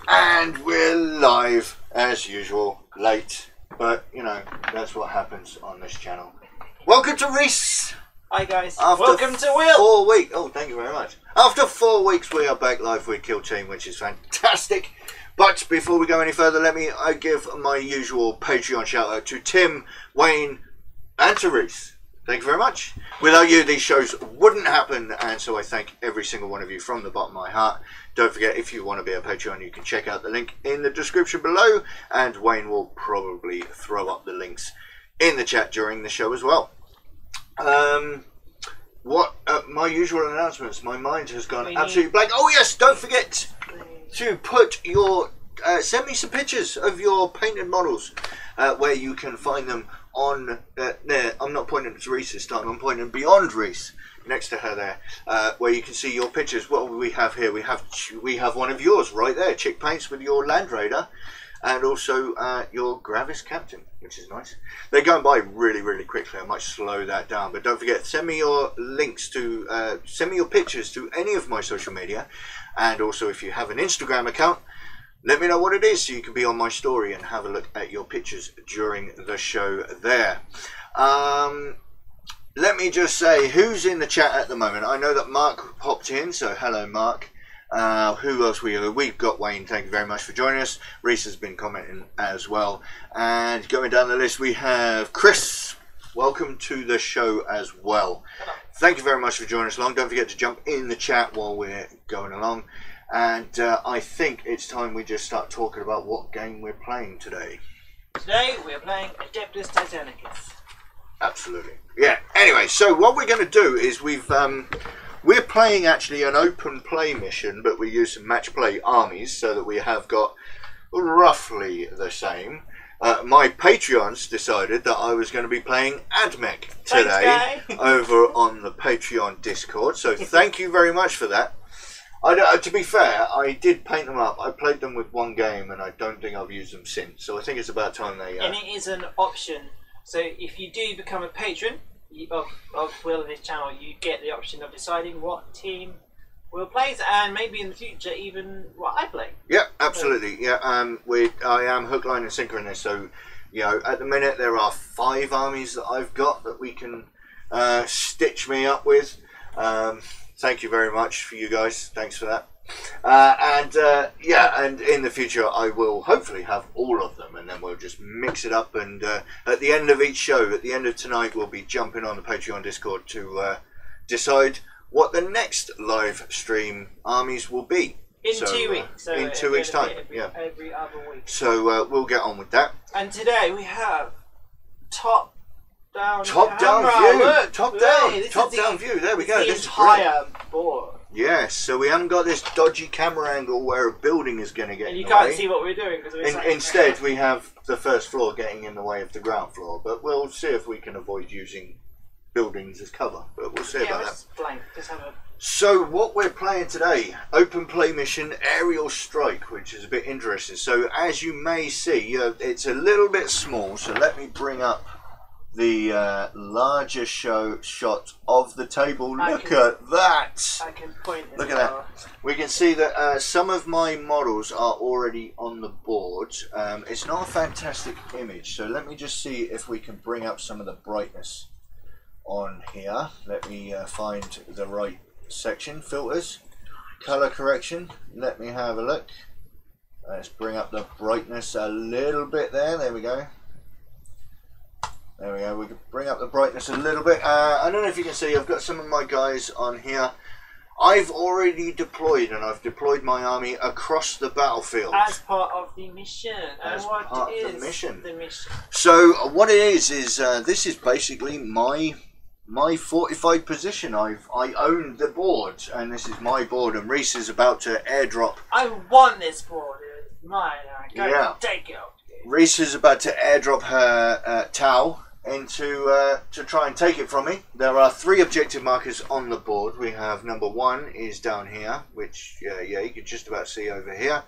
And we're live as usual, late, but you know, that's what happens on this channel. Welcome to Reese. Hi guys, After welcome to Will. 4 weeks, oh thank you very much. After 4 weeks we are back live with KillTeam, which is fantastic. But before we go any further, let me give my usual Patreon shout out to Tim, Wayne and to Reese. Thank you very much. Without you, these shows wouldn't happen, and so I thank every single one of you from the bottom of my heart. Don't forget, if you want to be a Patreon, you can check out the link in the description below, and Wayne will probably throw up the links in the chat during the show as well. My usual announcements, my mind has gone absolutely blank. Oh yes, don't forget to put your, send me some pictures of your painted models, where you can find them on there. I'm not pointing to Reese this time, I'm pointing beyond Reese, next to her there, where you can see your pictures. What we have here, we have one of yours right there, Chick Paints, with your Land Raider and also your Gravis Captain, which is nice. They're going by really quickly. I might slow that down, but don't forget, send me your links to send me your pictures to any of my social media, and also if you have an Instagram account, let me know what it is so you can be on my story and have a look at your pictures during the show there. Let me just say who's in the chat at the moment. I know that Mark popped in, so hello Mark. Who else we've got? Wayne, thank you very much for joining us. Reese has been commenting as well. And going down the list, we have Chris. Welcome to the show as well. Thank you very much for joining us along. Don't forget to jump in the chat while we're going along. And I think it's time we just start talking about what game we're playing today. Today we are playing Adeptus Titanicus. Absolutely. Yeah. Anyway, so what we're going to do is we're playing actually an open play mission, but we use some match play armies so that we have got roughly the same. My Patreons decided that I was going to be playing AdMech today. Thanks, over on the Patreon Discord, so thank you very much for that. To be fair, I did paint them up. I played them with one game and I don't think I've used them since, so I think it's about time they... And it is an option, so if you do become a patron of Will and his channel, you get the option of deciding what team Will plays, and maybe in the future even what I play. Yeah, absolutely. Yeah, I am hook, line and sinker in this, so you know, at the minute there are 5 armies that I've got that we can stitch me up with. Thank you very much for you guys. Thanks for that. Yeah, and in the future I will hopefully have all of them, and then we'll just mix it up, and at the end of each show, at the end of tonight, we'll be jumping on the Patreon Discord to decide what the next live stream armies will be. In 2 weeks. So in 2 weeks time. Every other week. So we'll get on with that. And today we have top down view. Look, top down view. There we go. The entire board. Yes, so we haven't got this dodgy camera angle where a building is going to get in the way. And you can't see what we're doing. Instead, we have the first floor getting in the way of the ground floor. But we'll see if we can avoid using buildings as cover. But we'll see about that. Blank. Just have a... So what we're playing today, open play mission, Aerial Strike, which is a bit interesting. So as you may see, it's a little bit small. So let me bring up the larger shot of the table. Look at that! I can point. Look at that. We can see that some of my models are already on the board. It's not a fantastic image, so let me just see if we can bring up some of the brightness on here. Let me find the right section. Filters, color correction. Let me have a look. Let's bring up the brightness a little bit there. There we go. There we go, we can bring up the brightness a little bit. I don't know if you can see, I've got some of my guys on here. I've already deployed, and I've deployed my army across the battlefield. As part of the mission. As part of the mission. So what it is this is basically my fortified position. I own the board, and this is my board, and Reese is about to airdrop. I want this board, it's mine, I'm going to take it. Reese is about to airdrop her Tau into to try and take it from me. There are 3 objective markers on the board. We have number 1 is down here, which you can just about see over here.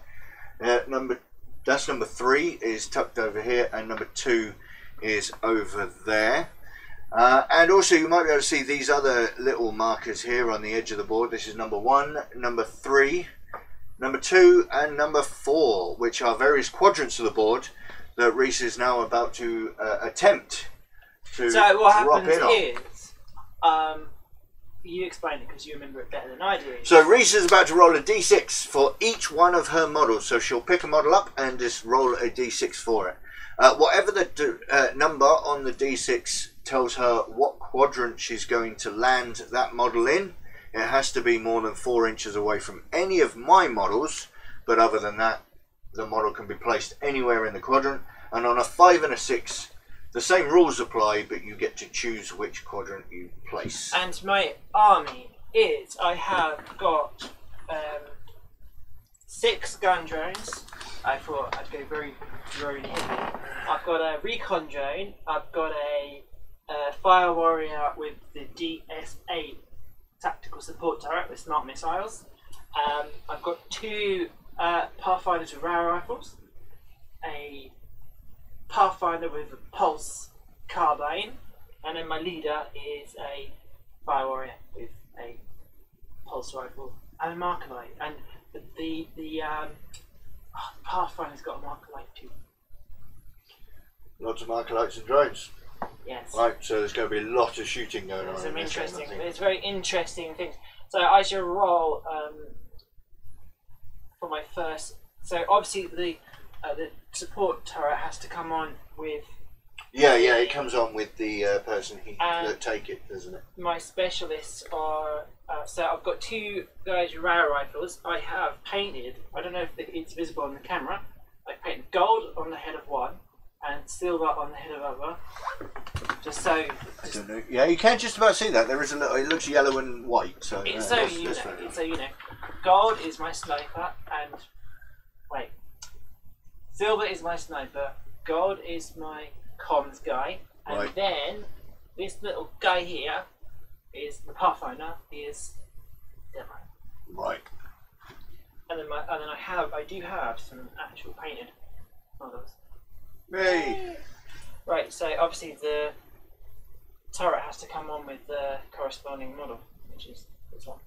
That's number 3 is tucked over here, and number 2 is over there. And also you might be able to see these other little markers here on the edge of the board. This is number 1, number 3, number 2 and number 4, which are various quadrants of the board that Reese is now about to attempt to So what drop happens in on. is, you explain it because you remember it better than I do. So Reese is about to roll a d6 for each one of her models. So she'll pick a model up and just roll a d6 for it. Whatever the number on the d6 tells her what quadrant she's going to land that model in. It has to be more than 4 inches away from any of my models, but other than that, the model can be placed anywhere in the quadrant. And on a 5 and a 6, the same rules apply, but you get to choose which quadrant you place. And my army is, I have got 6 gun drones. I thought I'd go very drone heavy. I've got a recon drone. I've got a fire warrior with the DS8 tactical support turret with smart missiles. I've got 2 Pathfinders with rare rifles, a Pathfinder with a pulse carbine, and then my leader is a fire warrior with a pulse rifle and a marker light. And the Pathfinder's got a marker light too. Lots of marker lights and drones. Yes. Right, so there's going to be a lot of shooting going on. Some interesting. It's very interesting things. So I shall roll for my first. So obviously the support turret has to come on with. Yeah, it comes on with the person that take it, doesn't it? My specialists are. So I've got 2 guys with rare rifles. I have painted. I don't know if it's visible on the camera. I painted gold on the head of one and silver on the head of other. Just so. I don't know. Yeah, you can just about see that. There is a little. It looks yellow and white. So. So you know, gold is my sniper, and wait, silver is my sniper. Gold is my comms guy, and right. then this little guy here is the Pathfinder. He is demo. Right. And then I do have some actual painted models. Hey. Right, so obviously the turret has to come on with the corresponding model, which is this one.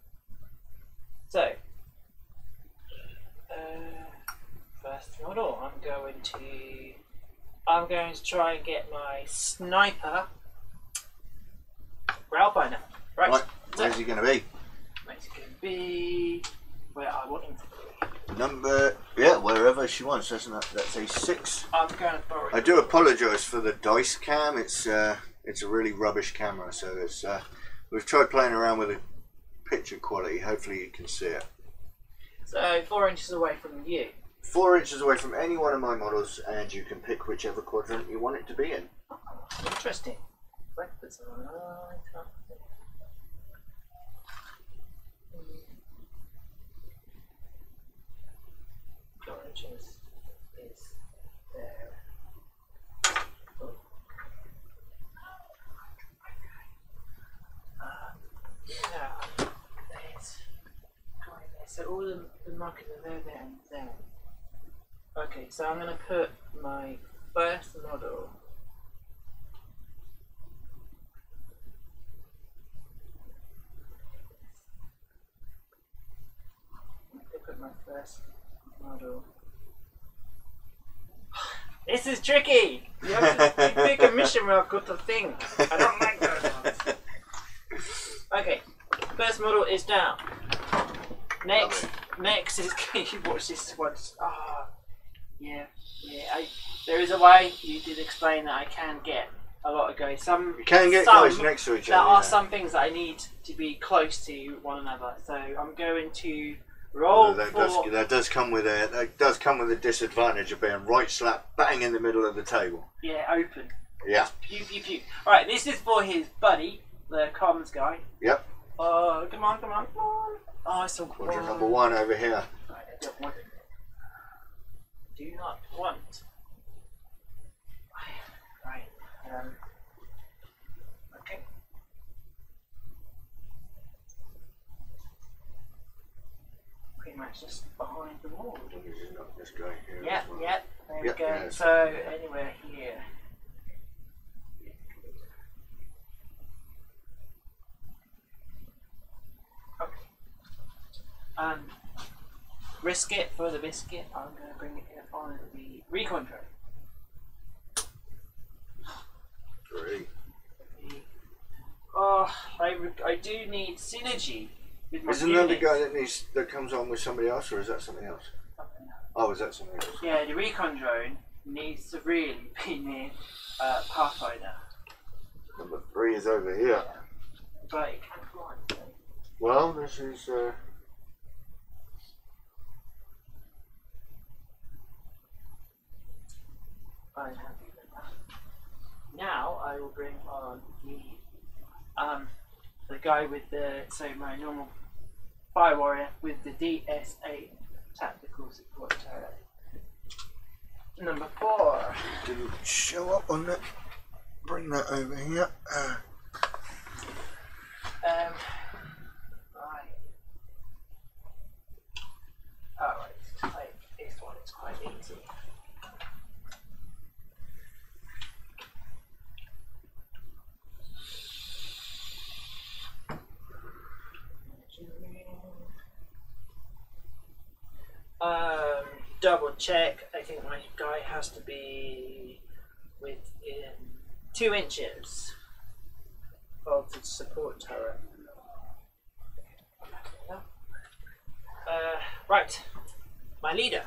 So, first model, I'm going to try and get my sniper Railfinder. Right. Where's he going to be? Where's he going to be? Where I want him to be. Number, wherever she wants. That's a 6. I'm going for it. I do apologise for the dice cam. It's a really rubbish camera, so it's we've tried playing around with the picture quality. Hopefully you can see it. So 4 inches away from you. 4 inches away from any one of my models, and you can pick whichever quadrant you want it to be in. Interesting. Oranges is there. So all the markers are there, and there. Okay, so I'm going to put my first model. This is tricky! You have to pick a mission where I've got to think. I don't like those ones. Okay, first model is down. Next is, can you watch this one? There is a way, you did explain that I can get a lot of guys. You can get guys next to each other. There are some things that I need to be close to one another. So I'm going to roll that does come with a disadvantage of being right slap bang in the middle of the table. Yeah, open. Yeah. Pew pew pew. Alright, this is for his buddy, the comms guy. Yep. Come on. Oh, it's on quadrant number 1 over here. Right, I don't want it. Do not want. Right. Okay. Pretty much just behind the wall. This guy here. Yeah. There we go. Yeah, so anywhere here. risk it for the biscuit, I'm going to bring it in on the recon drone. 3. Oh, I do need synergy with my Isn't that the guy that comes on with somebody else, or is that something else? Oh, is that something else? Yeah, the recon drone needs to really be near Pathfinder. Number 3 is over here. Yeah. But it can fly. So. Well, this is. I'm happy with that. Now I will bring on the guy with my normal fire warrior with the DS8 tactical support turret. Number 4. Didn't show up on that. Bring that over here. Right. Alright, this one is quite easy. Double check. I think my guy has to be within 2 inches of the support turret. Right, my leader.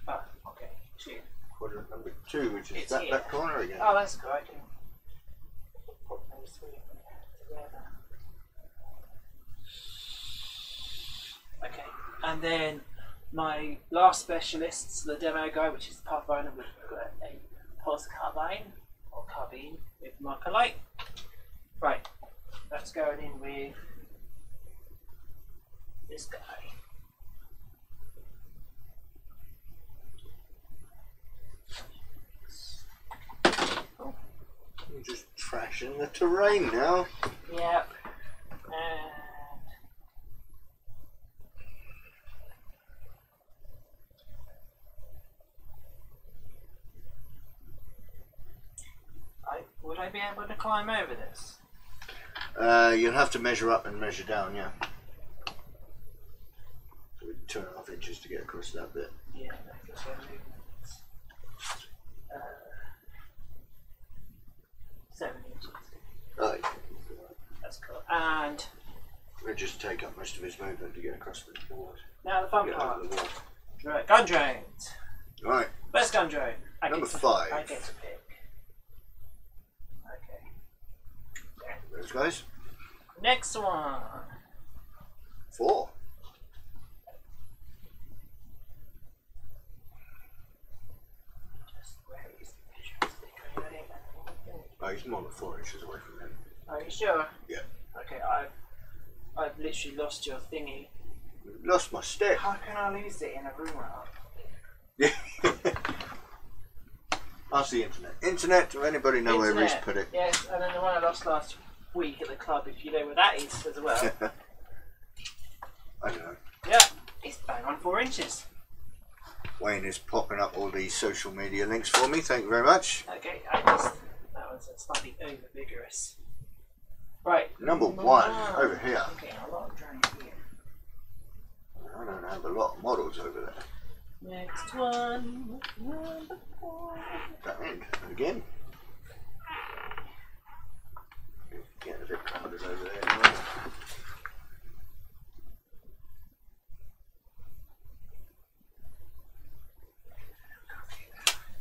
Oh, okay, 2. Quadrant number 2, which is It's that corner again. Oh, that's good. I can put those 3 together. Okay, and then my last specialists, the demo guy, which is the Pathfinder, with a pulse carbine or carbine with marker light. Right, that's going in with this guy. Oh. You're just trashing the terrain now. Yep. Would I be able to climb over this? You'll have to measure up and measure down, yeah. So 2.5 inches to get across that bit. Yeah, I guess I'm moving. 7 inches. Oh, yeah. That's cool. And It'll just take up most of his movement to get across the board. now the fun Get part. over the wall. Right, gun drones. Right. First gun drone. Number 5. I get to pick. Okay. Those guys. Next one. 4. Where is the visual stick? Oh, he's more than 4 inches away from him. Are you sure? Yeah. Okay, I've literally lost your thingy. Lost my stick. How can I lose it in a room like Yeah. Ask the internet. Internet, do anybody know where Reese put it? Yes, and then the one I lost last week at the club, if you know where that is as well. I don't know. Yeah, it's bang on 4 inches. Wayne is popping up all these social media links for me. Thank you very much. Okay, that was slightly over vigorous. Right. Number 1 over here. Okay, a lot of drones here. I don't have a lot of models over there. Next one. Number 4. That end again. Getting a bit crowded over there anyway.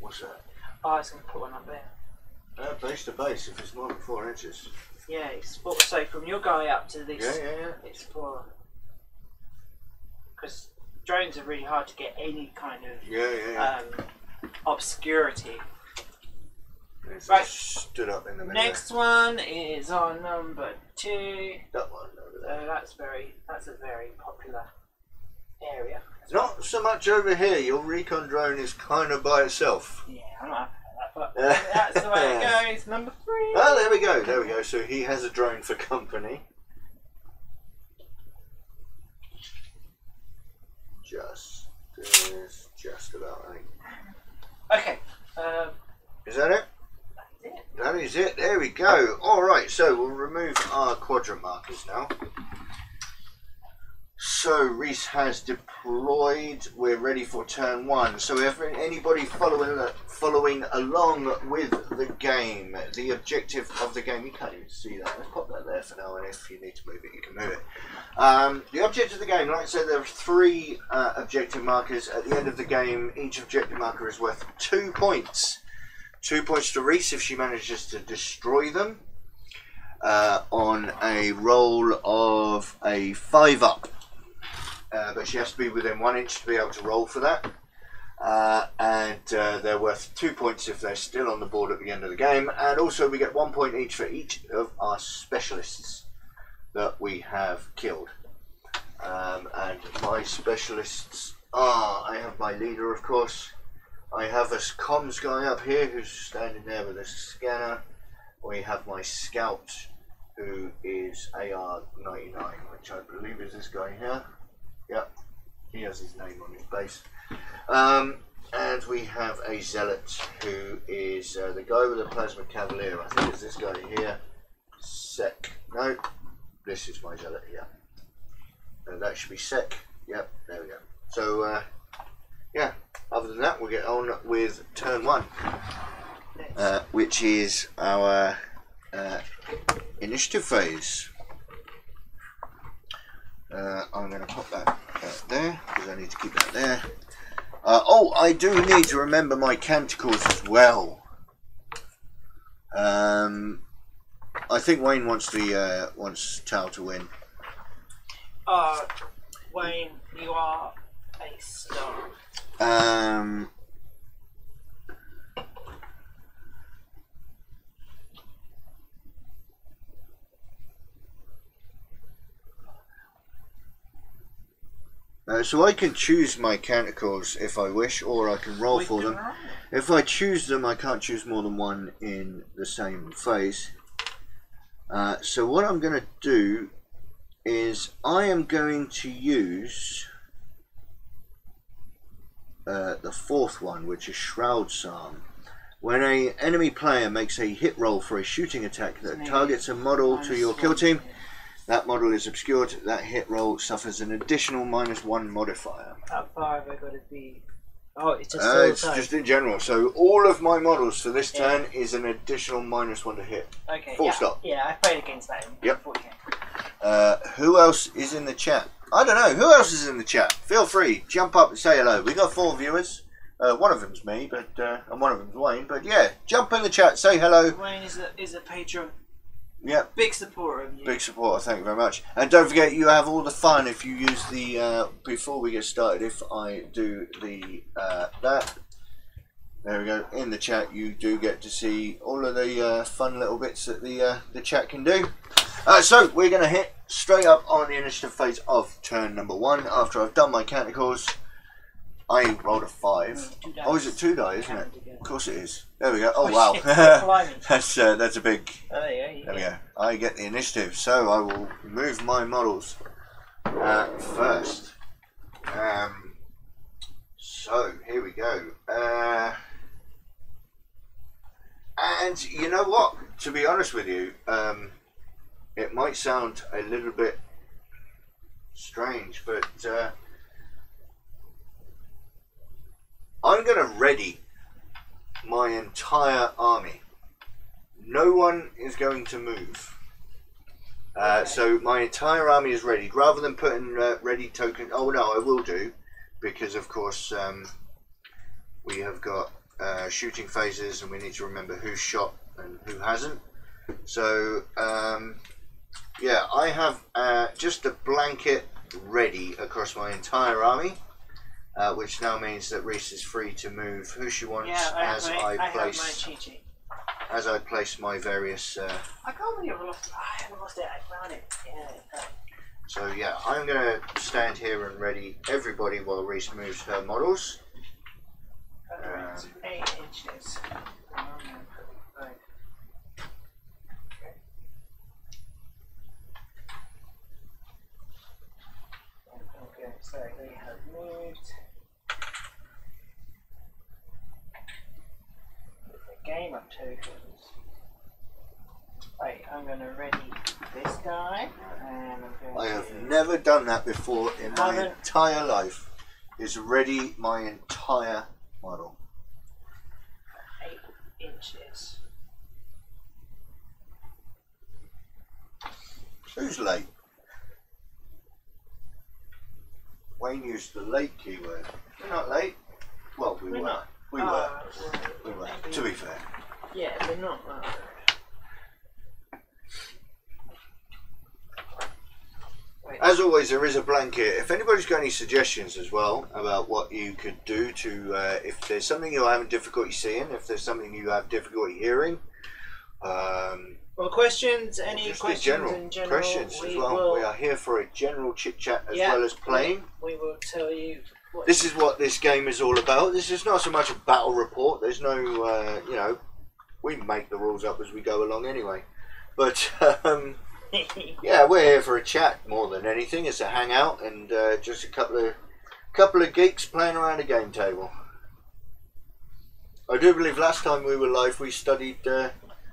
What's that? Oh, I was going to put one up there. Base to base, if it's more than 4 inches. Yeah, it's 4. So from your guy up to this, Yeah. it's 4. Because drones are really hard to get any kind of obscurity. It's Right. Stood up in the middle. Next one is on number 2. That one over there. That's a very popular area. Not so much over here. Your recon drone is kind of by itself. Yeah, I'm not happy with that, but that's the way it goes. Number 3. Oh, there we go. There we go. So he has a drone for company. Just about right. Okay. Is that it? That's it. That is it. There we go. All right. So we'll remove our quadrant markers now. so Reese has deployed. We're ready for turn one. So if anybody following along with the game, the objective of the game, you can't even see that. Let's pop that there for now, and if you need to move it, you can move it. The objective of the game, like I said, there are 3 objective markers. At the end of the game, each objective marker is worth 2 points. 2 points to Reese if she manages to destroy them. On a roll of a 5-up, but she has to be within 1 inch to be able to roll for that, and they're worth 2 points if they're still on the board at the end of the game, and also we get 1 point each for each of our specialists that we have killed. And my specialists are, I have my leader, of course, I have a comms guy up here who's standing there with a scanner, we have my scout who is AR-99, which I believe is this guy here. Yep, he has his name on his base. And we have a zealot who is the guy with the plasma cavalier. I think it's this guy here. No, this is my zealot here. That should be Sec. Yep, there we go. So, yeah, other than that, we'll get on with turn one, which is our initiative phase. I'm going to pop that there because I need to keep that there. Oh, I do need to remember my canticles as well. I think Wayne wants Tal to win. Wayne, you are a star. So I can choose my canticles if I wish, or I can roll for them. If I choose them, I can't choose more than one in the same phase. So what I'm going to do is I am going to use the 4th one, which is Shroud Psalm. When an enemy player makes a hit roll for a shooting attack that targets a model to your kill team, that model is obscured. That hit roll suffers an additional -1 modifier. How far have I got to be? Oh, it's just just in general. So all of my models for this turn is an additional -1 to hit. Okay. Full stop. Yeah, I played against that. Yep. Who else is in the chat? I don't know. Who else is in the chat? Feel free, jump up and say hello. We got 4 viewers. One of them's me, but and one of them's Wayne. But yeah, jump in the chat, say hello. Wayne is a patron. Yep. Big supporter of you. Big supporter, thank you very much. And don't forget, you have all the fun if you use the, before we get started, if I do the, that, there we go, in the chat you do get to see all of the fun little bits that the chat can do. So, we're going to hit straight up on the initiative phase of turn number 1. After I've done my canticles, I rolled a 5. Oh, is it 2 die, isn't it? Of course it is. There we go. Oh, wow. That's a big... There we go. I get the initiative, so I will move my models first. So, here we go. And you know what? To be honest with you, it might sound a little bit strange, but I'm going to ready my entire army. No one is going to move. So my entire army is ready. Rather than putting ready token, oh no, I will do, because of course we have got shooting phases and we need to remember who shot and who hasn't. So yeah, I have just a blanket ready across my entire army. Which now means that Reese is free to move who she wants as I place my various. I can't believe I haven't lost it. I found it. Yeah. So yeah, I'm going to stand here and ready everybody while Reese moves her models. 8 inches. Right. Okay, so they have moved. Game of tokens. Right, I'm going to ready this guy, and I'm going I have never done that before in my entire life. Is ready my entire model. 8 inches. Who's late? Wayne used the late keyword. We're not late. Well, we were. Not. We were. We were. To be fair. Yeah, we're not. As always, there is a blanket. If anybody's got any suggestions as well about what you could do to, if there's something you're having difficulty seeing, if there's something you have difficulty hearing, well, questions, any questions in general, questions as well. We are here for a general chit chat as well as playing. We will tell you. This is what this game is all about. This is not so much a battle report. There's no, you know, we make the rules up as we go along anyway. But yeah, we're here for a chat more than anything. It's a hangout and just a couple of geeks playing around a game table. I do believe last time we were live, we studied a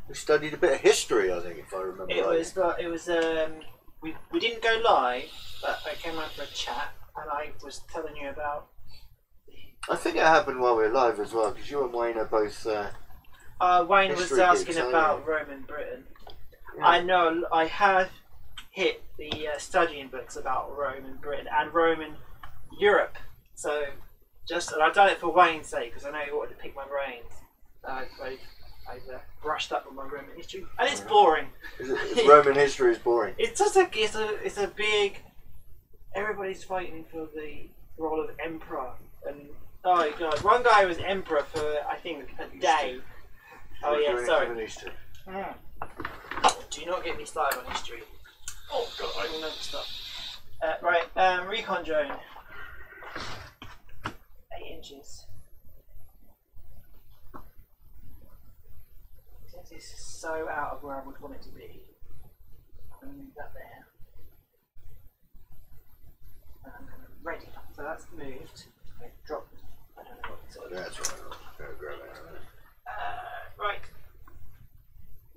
bit of history. I think, if I remember right. We didn't go live, but I came out for a chat and I was telling you about. I think it happened while we were live as well, because you and Wayne are both. Wayne was asking about Roman Britain. Yeah. I know I have hit the studying books about Roman Britain and Roman Europe. So and I've done it for Wayne's sake because I know he wanted to pick my brains. I've brushed up on my Roman history, and it's boring. Roman history is boring. It's just it's a big. Everybody's fighting for the role of emperor, and oh my god, one guy was emperor for I think a day. Oh yeah, sorry. Do not get me started on history. Oh god, I will never stop. Right, recon drone. 8 inches. This is so out of where I would want it to be. I'm going to move that there. And I'm going to ready. So that's moved. Okay, drop. I don't know what it's on. That's right. Grab it. Right.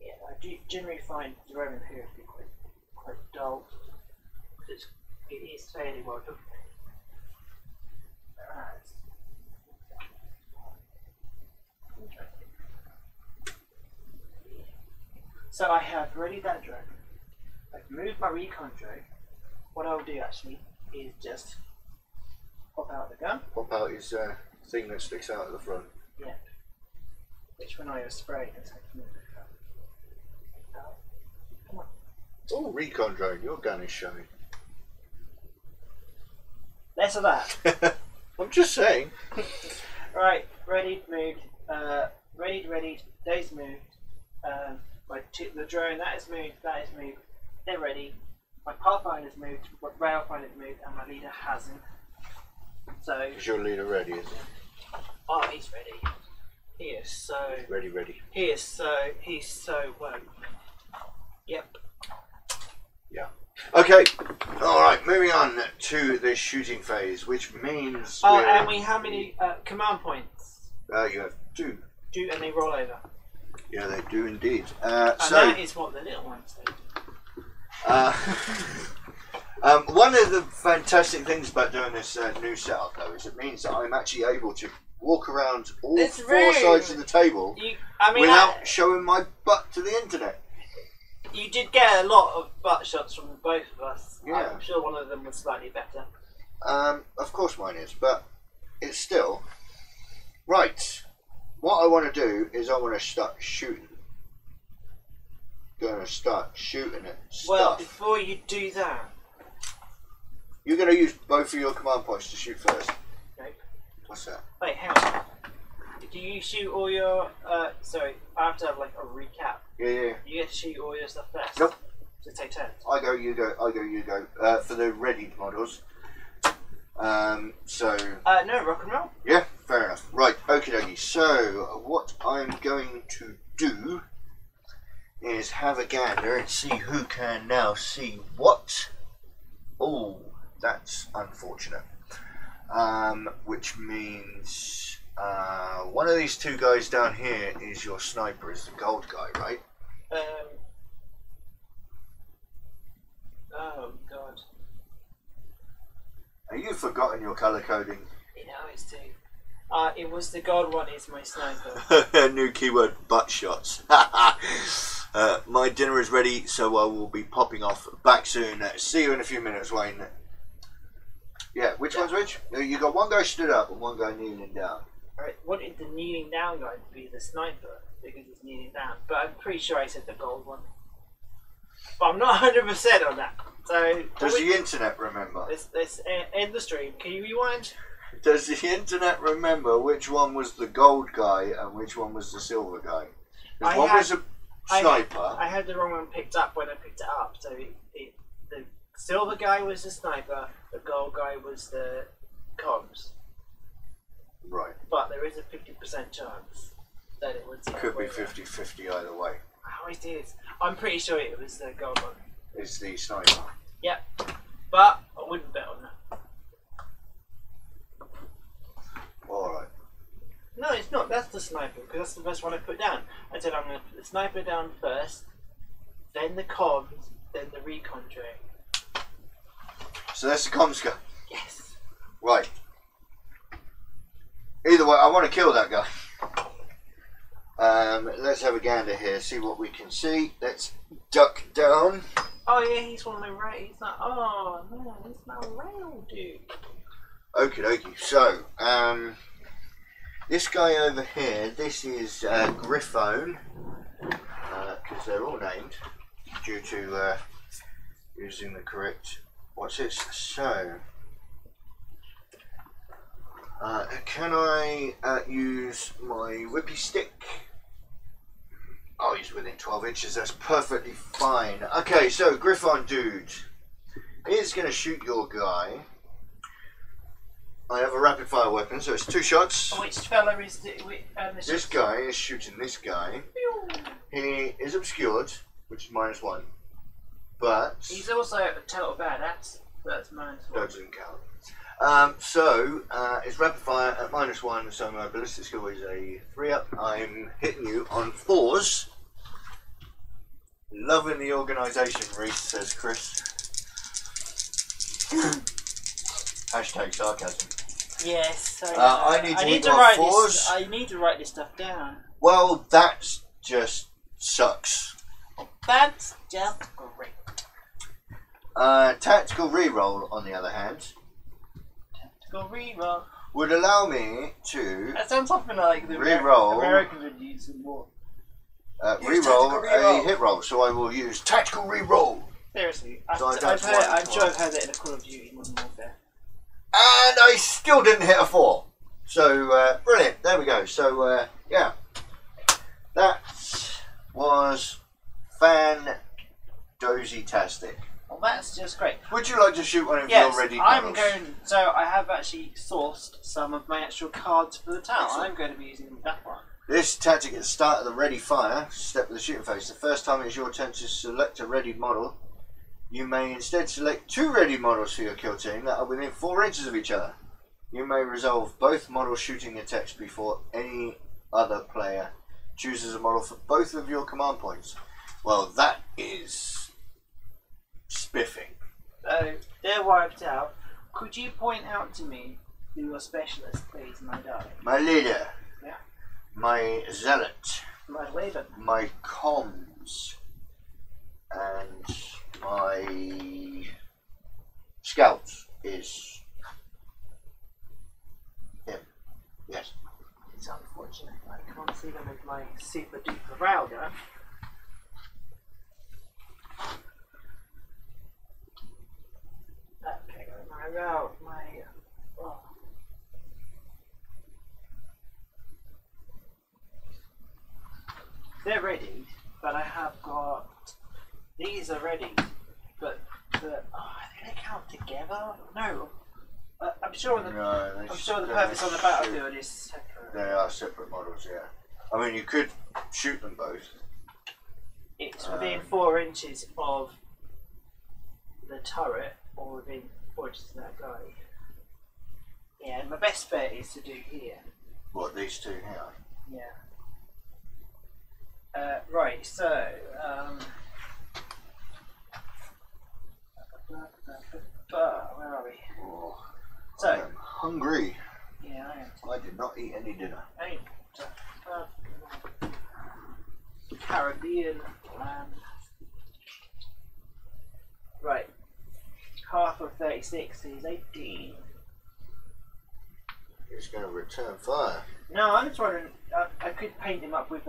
Yeah, I do generally find the Roman period to be quite dull. It is fairly well done. So I have ready that drone. I've moved my recon drone. What I'll do actually is just pop out the gun. Pop out his thing that sticks out at the front. Yeah. Which when I was spraying it's like come on. Oh, recon drone, your gun is showing. Less of that. I'm just saying. Right, ready, moved. Ready, days moved. The drone, that is moved, they're ready. My pathfinder's moved, my railfinder's moved, and my leader hasn't. So. Is your leader ready, is he? Oh, he's ready. He is so. Ready. He's so well. Yep. Yeah. Okay. Alright, moving on to the shooting phase, which means. Oh, and we how many command points? You have 2. 2, and they roll over. Yeah, they do indeed. And so, that is what the little ones do. One of the fantastic things about doing this new setup, though, is it means that I'm actually able to walk around all 4 sides of the table without showing my butt to the internet. You did get a lot of butt shots from both of us. Yeah. I'm sure one of them was slightly better. Of course mine is, but it's still... Right. What I want to do is I want to start shooting. Going to start shooting at stuff. Well, before you do that... You're going to use both of your command points to shoot first. Nope. What's that? Wait, hang on. Do you shoot all your... sorry, I have to have like a recap. Yeah. You get to shoot all your stuff first? Nope. Just take turns. I go, you go, you go. For the ready models. No, rock and roll. Yeah, fair enough. Right, okie dokie. So, what I'm going to do is have a gander and see who can now see what. Oh, that's unfortunate. Which means one of these 2 guys down here is your sniper, is the gold guy, right? Oh God. Have you forgotten your colour coding? You know it's too. It was the gold one. Is my sniper. New keyword: butt shots. My dinner is ready, so I will be popping off. Back soon. See you in a few minutes, Wayne. Yeah, which one's which? You got one guy stood up and one guy kneeling down. I wanted the kneeling down guy to be the sniper because he's kneeling down, but I'm pretty sure I said the gold one. But I'm not 100% on that. So does the internet remember? Let's end the stream. Can you rewind? Does the internet remember which one was the gold guy and which one was the silver guy? Because one was a sniper. I had the wrong one picked up when I picked it up. So the silver guy was the sniper, the gold guy was the comms. Right. But there is a 50% chance that it would could be 50-50 either way. How it is? I'm pretty sure it was the gold one. It's the sniper. Yep. But I wouldn't bet on that. Alright. No, it's not. That's the sniper, because that's the first one I put down. I said I'm going to put the sniper down first, then the comms, then the recon tray. So that's the comms guy? Yes. Right. Either way, I want to kill that guy. Let's have a gander here, see what we can see. Let's duck down. Oh yeah, he's one of my right. He's not. Oh no, he's not around, dude. Okie dokie. So, this guy over here, this is Griffone, because they're all named due to using the correct. What's it? So, can I use my whippy stick? Oh, he's within 12 inches. That's perfectly fine. Okay, so Griffon dude is going to shoot your guy. I have a rapid fire weapon, so it's 2 shots. Which fella is this guy is shooting this guy. He is obscured, which is -1. But he's also a total badass. That's -1. That doesn't count. It's rapid fire at -1, so my ballistic skill is a 3-up. I'm hitting you on 4s. Loving the organisation, Reese, says Chris. Hashtag sarcasm. Yes. I need to hit my 4s. I need to write this stuff down. Well, that just sucks. That's just great. Tactical reroll, on the other hand, Reroll. would allow me to That sounds something like the reroll. Americans would use in war. Reroll a hit roll, so I will use tactical reroll. Seriously, So I'm sure I've heard it in a Call of Duty Modern Warfare. And I still didn't hit a 4. So, brilliant. There we go. So, yeah. That was fan-dozy-tastic. Well, that's just great. Would you like to shoot one of yes, your ready I'm models? going. So I have actually sourced some of my actual cards for the town. Excellent. I'm going to be using that one. This tactic at the start of the ready fire, step of the shooting phase. The first time it's your turn to select a ready model, you may instead select 2 ready models for your kill team that are within 4 inches of each other. You may resolve both models shooting attacks before any other player chooses a model for both of your command points. Well, that is spiffing. So they're wiped out. Could you point out to me who your specialist, please, my darling? My leader. Yeah. My zealot. My Raven. My comms. And my scout is him. Yes. It's unfortunate. I can't see them with my super duper router. Okay, my route, oh. They're ready, but I have got. These are ready, but they count together. No, I'm sure the purpose on the battlefield is separate. They are separate models, yeah. I mean, you could shoot them both. It's within 4 inches of the turret, or within 4 inches of that guy. Yeah, my best bet is to do here. What, these 2 here? Yeah. Right, so hungry. Yeah, I am. I did not eat any dinner. I ate Caribbean lamb. Right. Half of 36 is 18. He's going to return fire. No, I'm just wondering, I could paint him up with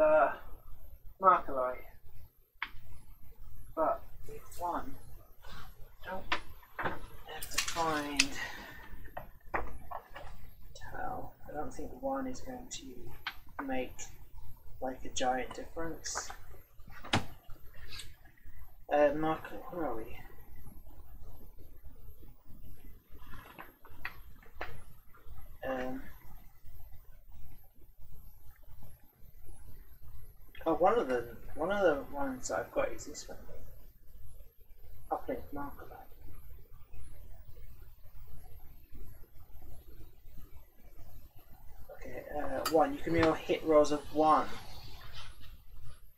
Markerite. But with one, don't have to find how. I don't think one is going to make like a giant difference. Marker, where are we? Oh, one of the ones that I've got is this one. Uplink marker. Okay, one. You can roll hit rolls of 1.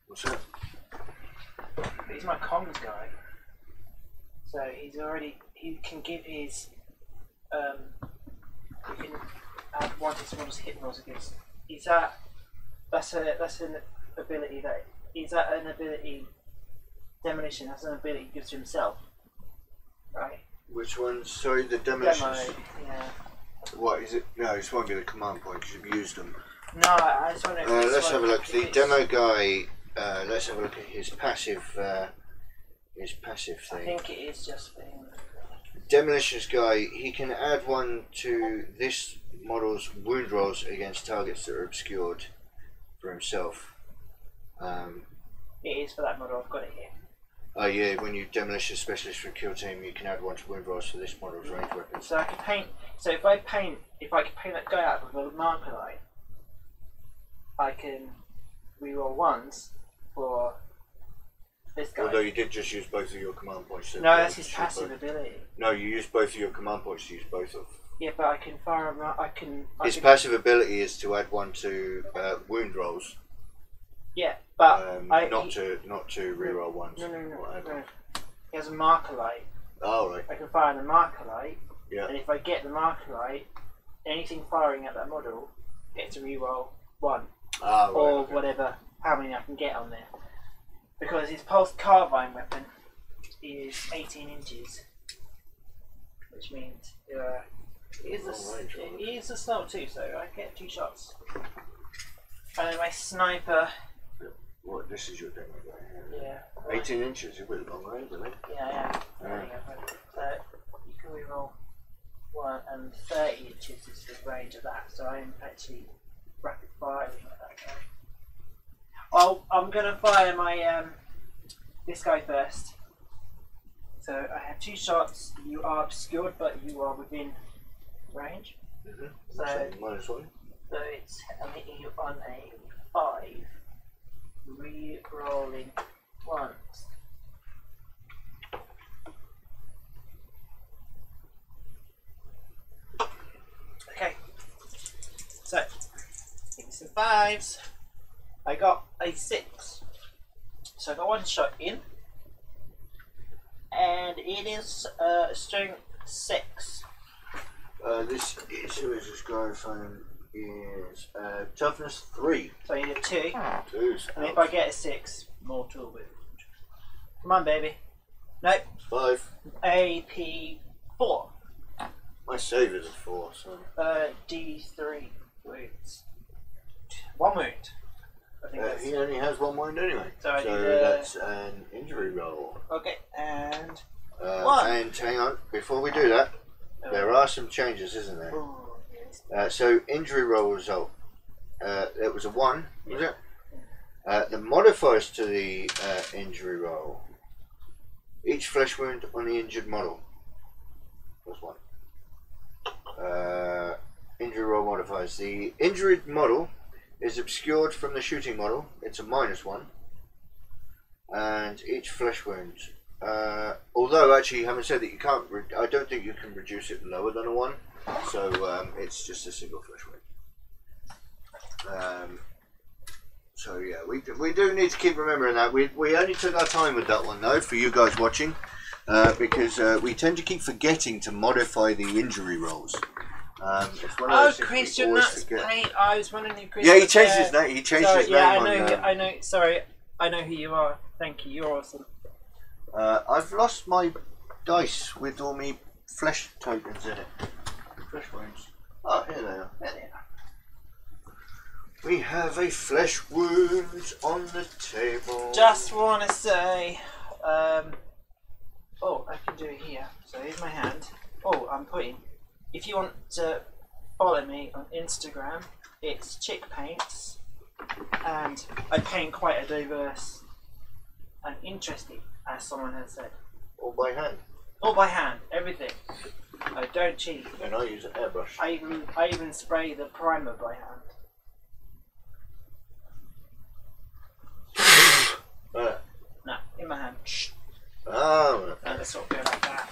What's that? He's my comms guy, so he's already. He can give his. You can add 1 to someone's hit rolls against. Is that? That's an ability that. Is that an ability? Demolition. That's an ability he gives to himself, right? Which one? Sorry, the demolition. Demo, yeah. What is it? No, this won't be the command point because you've used them. No, I just want to. Let's have a look. The demo guy. Let's have a look at his passive. His passive thing. I think it is just for him. Demolition's guy. He can add 1 to this model's wound rolls against targets that are obscured for himself. It is for that model. I've got it here. Oh yeah, when you demolition specialist for KillTeam, you can add 1 to wound rolls for this model's ranged weapons. So I can paint. So if I can paint that guy out with a marker light, I can reroll 1s for this guy. Although you did just use both of your command points. No, that's his passive ability. No, you used both of your command points to use both of. Yeah, but I can fire him. His passive ability is to add 1 to wound rolls. Yeah, but not to reroll 1s. No. He has a marker light. Oh right. I can fire the marker light. Yeah. And if I get the marker light, anything firing at that model gets to reroll 1. Ah, right, or okay. whatever, how many I can get on there. Because his pulsed carbine weapon is 18 inches, which means it is a slow too, so I get 2 shots. And then my sniper. What? This is your demo guy. Yeah. 18 inches. You're with a long range, isn't it? Yeah. There you go. So you can reroll 1, and 30 inches is the range of that. So I'm actually rapid firing at that guy. I'm gonna fire my this guy first. So I have 2 shots. You are obscured, but you are within range. Mm-hmm. So -1. So it's I'm hitting you on a 5. Re-rolling 1s. Okay. So give me some 5s. I got a 6. So I got 1 shot in. And it is strength 6. This is glyphone is toughness 3. So I need a 2. 2's And if I get a 6, mortal wound. Come on, baby. Nope. 5. AP 4. My save is a 4, so. D3 wounds. 1 wound. I think that's. He only has 1 wound anyway. So that's an injury roll. Okay, and 1. And hang on, before we do that, there are some changes, isn't there? Ooh, yes. So injury roll result. It was a 1, was it? The modifiers to the injury roll. Each flesh wound on the injured model was 1. Injury roll modifiers. The injured model is obscured from the shooting model. It's a -1. And each flesh wound. Although actually, having said that, you can't. I don't think you can reduce it lower than a 1. So it's just a single flesh wound. So yeah, we do need to keep remembering that. We only took our time with that one though, for you guys watching, because we tend to keep forgetting to modify the injury rolls. It's one of those things Christian we always Nuts forget. Paint. I was wondering who Christian. Yeah, he changed his name. He changed his name. I know. Sorry, I know who you are. Thank you. You're awesome. I've lost my dice with all my flesh tokens in it. Flesh wounds. Oh, here they are. There they are. We have a flesh wound on the table. Just want to say, oh, I can do it here. So here's my hand. Oh, I'm putting. If you want to follow me on Instagram, it's Chick Paints, and I paint quite a diverse and interesting, as someone has said. All by hand. All by hand, everything. I don't cheat. And I use an airbrush. I even spray the primer by hand. No, in my hand. Shh. Oh. And it's all go like that.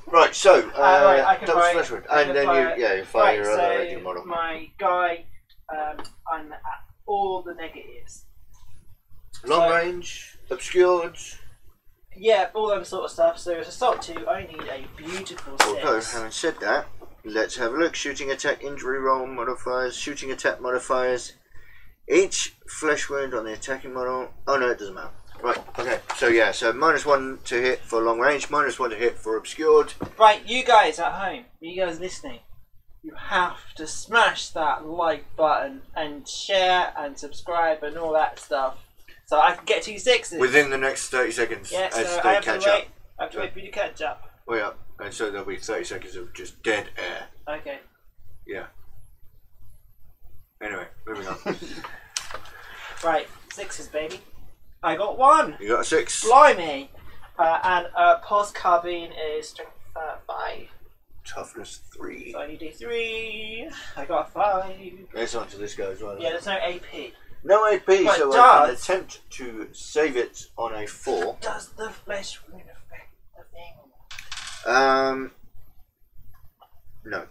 Right, so right, I can double buy- flesh wound, I and can then buy- you fire Right, your so other rating model. my guy, I'm at all the negatives. Long so- range, obscured. Yeah, all that sort of stuff. So as assault 2, I need a beautiful 6. Although, having said that, let's have a look. Shooting attack, injury roll modifiers, shooting attack modifiers. Each flesh wound on the attacking model. Oh no, it doesn't matter. Right, okay. So yeah, so -1 to hit for long range, -1 to hit for obscured. Right, you guys at home, you guys listening, you have to smash that like button and share and subscribe and all that stuff, so I can get 2 6s. Within the next 30 seconds Yeah, as so I they have catch to wait. up. I have to wait for you to catch up. Way up. And so there'll be 30 seconds of just dead air. Okay. Yeah. Anyway, moving on. Right, 6s, baby. I got 1. You got a 6. Blimey. And pulse carbine is strength 5. Toughness 3. So I need a 3. I got a 5. Let's on to this guy as well. Yeah, there's no AP. No AP, But so it I can does. attempt to save it on a 4. Does the flesh wound affect the thing? No.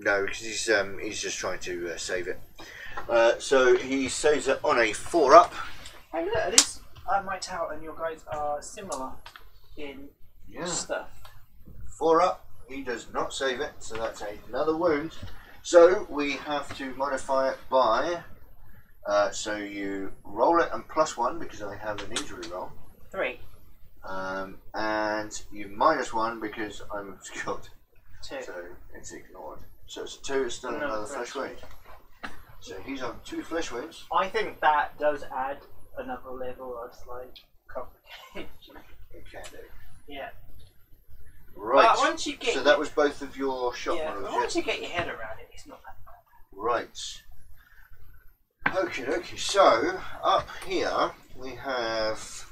No, because he's just trying to save it. So he saves it on a 4 up. Hey, look at this. My tower and your guys are similar in stuff. 4 up. He does not save it, so that's another wound. So we have to modify it by. So you roll it and +1 because I have an injury roll. 3. And you -1 because I'm obscured. 2. So it's ignored. So it's a 2, it's still another flesh wound. So he's on 2 flesh wounds. I think that does add another level of like complication. It can do. Yeah. Right. But once you get So that was both of your shot but models. once you get your head around it, it's not that bad. Right. Okay. So up here we have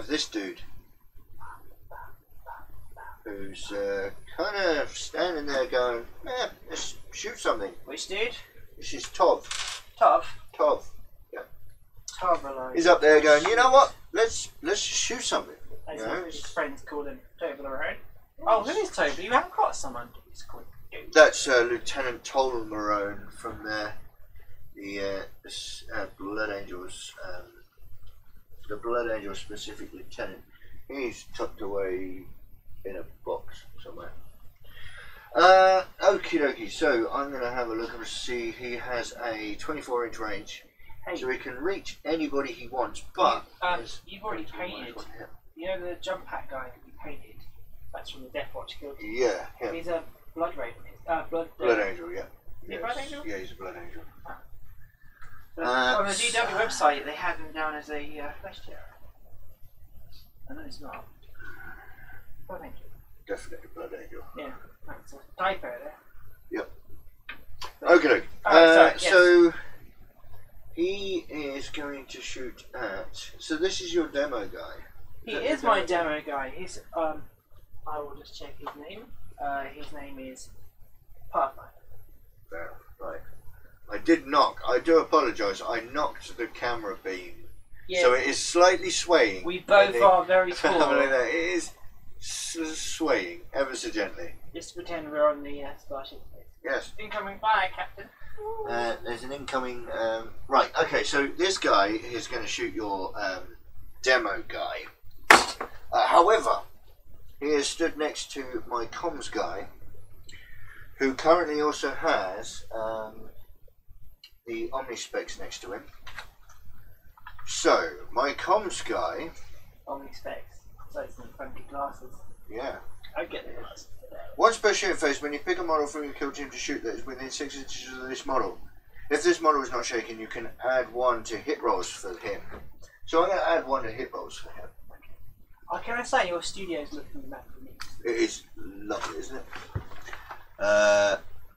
this dude who's kind of standing there going, let's shoot something. Which dude? This is Tov. Tov. Yeah. Tov alone. He's up there going, you know what? Let's just shoot something. As You know, his friends called him Toby alone. Oh, who is Toby? You haven't got someone who's called dude. That's Lieutenant Toll Marone from the Blood Angels. The Blood Angel specific lieutenant. He's tucked away in a box somewhere. Okie dokie. So I'm going to have a look and see. He has a 24-inch range, Hey, so he can reach anybody he wants. But you've already painted. You know the jump pack guy that you painted? That's from the Death Watch KillTeam. Yeah, him. He's a blood raven. Blood Angel. Yeah. Is he a blood angel? Yeah, he's a blood angel. On the GW website, they have him down as a flesh tearer. I know it's not. Blood angel. Definitely blood angel. Yeah, that's a typo there. Yep. Okay. Sorry, yes. So he is going to shoot at. So this is your demo guy. He is my demo guy. He's I will just check his name. His name is Pathfinder. Fair, right. I did knock. I do apologise. I knocked the camera beam, Yeah, so it is slightly swaying. we both are very tall. It is swaying ever so gently. Just pretend we're on the starship. Yes. Incoming fire, Captain. There's an incoming. Right. Okay. So this guy is going to shoot your demo guy. However, he is stood next to my comms guy, who currently also has the Omnispecs next to him. So, my comms guy... Omnispecs? So it's some funky glasses. Yeah. I get the glasses. Once per shooting phase, when you pick a model from your kill team to shoot that is within 6 inches of this model, if this model is not shaken, you can add 1 to hit rolls for him. So I'm going to add 1 to hit rolls for him. Can I say your studio's looking mad for me? It is lovely, isn't it?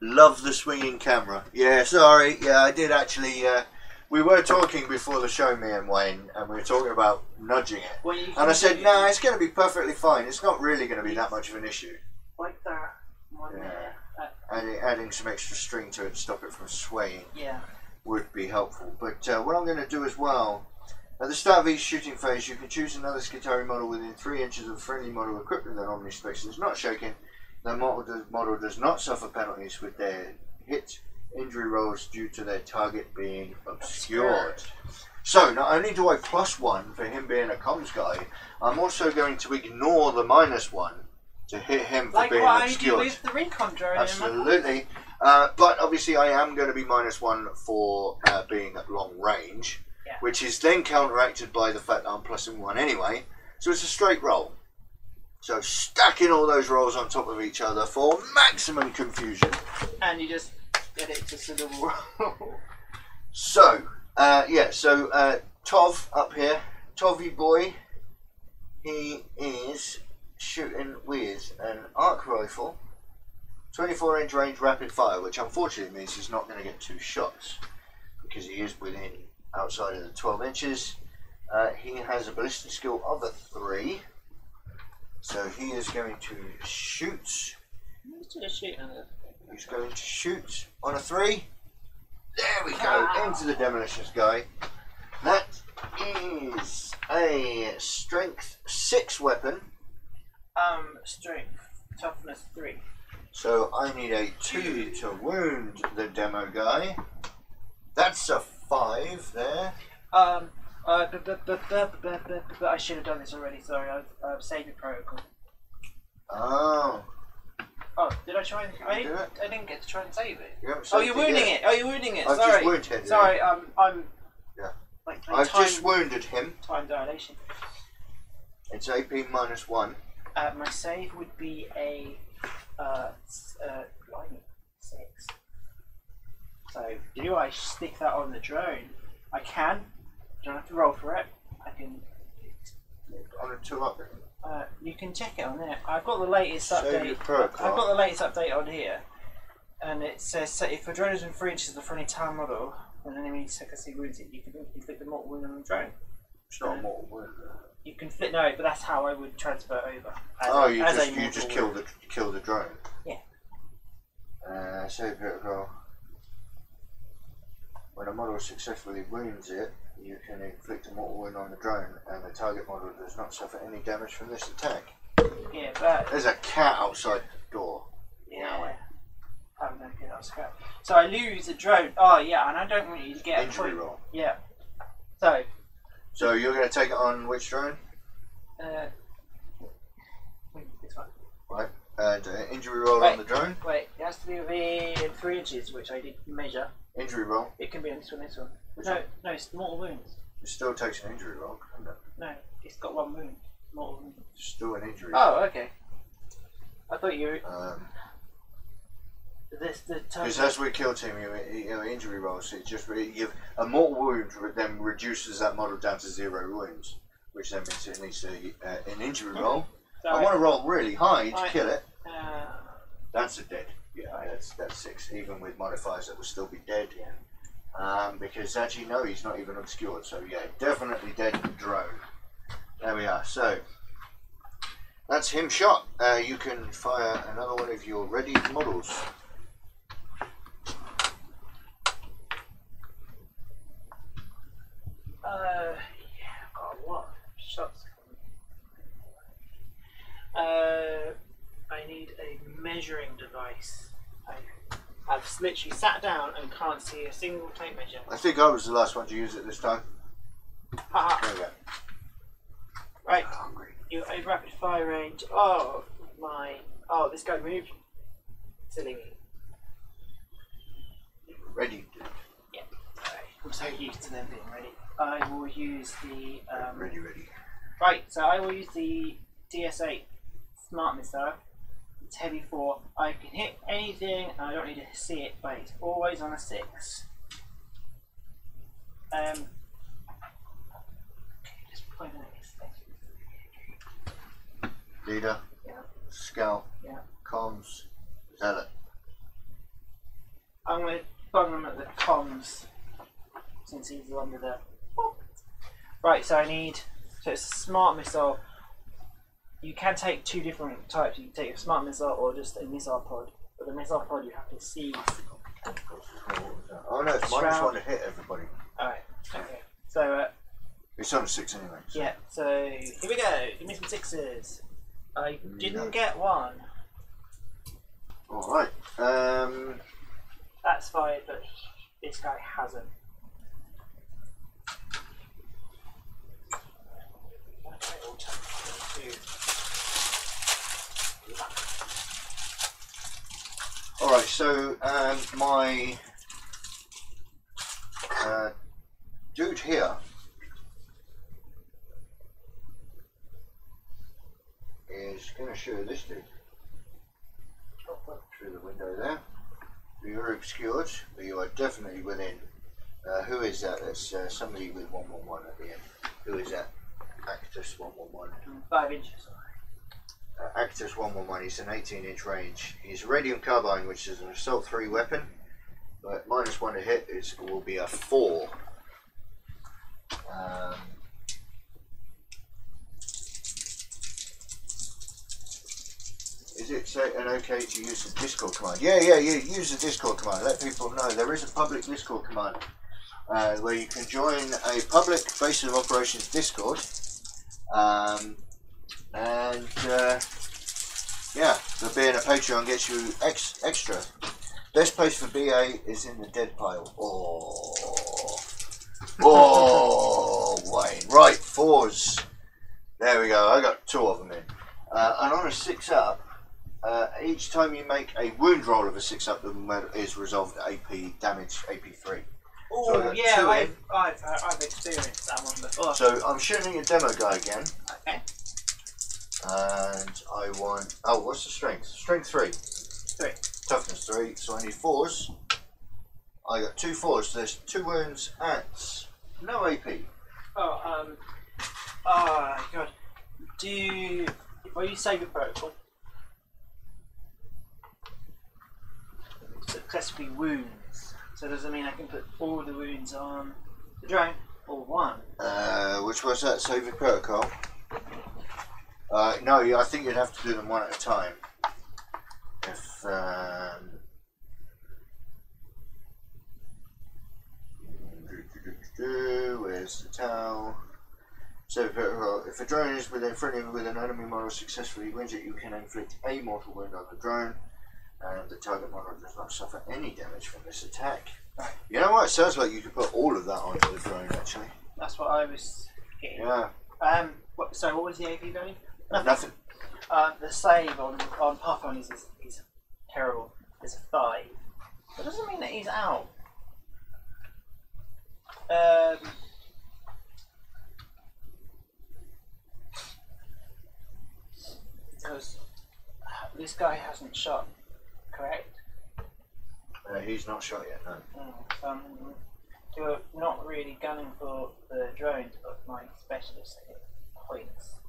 Love the swinging camera. Yeah, sorry. Yeah, I did actually. We were talking before the show, me and Wayne, and we were talking about nudging it. Well, and I said, no, it's going to be perfectly fine. It's not really going to be that much of an issue. Like that one there. Adding some extra string to it to stop it from swaying would be helpful. But what I'm going to do as well, at the start of each shooting phase, you can choose another Skitari model within 3 inches of a friendly model equipped with an Omnispecs that is not shaken. The model does not suffer penalties with their hit injury rolls due to their target being obscured. So not only do I +1 for him being a comms guy, I'm also going to ignore the -1 to hit him for being obscured. Like what I do with the recon drone. Absolutely. But obviously I am going to be -1 for being at long range, which is then counteracted by the fact that I'm +1 anyway. So it's a straight roll. So stacking all those rolls on top of each other for maximum confusion. And you just get it to sort of roll. So, Tov up here, Tovy boy, he is shooting with an arc rifle, 24-inch range rapid fire, which unfortunately means he's not going to get 2 shots because he is within outside of the 12 inches. He has a ballistic skill of a 3. So he is going to shoot. He's going to shoot on a 3. There we go, into the demolitions guy. That is a strength 6 weapon. Strength, toughness 3. So I need a 2 to wound the demo guy. That's a 5 there. I should have done this already. Sorry, I've saved the protocol. Oh. Oh, did I try and... I didn't get to try and save it. Oh, you're wounding it. Oh, you're wounding it. I've Sorry. just wounded him. Sorry, I'm... Yeah. Like I've just wounded him. Time dilation. It's AP -1. My save would be a... blimey, 6. So, do I stick that on the drone? I can. Don't have to roll for it. I can... On a 2 up. You can check it on there. I've got the latest update. I've got the latest update on here, and it says so if a drone is in 3 inches of the friendly town model, and an enemy secondary wounds it, you can inflict the mortal wound on the drone. It's not a mortal wound. You can fit no, but that's how I would transfer over. You just kill the drone. Yeah. Save protocol. When a model successfully wounds it, you can inflict a mortal wound on the drone, and the target model does not suffer any damage from this attack. Yeah, but there's a cat outside the door. Yeah. I'm gonna get that scrap. So I lose a drone. Oh yeah, and I don't want you to get injury a roll. Yeah. So you're going to take it on which drone? This one. Right. And injury roll on the drone. Wait, it has to be within 3 inches, which I did measure. Injury roll. It can be on this one. Which one? No, it's mortal wounds. It still takes an injury roll, doesn't it? No, it's got 1 wound. Mortal wound. It's still an injury. Oh, okay. I thought you. Because as we kill team, injury rolls. It just a mortal wound then reduces that model down to 0 wounds, which then means it needs an injury roll. I want to roll really high to kill it. That's a dead. Yeah, that's 6. Even with modifiers, that will still be dead. Yeah. Because actually, no, he's not even obscured. So yeah, definitely dead drone. There we are. So that's him shot. You can fire another one of your ready models. God, what shots? I need a measuring device. I've literally sat down and can't see a single tape measure. I think I was the last one to use it this time. Haha. There we go. Right. You're a rapid fire range. Oh my. Oh, this guy moved. Silly me. Ready. Yeah. Alright. I'm so used to them being ready. I will use the. Ready. Right. So I will use the DS8 smart missile. It's heavy 4. I can hit anything. And I don't need to see it, but it's always on a 6. Just point at this. Leader. Yeah. Scout. Yeah. Comms. Zealot. I'm going to bung him at the comms since he's the one with the. Right, so I need. So it's a smart missile. You can take 2 different types. You can take a smart missile or just a missile pod. But the missile pod you have to seize. Oh no, it's -1 to hit everybody. Alright, okay. So. It's on a 6 anyway. So. Yeah, so here we go. Give me some 6s. I didn't get 1. Alright. That's fine, but this guy hasn't. Alright, so my dude here is going to show this dude through the window there. You're obscured, but you are definitely within. Who is that? That's somebody with 111 at the end. Who is that? Actus 111. 5 inches. Actus 111. He's an 18-inch range. He's a radium carbine, which is an assault 3 weapon. But -1 to hit will be a 4. Is it okay to use the Discord command? Yeah, use the Discord command. Let people know. There is a public Discord command where you can join a public basis of operations Discord. Yeah, the being a Patreon gets you extra. Best place for BA is in the dead pile. Oh, Wayne. Right, 4s. There we go. I got 2 of them in. And on a 6-up, each time you make a wound roll of a 6-up, the is resolved AP damage, AP3. Oh, so yeah, I've experienced that one before. So I'm shooting a demo guy again. Okay. And I want. Oh, what's the strength? Strength 3. 3. Toughness 3. So I need 4s. I got 2 4s. So there's 2 wounds at no AP. Oh, God. Will you save your protocol? Successfully wounds. So does that mean I can put all the wounds on the drone or 1? Which was that? Save your protocol. No, I think you'd have to do them 1 at a time. If where's the towel? So if a drone is within friendly with an enemy model successfully wins it, you can inflict a mortal wound on the drone, and the target model does not suffer any damage from this attack. Right. You know what? It sounds like you could put all of that onto the drone, actually. That's what I was getting. Yeah. So what was the AP value? Nothing. The save on Pathfinders is terrible. It's a 5. That doesn't mean that he's out. Because this guy hasn't shot, correct? He's not shot yet, no. So you're not really gunning for the drone to put my specialist hit points.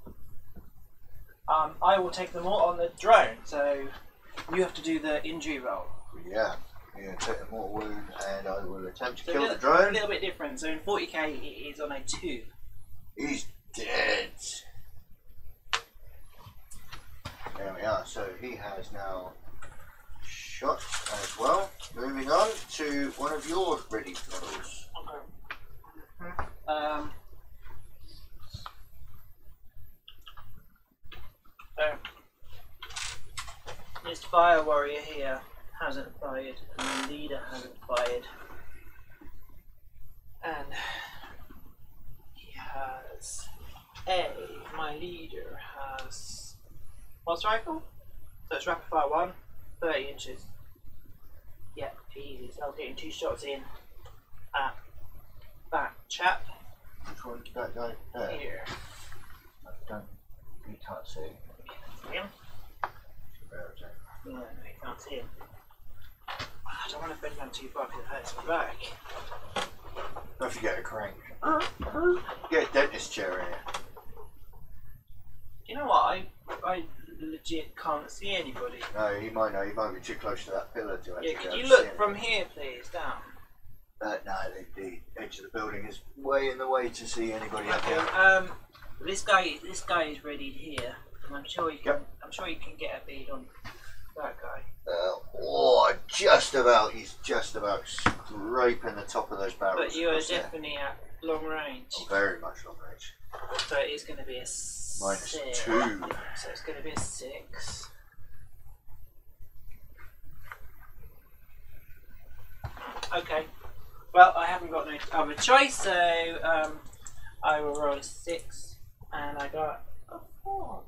I will take them all on the drone, so you have to do the injury roll. Yeah, take a mortal wound, and I will attempt to kill the drone. A little bit different. So in 40k, it is on a 2. He's dead. There we are. So he has now shot as well. Moving on to one of your ready models. Okay. This fire warrior here hasn't fired, and the leader hasn't fired, and he has A, my leader, has pulse rifle. So it's rapid fire 1, 30 inches. Yeah, easy. So I'm getting 2 shots in at that chap. Which one's that guy? There. Here. You can't see. Him? No, you can't see him. I don't want to bend down too far because it hurts my back. Don't forget a crank. Get a dentist chair in here. You know what? I legit can't see anybody. No, he might know. He might be too close to that pillar to actually. Yeah, could you look from here, please, down? No, the edge of the building is way in the way to see anybody up here. Okay. This guy is ready here, and I'm sure he can. Yep. I'm sure he can get a bead on that guy. Just about. He's just about scraping the top of those barrels. But you are definitely at long range. Oh, very much long range. So it is going to be a -2. So it's going to be a 6. Okay. Well, I haven't got no other choice, so I will roll a 6, and I got a 4.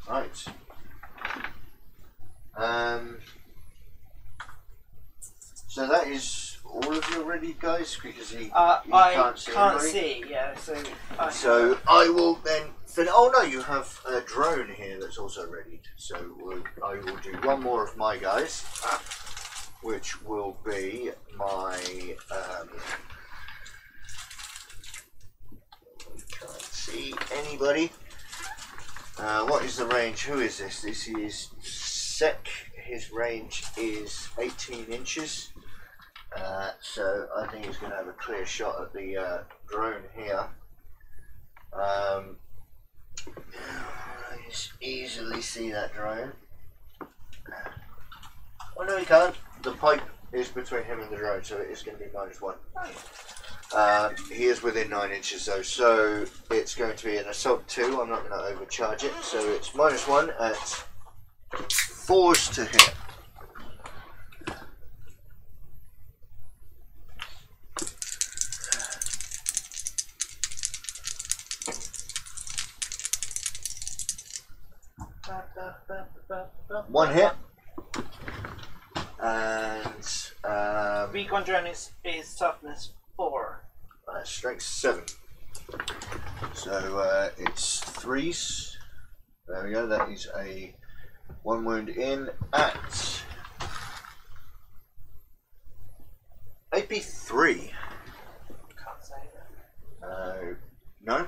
Right. So that is all of your ready, guys, because he I can't see. Can't see, yeah. So I will then. Oh no, you have a drone here that's also ready. So I will do one more of my guys, which will be my. Can't see anybody. What is the range? Who is this? This is Sec. His range is 18 inches. So I think he's going to have a clear shot at the drone here. Just easily see that drone. Oh no, he can't. The pipe is between him and the drone, so it is going to be -1. He is within 9 inches though, so it's going to be an assault 2. I'm not going to overcharge it, so it's -1 at 4s to hit. One hit, and recon drone is toughness 4. strength 7. So it's 3s. There we go. That is a 1 wound in at AP3. Can't say that. No.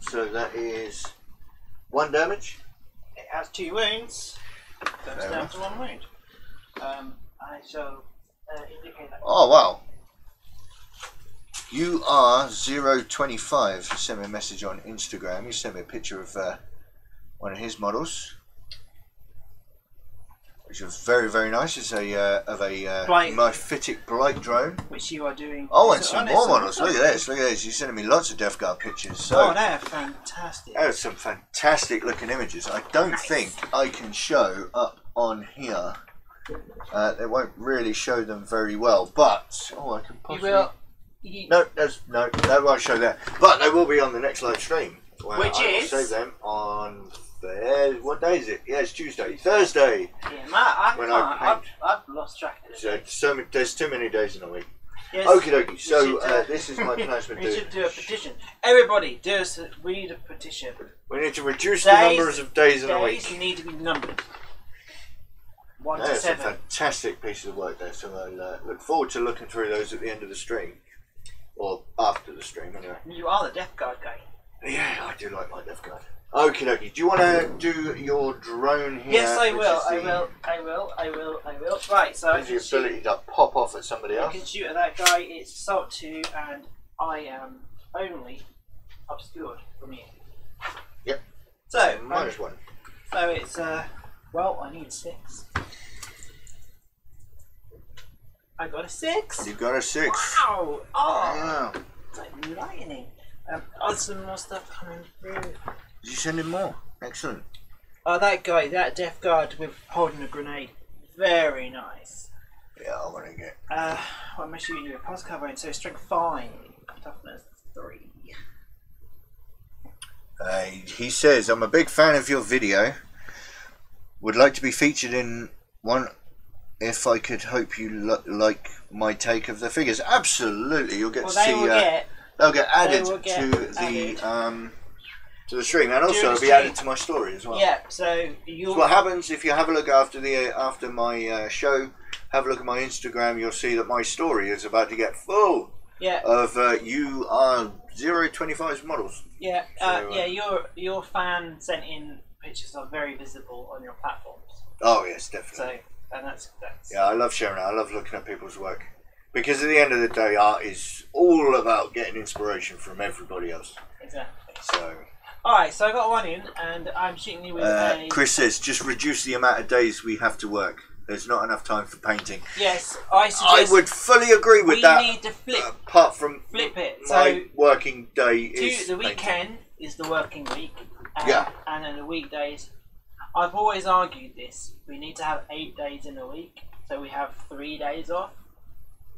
So that is 1 damage. It has 2 wounds. Goes Fair down enough. to 1 wound. I shall indicate that. Oh wow. You are 025. You sent me a message on Instagram. You sent me a picture of one of his models, which was very, very nice. It's a Mephitic Blight drone. Which you are doing. Oh, and some more models. Look at this. Look at this. You're sending me lots of Death Guard pictures. So Oh, they're fantastic. that was some fantastic looking images. I don't think I can show up on here. They won't really show them very well, but I can possibly. You will. No, that won't show that. But they will be on the next live stream. Which I will is? save them on what day is it? Yeah, it's Tuesday. Thursday. Yeah, Matt, When I paint. I've lost track of it. There's too many days in a week. Yes, Okie dokie. So should, this is my announcement. we should do a petition. Everybody, we need a petition. We need to reduce the numbers of days in a week. Days need to be numbered. 1 to That's a 7. fantastic piece of work there. So I'll look forward to looking through those at the end of the stream. Or after the stream, anyway. You are the Death Guard guy. Yeah, I do like my Death Guard. Okie dokie. Do you want to do your drone here? Yes, I will. I will. Right, so I Has can the ability to pop off at somebody I else. can shoot at that guy. It's assault 2, and I am only obscured from you. Yep. So -1. So it's well, I need 6. I got a 6. You got a 6. Wow! Oh, Wow. it's like lightning. Some more stuff coming through. Did you send him more? Excellent. Oh, that guy, that Death Guard with holding a grenade. Very nice. Yeah, I want to get. What am I shooting you? Pulse covering, so strength 5, toughness 3. He says, I'm a big fan of your video. Would like to be featured in one if I could. Hope you like my take of the figures. Absolutely, you'll get to see. They'll get added to the stream, and also it'll be added to my story as well. Yeah. So what happens if you have a look after my show? Have a look at my Instagram. You'll see that my story is about to get full. Yeah. Of you are 025's models. Yeah. Your fan sent in pictures are very visible on your platforms. Oh yes, definitely. So, and that's yeah, I love sharing it. I love looking at people's work because at the end of the day, art is all about getting inspiration from everybody else. Exactly. So. All right, so I got one in, and I'm shooting you with a. Chris says, just reduce the amount of days we have to work. There's not enough time for painting. Yes, I would fully agree with that. We need to flip. Apart from flip it. My working day is the weekend is the working week. Yeah. And then the weekdays. I've always argued this. We need to have 8 days in a week, so we have 3 days off,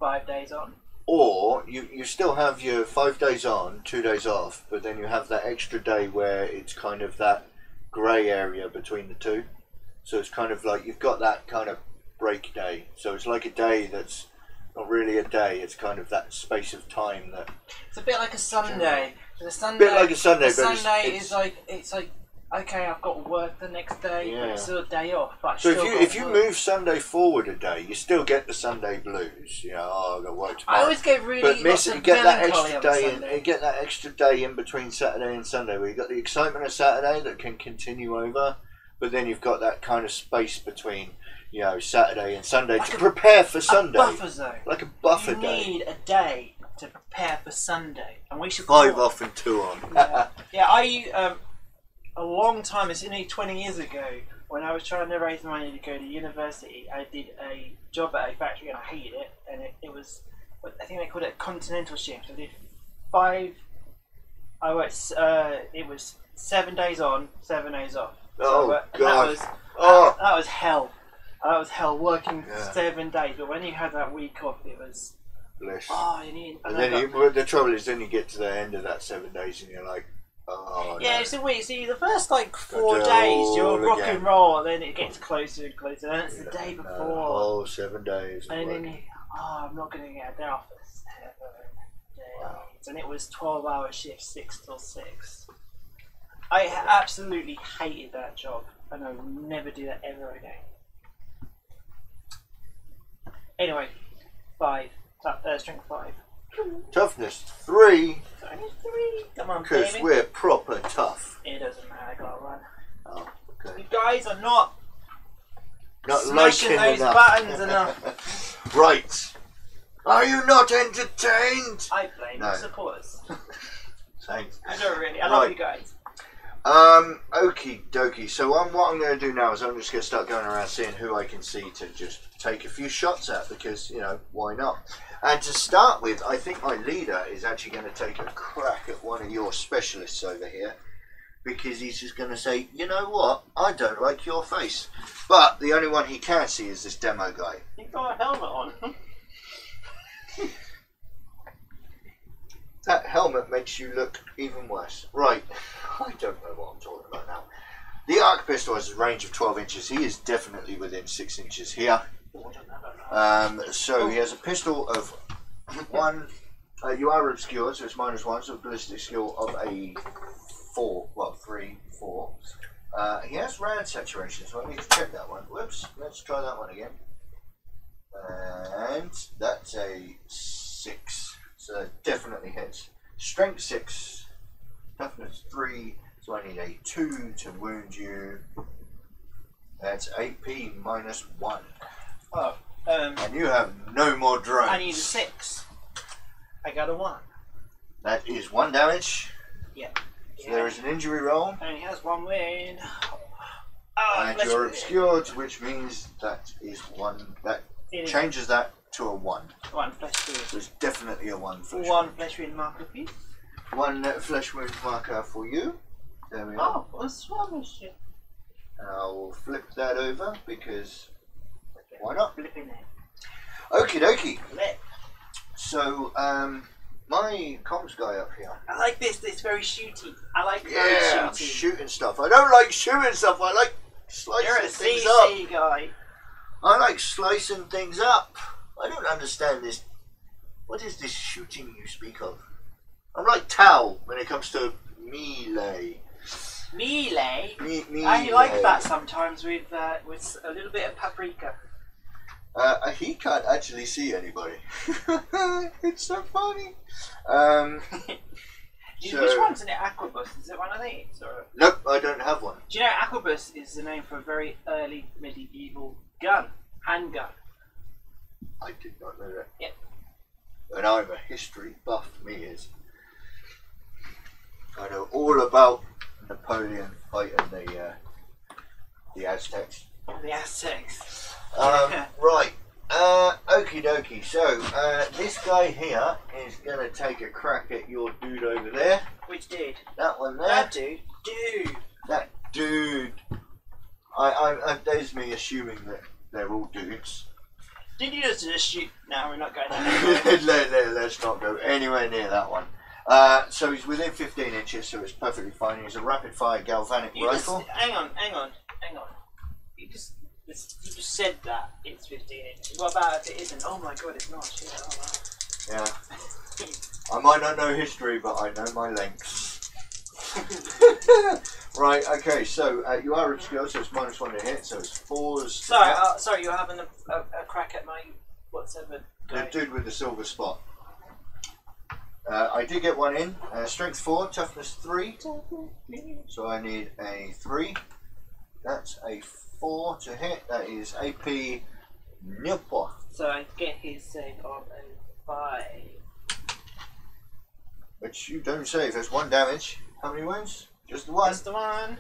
5 days on. Or you still have your 5 days on, 2 days off, but then you have that extra day where it's kind of that grey area between the two. So it's kind of like you've got that kind of break day. So it's like a day that's not really a day. It's kind of that space of time that. It's a bit like a Sunday. The Sunday. A bit like a Sunday. The Sunday is like okay, I've got to work the next day, but it's still a day off. But so if you move Sunday forward a day, you still get the Sunday blues. You know, I've got to work tomorrow. I always get really you get that extra day in. You get that extra day in between Saturday and Sunday, where you got the excitement of Saturday that can continue over, but then you've got that kind of space between, you know, Saturday and Sunday to prepare for Sunday. Buffer zone. Like a buffer day. You need a day to prepare for Sunday, and we should 5 off and 2 on. I a long time, it's only 20 years ago, when I was trying to raise money to go to university, I did a job at a factory and I hated it, and it was, I think they called it a continental shift. I did it was 7 days on, 7 days off. God. That was hell. That was hell, working 7 days, but when you had that week off, it was... Bliss. Oh, you need... And then the trouble is, then you get to the end of that 7 days and you're like, oh, yeah, no. it's a week. See, the first 4 days you're rock and roll, and then it gets closer and closer. And it's the day before. Oh, 7 days. And then I'm not going to get a day off for 7 days. And it was 12-hour shifts, 6 till 6. I absolutely hated that job, and I will never do that ever again. Anyway, 5. Strength 5. Toughness 3. Come on, because we're proper tough. It doesn't matter, I gotta run. Oh, okay. You guys are not smashing liking those buttons enough. Right. Are you not entertained? I blame the supporters. Thanks. I don't really. I love you guys. Okie dokie. So what I'm going to do now is I'm just going to start going around seeing who I can see to just take a few shots at, because, you know, why not? And to start with, I think my leader is actually going to take a crack at one of your specialists over here, because he's just going to say, you know what, I don't like your face. But the only one he can see is this demo guy. You've got a helmet on. That helmet makes you look even worse. Right, I don't know what I'm talking about now. The arc pistol has a range of 12 inches. He is definitely within 6 inches here. So he has a pistol of 1. You are obscured, so it's -1, so a ballistic skill of a 4. Well, 3, 4. He has round saturation, so I need to check that one. Whoops, let's try that one again. And that's a 6. So that definitely hits. Strength 6, toughness 3, so I need a 2 to wound you. That's AP -1. Oh, and you have no more drones. I need a 6. I got a 1. That is 1 damage. Yeah. So there is an injury roll. And he has 1 wound. And you're obscured, which means that is 1. That changes that to a 1. 1 flesh wound. So it's definitely a 1 flesh wound. 1 flesh wound marker, please. 1 flesh wound marker for you. There we are. Oh, what's wrong with shit? And I will flip that over because why not? Flipping it. Okie dokie. Flip. So my comms guy up here. I like this. It's very shooty. I like very Yeah, shooty. shooting stuff. I don't like shooting stuff. I like slicing You're a things CC up. guy. I like slicing things up. I don't understand this. What is this shooting you speak of? I'm like Tao when it comes to melee. Melee. Melee. I like that sometimes with a little bit of paprika. He can't actually see anybody. It's so funny. Which one's an Aquabus? Is it one of these? Or? Nope, I don't have one. Do you know Aquabus is the name for a very early medieval handgun? I did not know that. Yep. And I'm a history buff, me is. I know all about Napoleon fighting the Aztecs. The Aztecs. Right. Okie dokie. So, this guy here is going to take a crack at your dude over there. Which dude? That one there. That dude. Dude. That dude. There's me assuming that they're all dudes. Did you just shoot? No, we're not going there. Let's not go anywhere near that one. So he's within 15 inches, so it's perfectly fine. He's a rapid-fire galvanic rifle. Hang on. You just said that it's 15 inches. What about if it isn't? Oh my god, it's not. Shit, oh wow. Yeah. I might not know history, but I know my lengths. Right, okay, so you are obscure, so it's -1 to hit, so it's 4s. Sorry, you're having a crack at my whatever guy. The dude with the silver spot. I did get one in. Strength 4, toughness 3. So I need a 3. That's a 4 to hit. That is AP Nippo. So I get his save of a 5. Which you don't save. There's 1 damage. How many wounds? Just the 1. Just the 1.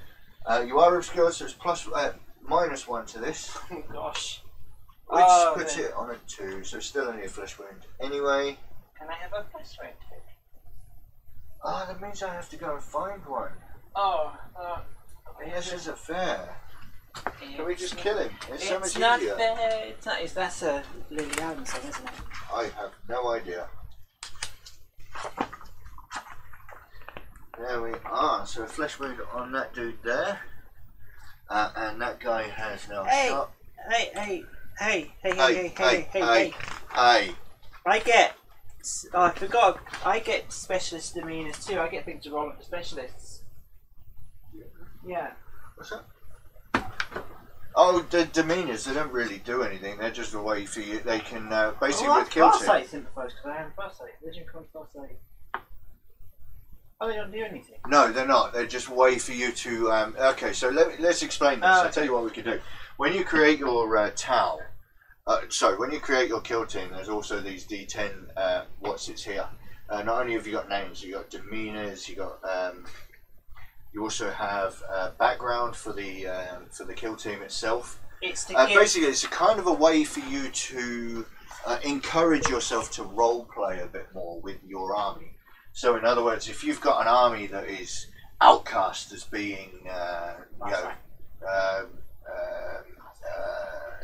You are obscure, so it's -1 to this. Oh gosh. Which puts it on a 2, so still only a flesh wound. Anyway. Can I have a flesh wound? Ah, that means I have to go and find one. This isn't fair. Can we just kill him? It's so much easier. Not fair. It's not. That's a Lily Allen song, isn't it? I have no idea. There we are. So a flesh wound on that dude there, and that guy has now shot. Hey! I forgot. I get specialist demeanors too. I get things to roll up for specialists. Yeah. What's that? Oh, the demeanors, they don't really do anything. They're just a way for you. They can basically with KillTeam. Farsight sympathise because I am Farsight. Legend comes Farsight. Oh, they don't do anything. No, they're not. They're just a way for you to. Okay, so let's explain this. I'll tell you what we can do. When you create your Tau, when you create your KillTeam, there's also these D10. What's it here? Not only have you got names, you got demeanors. You got. You also have background for the KillTeam itself. It's to basically it's a kind of a way for you to encourage yourself to role play a bit more with your army. So in other words, if you've got an army that is outcast as being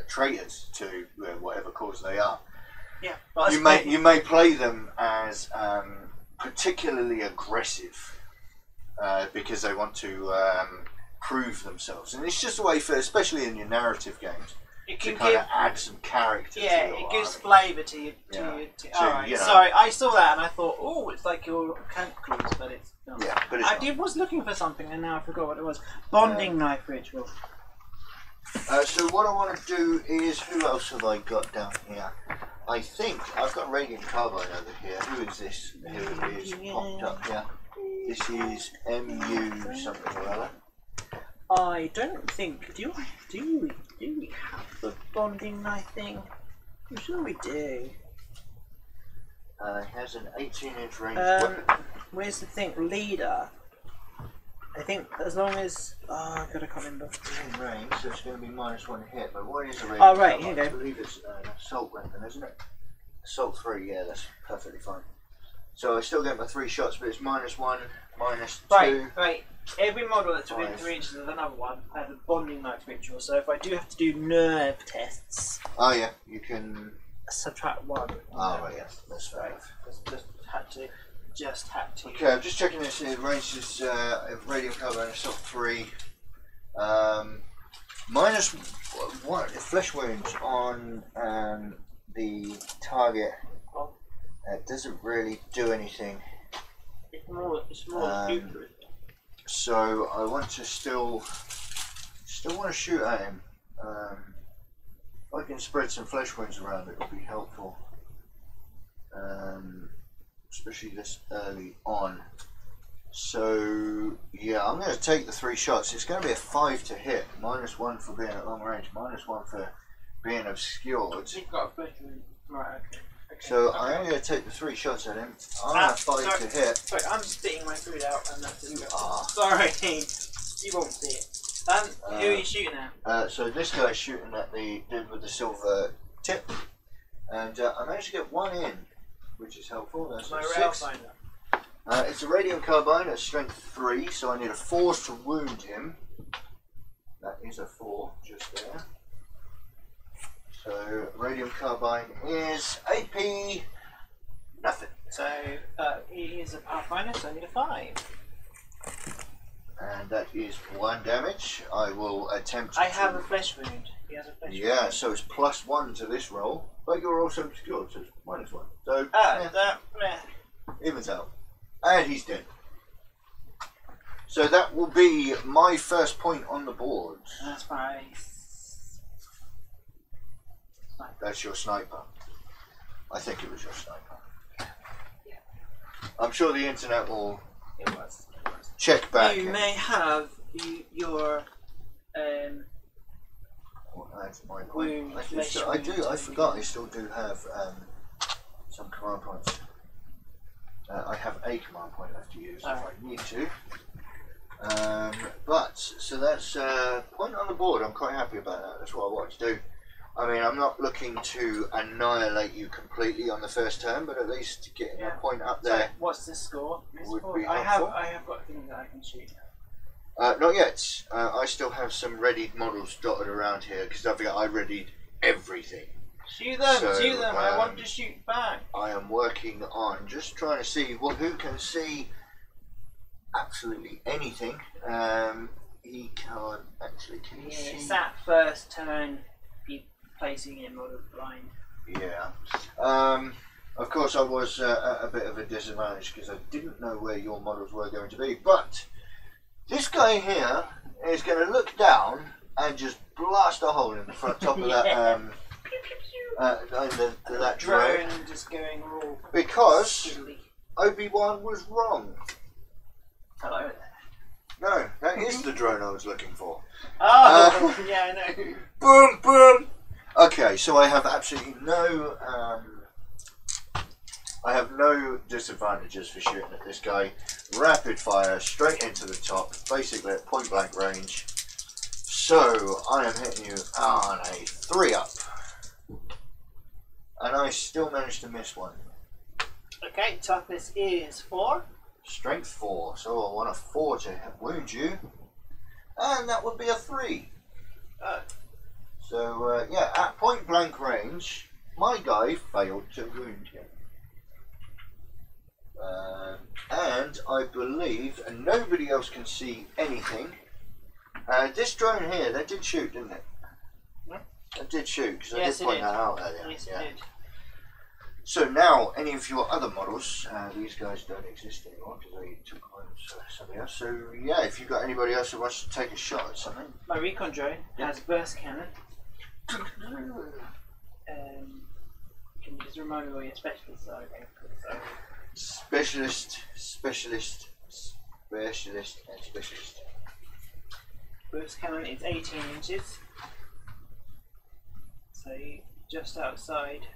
traitors to whatever cause they are, yeah, you may play them as particularly aggressive. Because they want to prove themselves, and it's just a way for, especially in your narrative games, to kind of add some character. Yeah, to your it gives army. flavour to you. Alright, you know. sorry, I saw that and I thought, oh, it's like your camp clues, but it's not. Yeah, but it's not. was looking for something and now I forgot what it was. Bonding knife ritual. So what I want to do is, who else have I got down here? I think I've got Radiant Carbine over here. Who is this? Who is popped up here? This is MU something or other. I don't think. Do we have the bonding knife thing? I'm sure we do. It has an 18-inch range weapon. Where's the thing? Leader. I think as long as I can't remember. In range, so it's going to be -1 hit. But what is a range? Oh right, here you go. I believe it's an assault weapon, isn't it? Assault 3. Yeah, that's perfectly fine. So I still get my 3 shots, but it's -1, -2. Right. Every model that's within 3 inches of another one has a bonding knife ritual. So if I do have to do nerve tests, oh yeah, you can subtract 1. Oh right, yeah, that's fair. Just Just had to. Okay, I'm just checking this. It ranges radium carbine assault 3. Minus one flesh wounds on the target. It doesn't really do anything. It's more stupid. So I want to still want to shoot at him. If I can spread some flesh wounds around, it would be helpful. Especially this early on. So yeah, I'm going to take the 3 shots. It's going to be a 5 to hit, -1 for being at long range, -1 for being obscured. You've got a flesh wound. Right, okay. So I am going to take the 3 shots at him. I'm going to 5 to hit. Sorry, I'm spitting my food out and that's it. Ah. Sorry, you won't see it. Who are you shooting at? So this guy's shooting at the dude with the silver tip, and I managed to get 1 in, which is helpful. That's my a rail 6. finder. It's a radium carbine at strength 3, so I need a 4 to wound him. That is a 4 just there. So radium carbine is AP nothing. So he is a pathfinder, so I need a 5. And that is 1 damage. I will attempt. I have a flesh wound. He has a flesh wound. Yeah, so it's +1 to this roll, but you're also obscured, so it's -1. So evens out. And he's dead. So that will be my first point on the board. That's my That's your sniper. I think it was your sniper. Yeah. I'm sure the internet will It was. check back. You may have your That's my point. wound. I forgot I still do have some command points. I have a command point left to use if I need to. So that's point on the board. I'm quite happy about that. That's what I wanted to do. I mean, I'm not looking to annihilate you completely on the first turn, but at least getting a point up there. So what's the score? Would be I helpful. have got things that I can shoot. Not yet. I still have some readied models dotted around here because I readied everything. Shoot them! So, shoot them! I want to shoot back. I am working on just trying to see who can see absolutely anything. He can't actually. Can he see? It's that first turn. Be placing him on a blind. Yeah. Of course, I was at a bit of a disadvantage because I didn't know where your models were going to be. But this guy here is going to look down and just blast a hole in the front top of that. That drone just going all because silly. Obi-Wan was wrong. Hello there. No, that is the drone I was looking for. Oh, yeah, I know. Boom, boom. Okay, so I have absolutely no. I have no disadvantages for shooting at this guy. Rapid fire, straight into the top, basically at point blank range. So I am hitting you on a 3-up. And I still managed to miss 1. Okay, toughness is 4. Strength 4, so I want a 4 to wound you. And that would be a 3. So, yeah, at point blank range, my guy failed to wound him. And I believe nobody else can see anything. This drone here, they did shoot, didn't it? Yeah. They did shoot, because I Yes, did point that out earlier. Yes, yeah. it did. So now, any of your other models, these guys don't exist anymore because they took on somebody else. So yeah, if you've got anybody else who wants to take a shot at something. My recon drone has burst cannon. Can you just remind me what your specialists are again? Specialist, specialist, specialist, and specialist. Burst cannon is 18 inches. So just outside.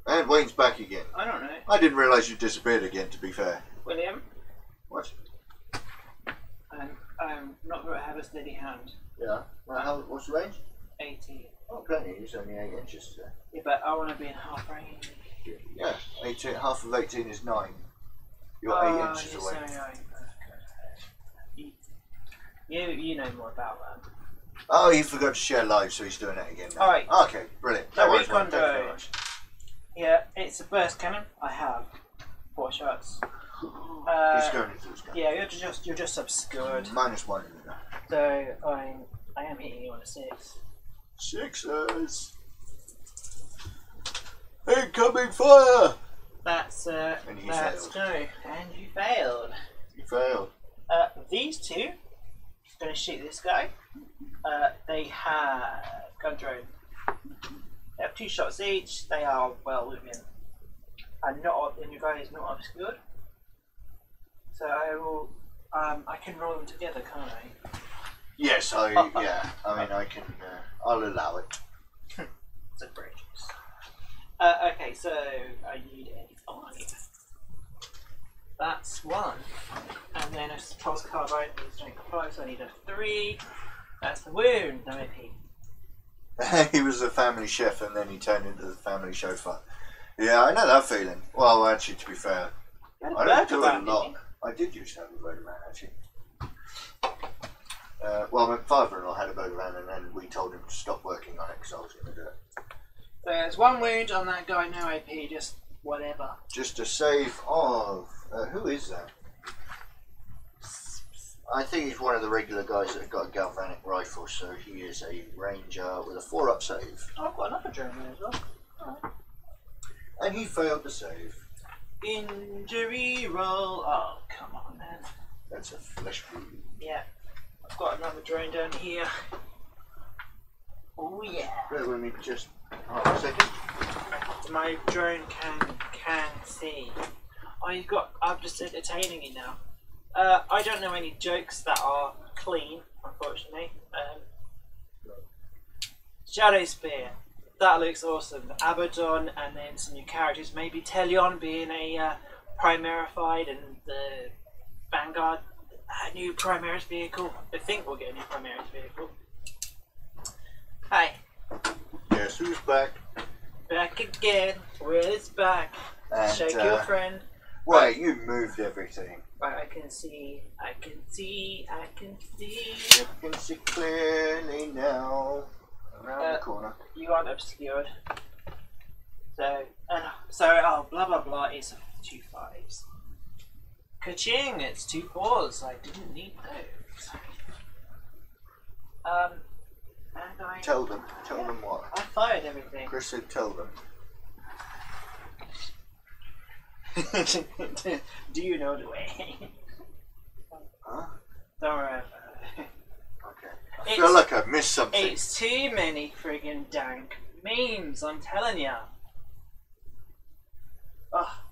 And Wayne's back again. I don't know. I didn't realise you disappeared again, to be fair. William? What? I'm not going to have a steady hand. Yeah. Well, what's the range? 18. Oh, plenty. It's only 8 inches. Yeah, but I want to be in half range. Yeah. 18, half of 18 is 9. You're 8 inches away. You know more about that. Oh, he forgot to share live, so he's doing it again now. Alright. Okay, brilliant. So No worries, recon mate. Thank you very drone. much. Yeah, it's a burst cannon. I have 4 shots. He's going into this guy. Yeah, you're just obscured. -1. So I am hitting you on a 6. 6s. Incoming fire. That's And he that's failed. no, and you failed. You failed. These two, going to shoot this guy. They have gun drone. They have 2 shots each. They are well within, and your guy is not obscured. So I will. I can roll them together, can't I? Yes, yeah. I mean, I can. I'll allow it. It's a bridge. Okay, so I need a 5. That's 1. And then a pulse carbine is strength 5, so I need a 3. That's the wound, no AP. He was a family chef and then he turned into the family chauffeur. Yeah, I know that feeling. Well, actually, to be fair, I don't do it a lot. I did used to have a burger van, actually. Well, my father-in-law had a burger van and then we told him to stop working on it because I was going to do it. So there's 1 wound on that guy, no AP, just whatever. Just a save of... who is that? I think he's one of the regular guys that have got a galvanic rifle, so he is a ranger with a 4-up save. Oh, I've got another drone there as well. Alright. And he failed the save. Injury roll. Oh, come on, man. That's a flesh wound. Yeah. I've got another drone down here. Oh, yeah. Bear with me just half a second. My drone can see. I'm just entertaining it now. I don't know any jokes that are clean, unfortunately. Shadow Spear, that looks awesome. Abaddon, and then some new characters. Maybe Telion being a Primarified, and the Vanguard, a new Primaris vehicle. I think we'll get a new Primaris vehicle. Hi. Yes, who's back? Back again. Will's back. And, Shake your friend. Wait, you moved everything. Right, I can see. You You can see clearly now. Around the corner. You aren't obscured. So, blah blah blah is 2 5s. Ka-ching, it's 2 4s. I didn't need those. And I... Tell them what. I fired everything. Chris said tell them. Do you know the way? Huh? Don't worry about it. Okay. I feel like I missed something. It's too many friggin' dank memes, I'm telling ya. Oh,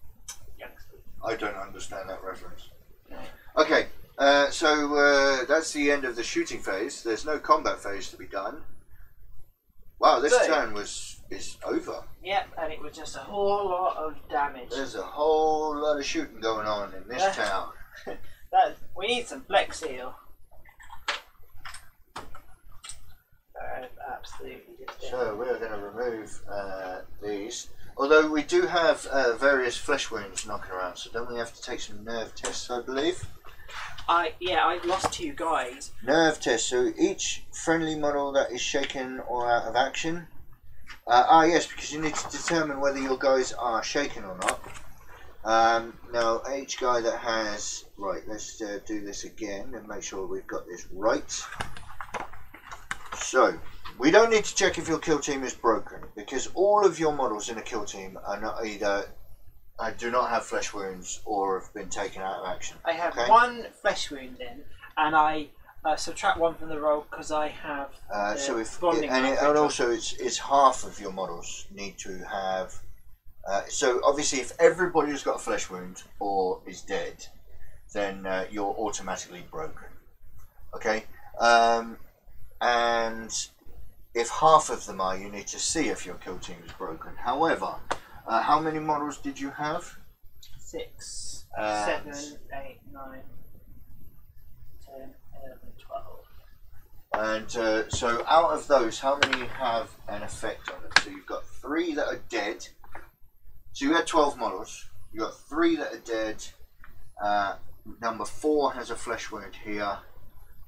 youngsters. I don't understand that reference. No. Okay, so that's the end of the shooting phase. There's no combat phase to be done. Wow, this turn is over. Yep, and it was just a whole lot of damage. There's a whole lot of shooting going on in this town. We need some Flex Seal. Absolutely just So we're going to remove these. Although we do have various flesh wounds knocking around, so don't we have to take some nerve tests, I believe? I lost 2 guys. Nerve tests. So each friendly model that is shaken or out of action. Yes, because you need to determine whether your guys are shaken or not. Now, each guy that has... Right, let's do this again and make sure we've got this right. So, we don't need to check if your kill team is broken, because all of your models in a kill team are not either... do not have flesh wounds or have been taken out of action. I have 1 flesh wound in, and I subtract 1 from the roll because I have so if bonding and also it's half of your models need to have so obviously if everybody's got a flesh wound or is dead, then you're automatically broken. Okay, and if half of them are, you need to see if your kill team is broken. However, how many models did you have? 6, 7, 8, 9, 10, 11, 12. And so out of those, how many have an effect on them? So you've got 3 that are dead. So you had 12 models. You've got 3 that are dead. Number 4 has a flesh wound here.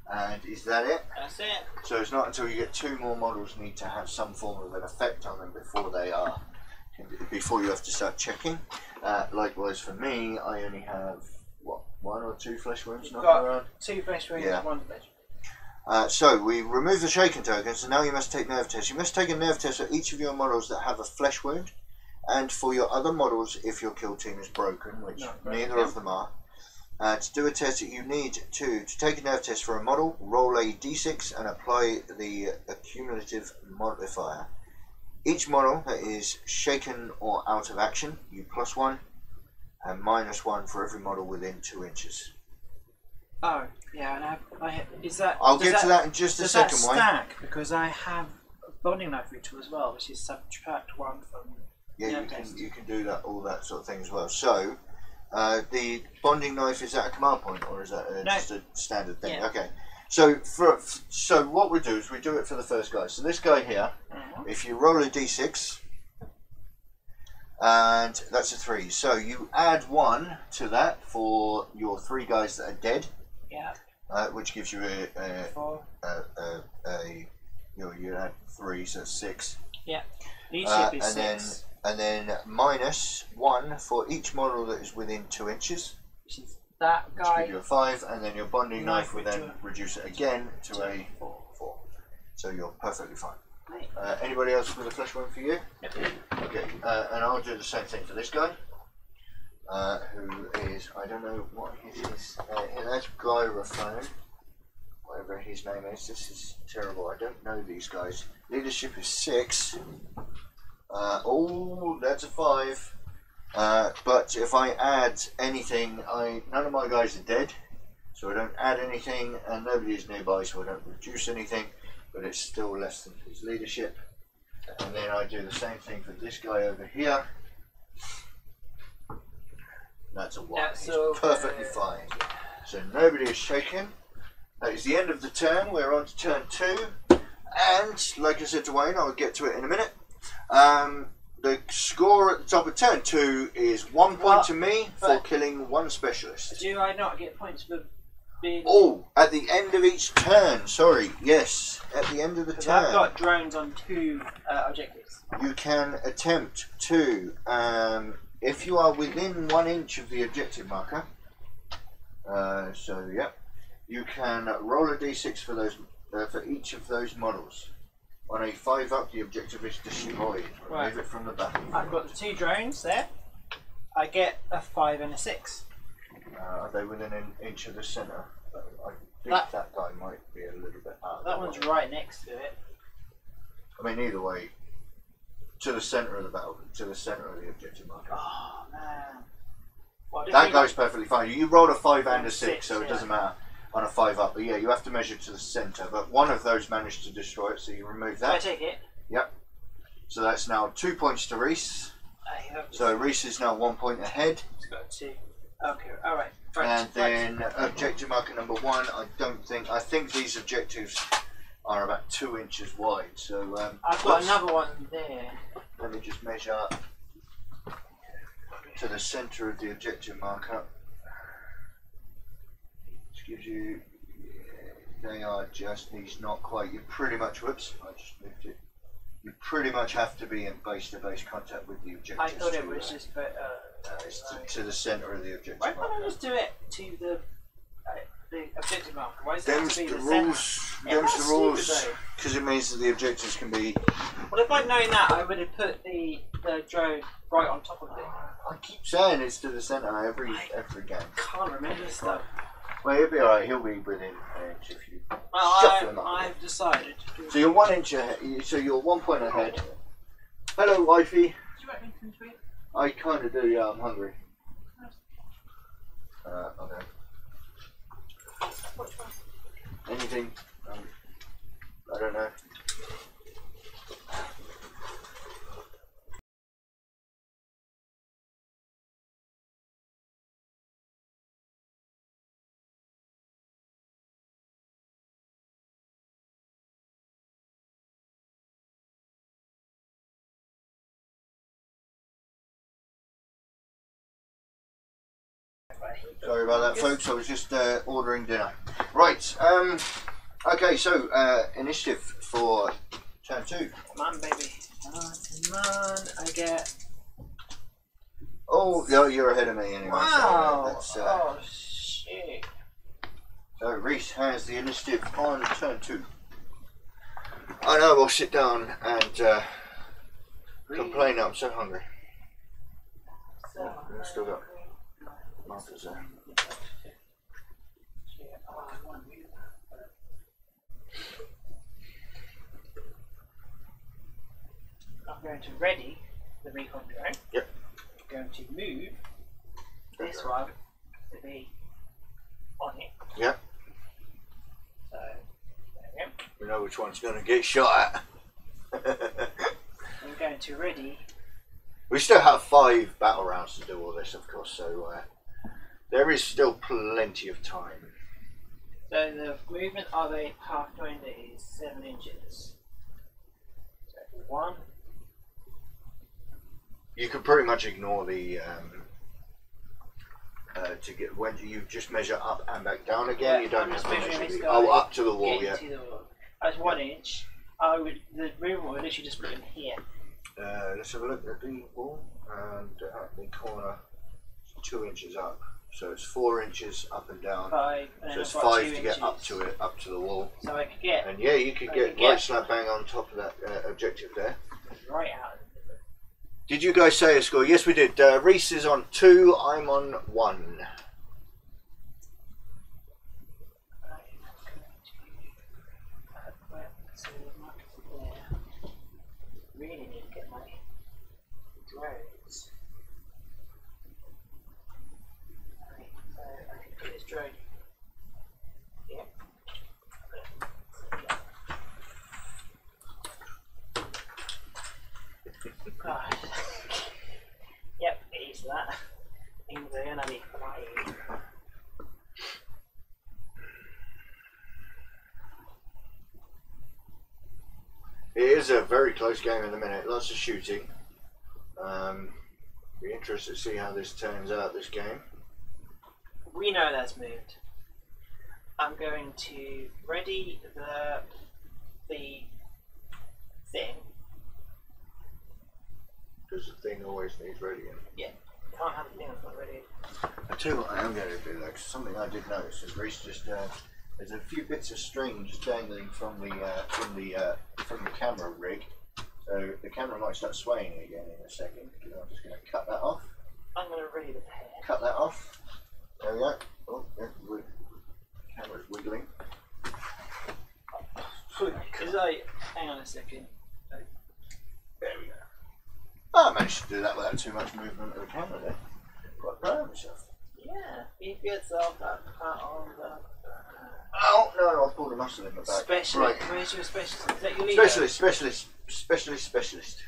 And is that it? That's it. So it's not until you get 2 more models need to have some form of an effect on them before they are before you have to start checking. Likewise for me, I only have what, 1 or 2 flesh wounds knocking around. 2 flesh wounds, Yeah. 1 flesh. So we remove the shaken tokens, and now you must take nerve tests. You must take a nerve test for each of your models that have a flesh wound, and for your other models if your kill team is broken, which neither of them are. To do a test, you need to take a nerve test for a model, roll a d6 and apply the accumulative modifier. Each model that is shaken or out of action, you +1, and -1 for every model within 2 inches. Oh, yeah, and is that... I'll get to that in just a second. Does that stack? Because I have a bonding knife ritual as well, which is subtract 1 from... Yeah, you can do that, all that sort of thing as well. So, the bonding knife, is that a command point, or is that just a standard thing? Yeah. Okay. So what we do is we do it for the first guy. So this guy here, if you roll a d6, and that's a 3. So you add 1 to that for your 3 guys that are dead. Yeah. Which gives you you add 3, so 6. Yeah. Leadership is 6. And then -1 for each model that is within 2 inches. Which is that guy. Which gives you a 5, and then your bonding knife will then reduce it again to a 4. So you're perfectly fine. Anybody else with a flesh wound for you? Yep. Okay, and I'll do the same thing for this guy. Who is, I don't know what his is. That's Gyrophone, whatever his name is. This is terrible. I don't know these guys. Leadership is 6. Oh, that's a 5. But if I add anything, none of my guys are dead, so I don't add anything, and nobody is nearby, so I don't reduce anything. But it's still less than his leadership. And then I do the same thing for this guy over here. That's a 1. He's perfectly fine. So nobody is shaken. That is the end of the turn. We're on to turn 2. And, like I said to Wayne, I'll get to it in a minute. The score at the top of turn 2 is 1 point to me for killing 1 specialist. Do I not get points for being... Oh, at the end of each turn. Sorry, yes. At the end of the turn. I've got drones on 2 objectives. You can attempt to... if you are within 1 inch of the objective marker, you can roll a d6 for those for each of those models. On a 5 up, the objective is destroyed. Remove it from the battlefield. I've got the 2 drones there. I get a 5 and a 6. Are they within an inch of the centre? I think that guy might be a little bit out. That one's right next to it. I mean, either way, to the centre of the battle, to the centre of the objective marker. Oh man! Well, that goes perfectly fine. You rolled a 5 and a 6, so it doesn't matter on a 5 up. But yeah, you have to measure to the centre. But one of those managed to destroy it, so you remove that. I take it. Yep. So that's now 2 points to Reese. So Reese is now 1 point ahead. It's got 2. Okay, alright. And then objective marker number 1, I think these objectives are about 2 inches wide. So I've got another one there. Let me just measure to the centre of the objective marker. Which gives you, they are just, these not quite, you pretty much, whoops, I just moved it. You pretty much have to be in base-to-base contact with the objective. I thought it was just to the centre of the objective marker. Why marker. can't I just do it to the objective marker? Why does Them's it have to be the the rules. centre? Them's the rules. Because it means that the objectives can be... Well, if I'd known that, I would have put the drone right on top of it. I keep saying it's to the centre every game. Can't remember stuff. Well, he'll be alright. He'll be within an inch if you shuffle him up. I've decided. So you're 1 inch ahead. So you're 1 point ahead. Hello, wifey. Do you want anything to eat? I kind of do. Yeah, I'm hungry. Okay. Which one? Anything. I don't know. Sorry about that, folks. I was just ordering dinner. Right. Okay. So initiative for turn 2. Come on, baby. Come on. I get Oh, you're ahead of me anyway. Wow. So Oh shit. so Reese has the initiative on turn 2. I know. We'll sit down and complain. I'm so hungry. I've still got markers there. I'm going to ready the recon drone. Yep. I'm going to move this one to be on it. Yep. So, there we go. We know which one's going to get shot at. I'm going to ready. We still have 5 battle rounds to do all this, of course, so there is still plenty of time. So the movement of a pathfinder is 7 inches. So 1. You can pretty much ignore the to get when you just measure up and back down again. Yeah, you don't I'm have just to measuring measure this the, guy oh, up to the wall, yeah. To the wall. That's 1 inch. I would the movement would literally just put him here. Let's have a look at the wall and at the corner. It's 2 inches up, so it's 4 inches up and down. 5, and So then it's I've got 5 2 to inches. get up to it, up to the wall. So I could get And yeah, you could get right slap bang on top of that objective there. right out. Did you guys say a score? Yes, we did. Reese is on 2. I'm on 1. Really need to get my drones. Right, so I can put this drone. Yep. God. Yep, it is that. Things are gonna be flying. It is a very close game in the minute. Lots of shooting. Be interested to see how this turns out, this game. We know that's moved. I'm going to ready the thing. Because the thing always needs readying. Yeah, can't have the thing that's not ready. I tell you what I am going to do though, 'cause something I did notice is Reese just there's a few bits of string just dangling from the camera rig, so the camera might start swaying again in a second. I'm just going to cut that off. I'm going to ready the pair. Cut that off. There we go. Oh, yeah, the camera's wiggling. Is like, hang on a second. There we go. I managed to do that without too much movement of the camera there. Quite proud of myself. Yeah, keep yourself that pat on the. Oh no, I pulled a muscle in my back. Specialist. Right. Where's your specialist? Is that your leader? Specialist.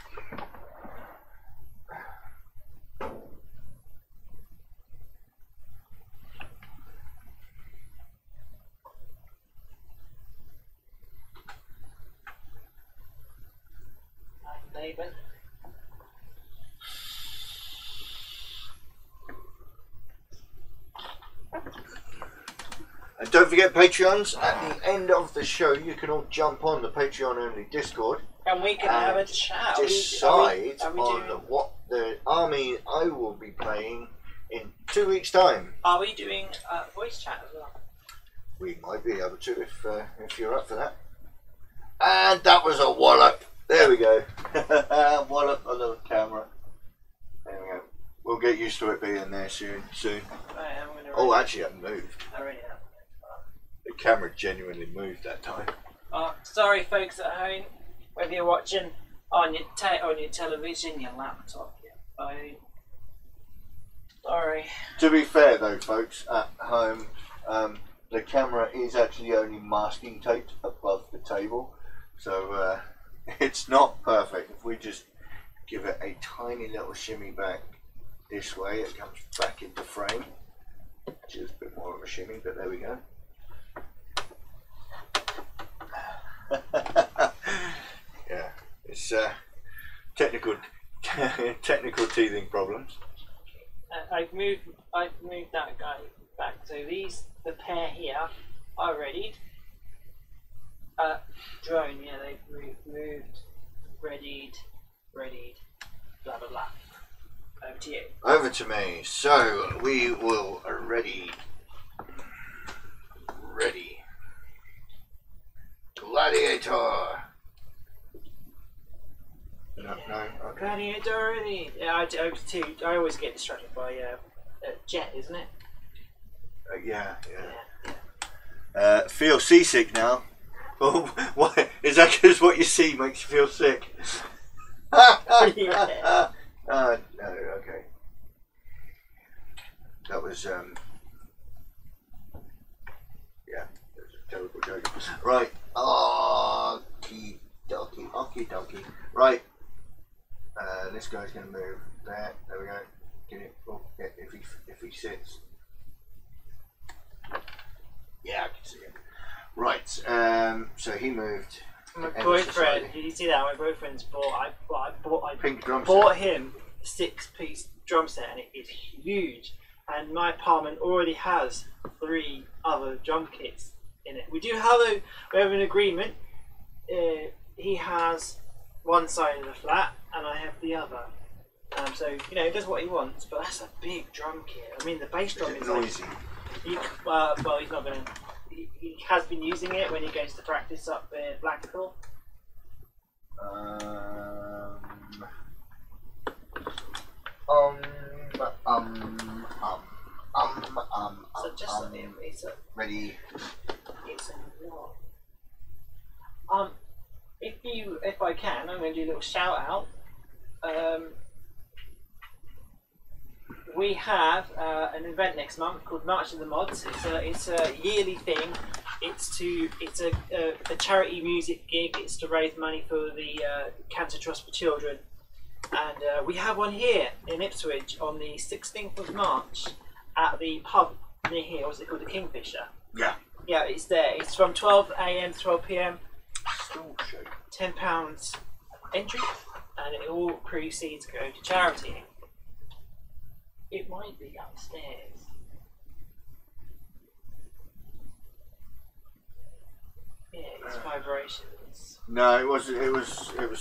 David. And don't forget Patreons. At the end of the show, you can all jump on the Patreon only Discord And we can have a chat. decide are we on what the army I will be playing in 2 weeks' time. Are we doing voice chat as well? We might be able to if you're up for that. And that was a wallop. There we go. Wallop on the camera. There we go. We'll get used to it being there soon. Right, Oh, actually, it moved. I already have. The camera genuinely moved that time. Oh, sorry, folks at home. Whether you're watching on your television, your laptop, your phone. Sorry. To be fair, though, folks at home, the camera is actually only masking taped above the table, so it's not perfect. If we just give it a tiny little shimmy back this way, it comes back into frame. Which is a bit more of a shimmy, but there we go. Yeah, it's technical teething problems. I've moved that guy back. So the pair here are readied. Drone, yeah, they've moved, readied, blah blah blah. over to you. Over to me. So we will ready. Gladiator. No. Okay. Gladiator. Yeah, over to 2. I always get distracted by Jet, isn't it? Yeah. Feel seasick now. Oh, what is that? Because what you see makes you feel sick. Yeah. No, okay. That was yeah, that was a terrible joke. Right. Okie dokie. Right. This guy's gonna move there. There we go. Get it. Oh, yeah, if he sits. Yeah, I can see it. Right. So he moved. My boyfriend. Did you see that? My boyfriend's I pink drum bought set. him a 6-piece drum set, and it is huge. And my apartment already has 3 other drum kits in it. We have an agreement. He has one side of the flat, and I have the other. So he does what he wants, but that's a big drum kit. I mean, the bass drum is noisy. Well, he's not going to. He has been using it when he goes to practice up in Blackpool. So just ready. It's a lot. If I can, I'm going to do a little shout out. We have an event next month called March of the Mods. It's a yearly thing. It's a charity music gig. It's to raise money for the Cancer Trust for Children, and we have one here in Ipswich on the 16th of March at the pub near here. What's it called? The Kingfisher. Yeah. Yeah, it's there. It's from 12 AM to 12 PM. £10 entry, and it all proceeds go to charity. It might be upstairs. Yeah, it's vibrations. No, it was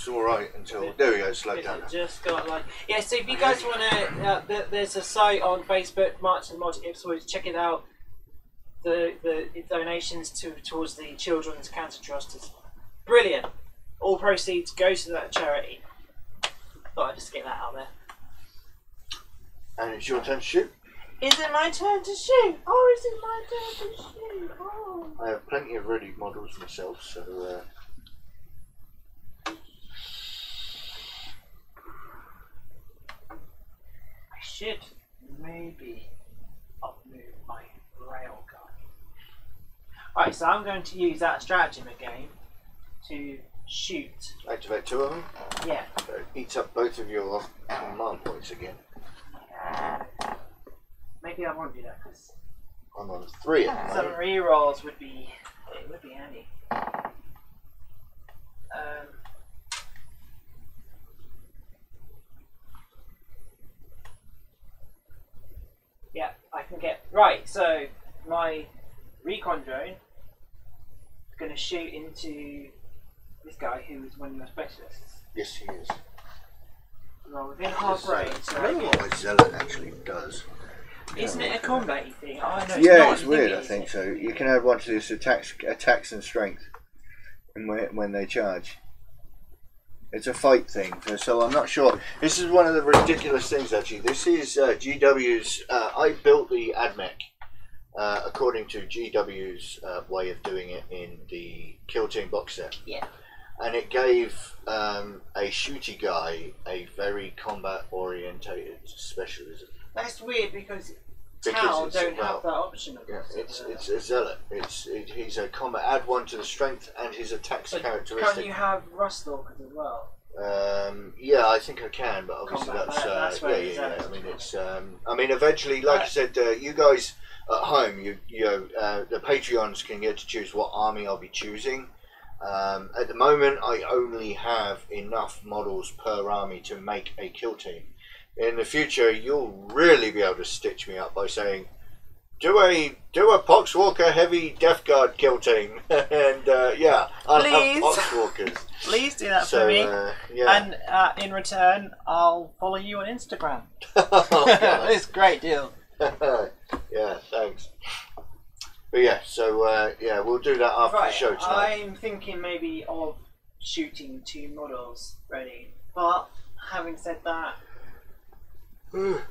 all right until there we go. Slow down. It just got yeah. So if you guys want to, there's a site on Facebook, March and Mod Ipswich. Check it out. The donations towards the Children's Cancer Trust is brilliant. All proceeds go to that charity. Thought I'd just get that out there. And it's your turn to shoot. Is it my turn to shoot? Or is it my turn to shoot? Oh. I have plenty of ready models myself, so. I should maybe upmove my railgun. Right, so I'm going to use that stratagem again to shoot. Activate 2 of them. Yeah. So it eats up both of your command points again. Maybe I won't do that because I'm on 3 at the some moment. rerolls would be handy. Yeah, I can get right. So my recon drone is going to shoot into this guy who is one of your specialists. Yes, he is. Well, within half range. I don't know what my zealot actually does. Isn't it a combat thing? Oh, no, Yeah, it's it's weird. I think so. You can add one to this attacks and strength, when they charge. It's a fight thing, so I'm not sure. This is one of the ridiculous things, actually. This is GW's. I built the AdMech according to GW's way of doing it in the KillTeam box set. Yeah. And it gave a shooty guy a very combat orientated specialism. That's weird because Tau don't have that option. Yeah, it's a zealot. He's a combat. Add one to the strength and his attacks characteristic. Can't you have Rustalkers as well? Yeah, I think I can, but obviously that's yeah. I mean, it's. I mean, eventually, like I said, you guys at home, the Patreons can get to choose what army I'll be choosing. At the moment, I only have enough models per army to make a kill team. In the future, you'll really be able to stitch me up by saying, do a Poxwalker heavy Death Guard kill team, and yeah, I'll have Poxwalkers. Please do that for me. Yeah. And in return, I'll follow you on Instagram. Oh, It's a great deal. Yeah, thanks. But yeah, so yeah, we'll do that after the show tonight. I'm thinking maybe of shooting 2 models ready, but having said that, it's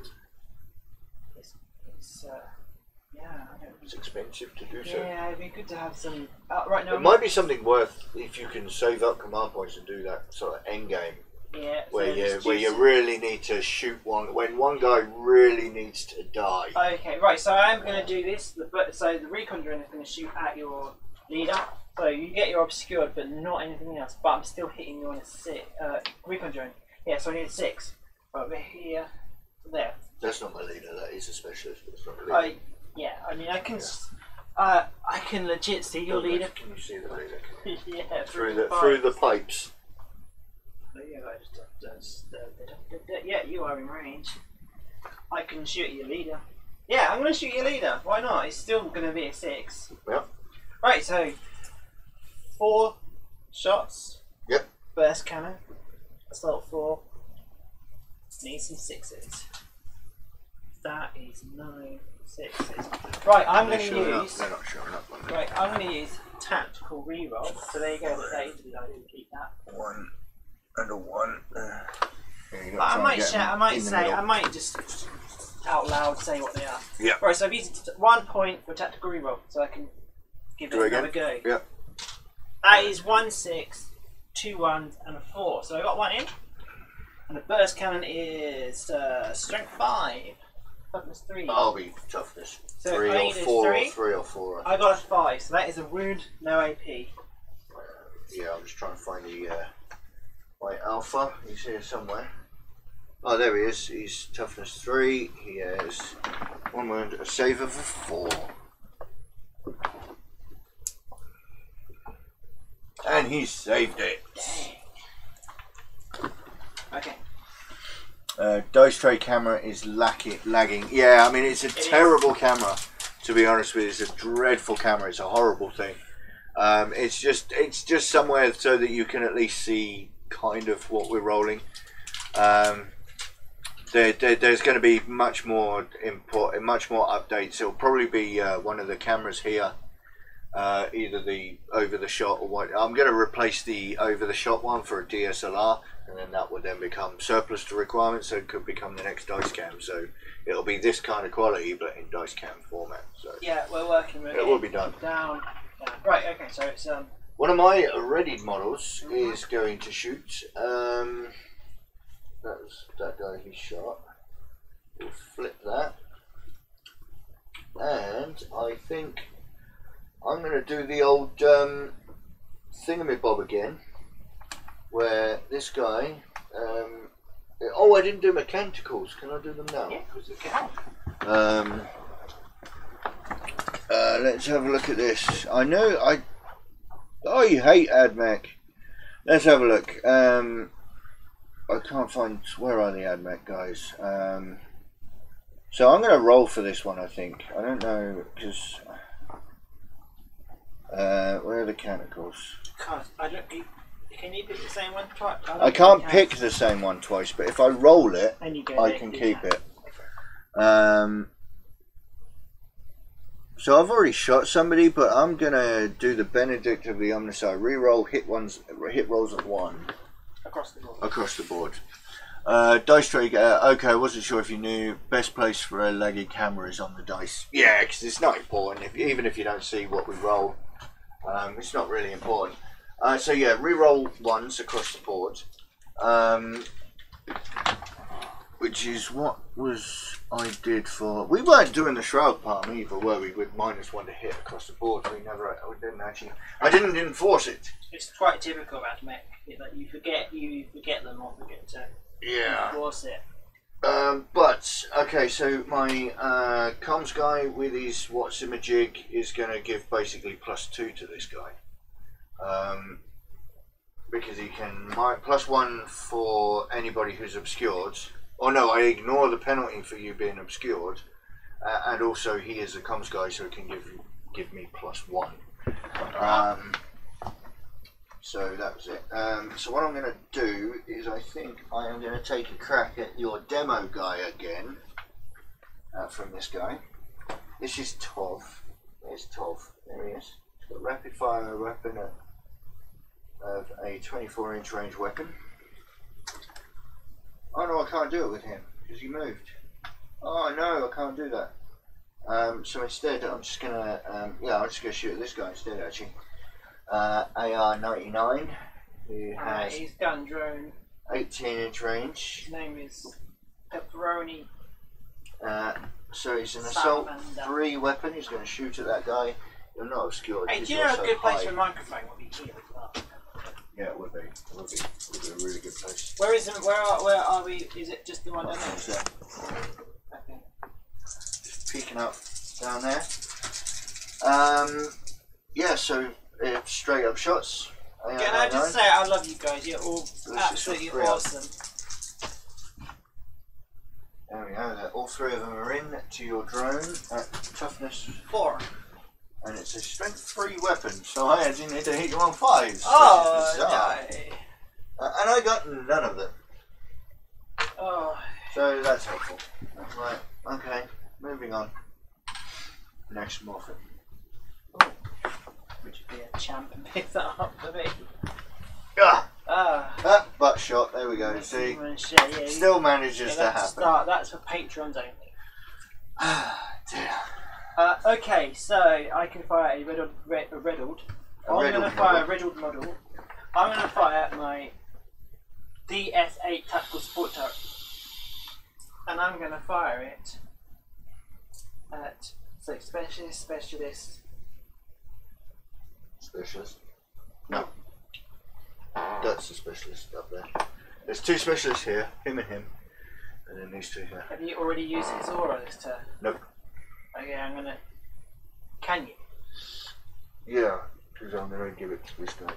yeah, I don't. It's expensive to do so. Yeah, it'd be good to have some. Right now, it might be something worth if you can save up command points and do that sort of end game. Yeah, where you really need to shoot one when one guy really needs to die. Okay, right. So I'm going to do this. So the recon drone is going to shoot at your leader. So you get your obscured, but not anything else. But I'm still hitting you on a 6 recon drone. Yeah, so I need a 6. Right, we're here, there. That's not my leader. That is a specialist. But it's not my leader. Yeah, I mean I can. I can legit see your leader. Can you see the leader? Yeah, through the pipes. Yeah, you are in range. I can shoot your leader. Yeah, I'm going to shoot your leader. Why not? It's still going to be a 6. Yep. Right, so 4 shots. Yep. Burst cannon. Assault 4. Need some 6s. That is no 6s. Right, I'm going to use. They're not showing up. Right, I'm going to use tactical reroll. So there you go. I didn't keep that. 1 and a 1. I might just out loud say what they are. Yeah. Right, so I've used 1 point for tactical reroll, so I can give it another go. Yeah. That is 1 6, 2 1s, and a 4. So I got 1 in. And the burst cannon is strength 5, toughness 3. I'll be toughness. So 3 or 4 or 3 or 4. I got a 5, so that is a wound, no AP. Yeah, I'm just trying to find the my alpha. He's here somewhere. Oh, there he is. He's toughness 3. He has 1 wound, a save of a 4. And he saved it. Okay. Dice tray camera is lagging. Yeah, I mean it's a terrible camera. To be honest with you, it's a dreadful camera. It's a horrible thing. It's just somewhere so that you can at least see kind of what we're rolling. There's going to be much more updates. It'll probably be one of the cameras here, either the over the shot or what. I'm going to replace the over the shot one for a DSLR, and then that would then become surplus to requirements, so it could become the next dice cam. So it'll be this kind of quality, but in dice cam format. So yeah, we're working with it. It will be done. Down. Right. Okay. So it's one of my readied models is going to shoot. That's that guy he shot. We'll flip that, and I think I'm going to do the old thingamabob again, where this guy. Oh, I didn't do mechanicals. Can I do them now? Yeah, of course you can. Let's have a look at this. I know Oh, you hate AdMech. Let's have a look. I can't find. Where are the AdMech guys? So I'm going to roll for this one. I think. I don't know because. Where are the canticles? Can you pick the same one twice? I can't pick the same one twice, but if I roll it, I can keep it. So I've already shot somebody, but I'm gonna do the Benedict of the Omnicide. Reroll hit rolls of 1 across the board. Dice tray. Okay, I wasn't sure if you knew. Best place for a laggy camera is on the dice. Yeah, because it's not important. Even if you don't see what we roll, it's not really important. So yeah, reroll 1s across the board, which is what I did for. We weren't doing the shroud palm either, were we? With -1 to hit across the board. We didn't actually. I didn't enforce it. It's quite typical of AdMech that you forget them or forget to enforce it. But okay, so my comms guy with his what's-in-a-jig is going to give basically +2 to this guy. Because he can +1 for anybody who's obscured. Oh no, I ignore the penalty for you being obscured, and also he is a comms guy, so he can give me +1. So that was it. So what I'm going to do is I think I am going to take a crack at your demo guy again from this guy. This is Tov. There's Tov. There he is. He's got a rapid fire weapon of a 24-inch range weapon. Oh no, I can't do it with him because he moved. Oh no, I can't do that. So instead, I'm just gonna I'm just gonna shoot at this guy instead. Actually, AR-99, who has he's gun drone. 18-inch range. His name is Pepperoni. So he's an assault 3 weapon. He's going to shoot at that guy. You're not obscured. Hey, do you know a good place for a microphone would be here as well? Yeah, it would be. It would be a really good place. Where is it? Where are we? Is it just the one down there? Okay. Just peeking up down there. Yeah, so straight up shots. Can I just say I love you guys? You're all absolutely awesome. There we go. All 3 of them are in to your drone at toughness 4. And it's a strength 3 weapon, so I actually need to hit you on 5s. Oh, no. And I got none of them. Oh. So that's helpful. Right, okay, moving on. Next morphin. Oh. Would you be a champ and pick that up for me? Butt shot, there we go, see? Yeah, still manages to happen. That's for patrons only. Dear. Okay, so I can fire a riddled. I'm going to fire a riddled model. I'm going to fire my DS8 tactical support turret, and I'm going to fire it at specialist. No, that's the specialist up there. There's 2 specialists here, him and him, and then these 2 here. Have you already used his aura this turn? Nope. Okay, I'm going to. Can you? Yeah, because I'm going to give it to this guy.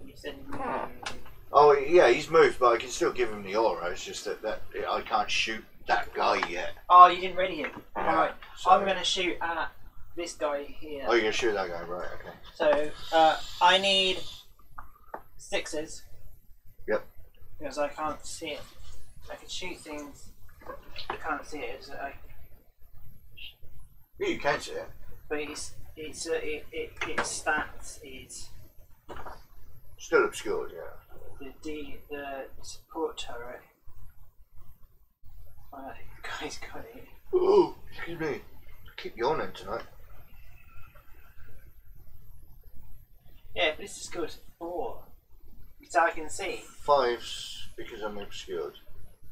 You said you moved. Oh yeah, he's moved, but I can still give him the aura. It's just that I can't shoot that guy yet. Oh, you didn't ready him. Yeah, Alright, so I'm going to shoot at this guy here. Oh, you're going to shoot that guy, right, okay. So, I need 6s. Yep. Because I can't see it. I can shoot things, I can't see it. So Yeah, you can see it. but its stats is Still obscured, yeah. the support turret. The guy's got it. Oh, excuse me. I keep yawning tonight. Yeah, but this is good. 4. So I can see. 5s because I'm obscured.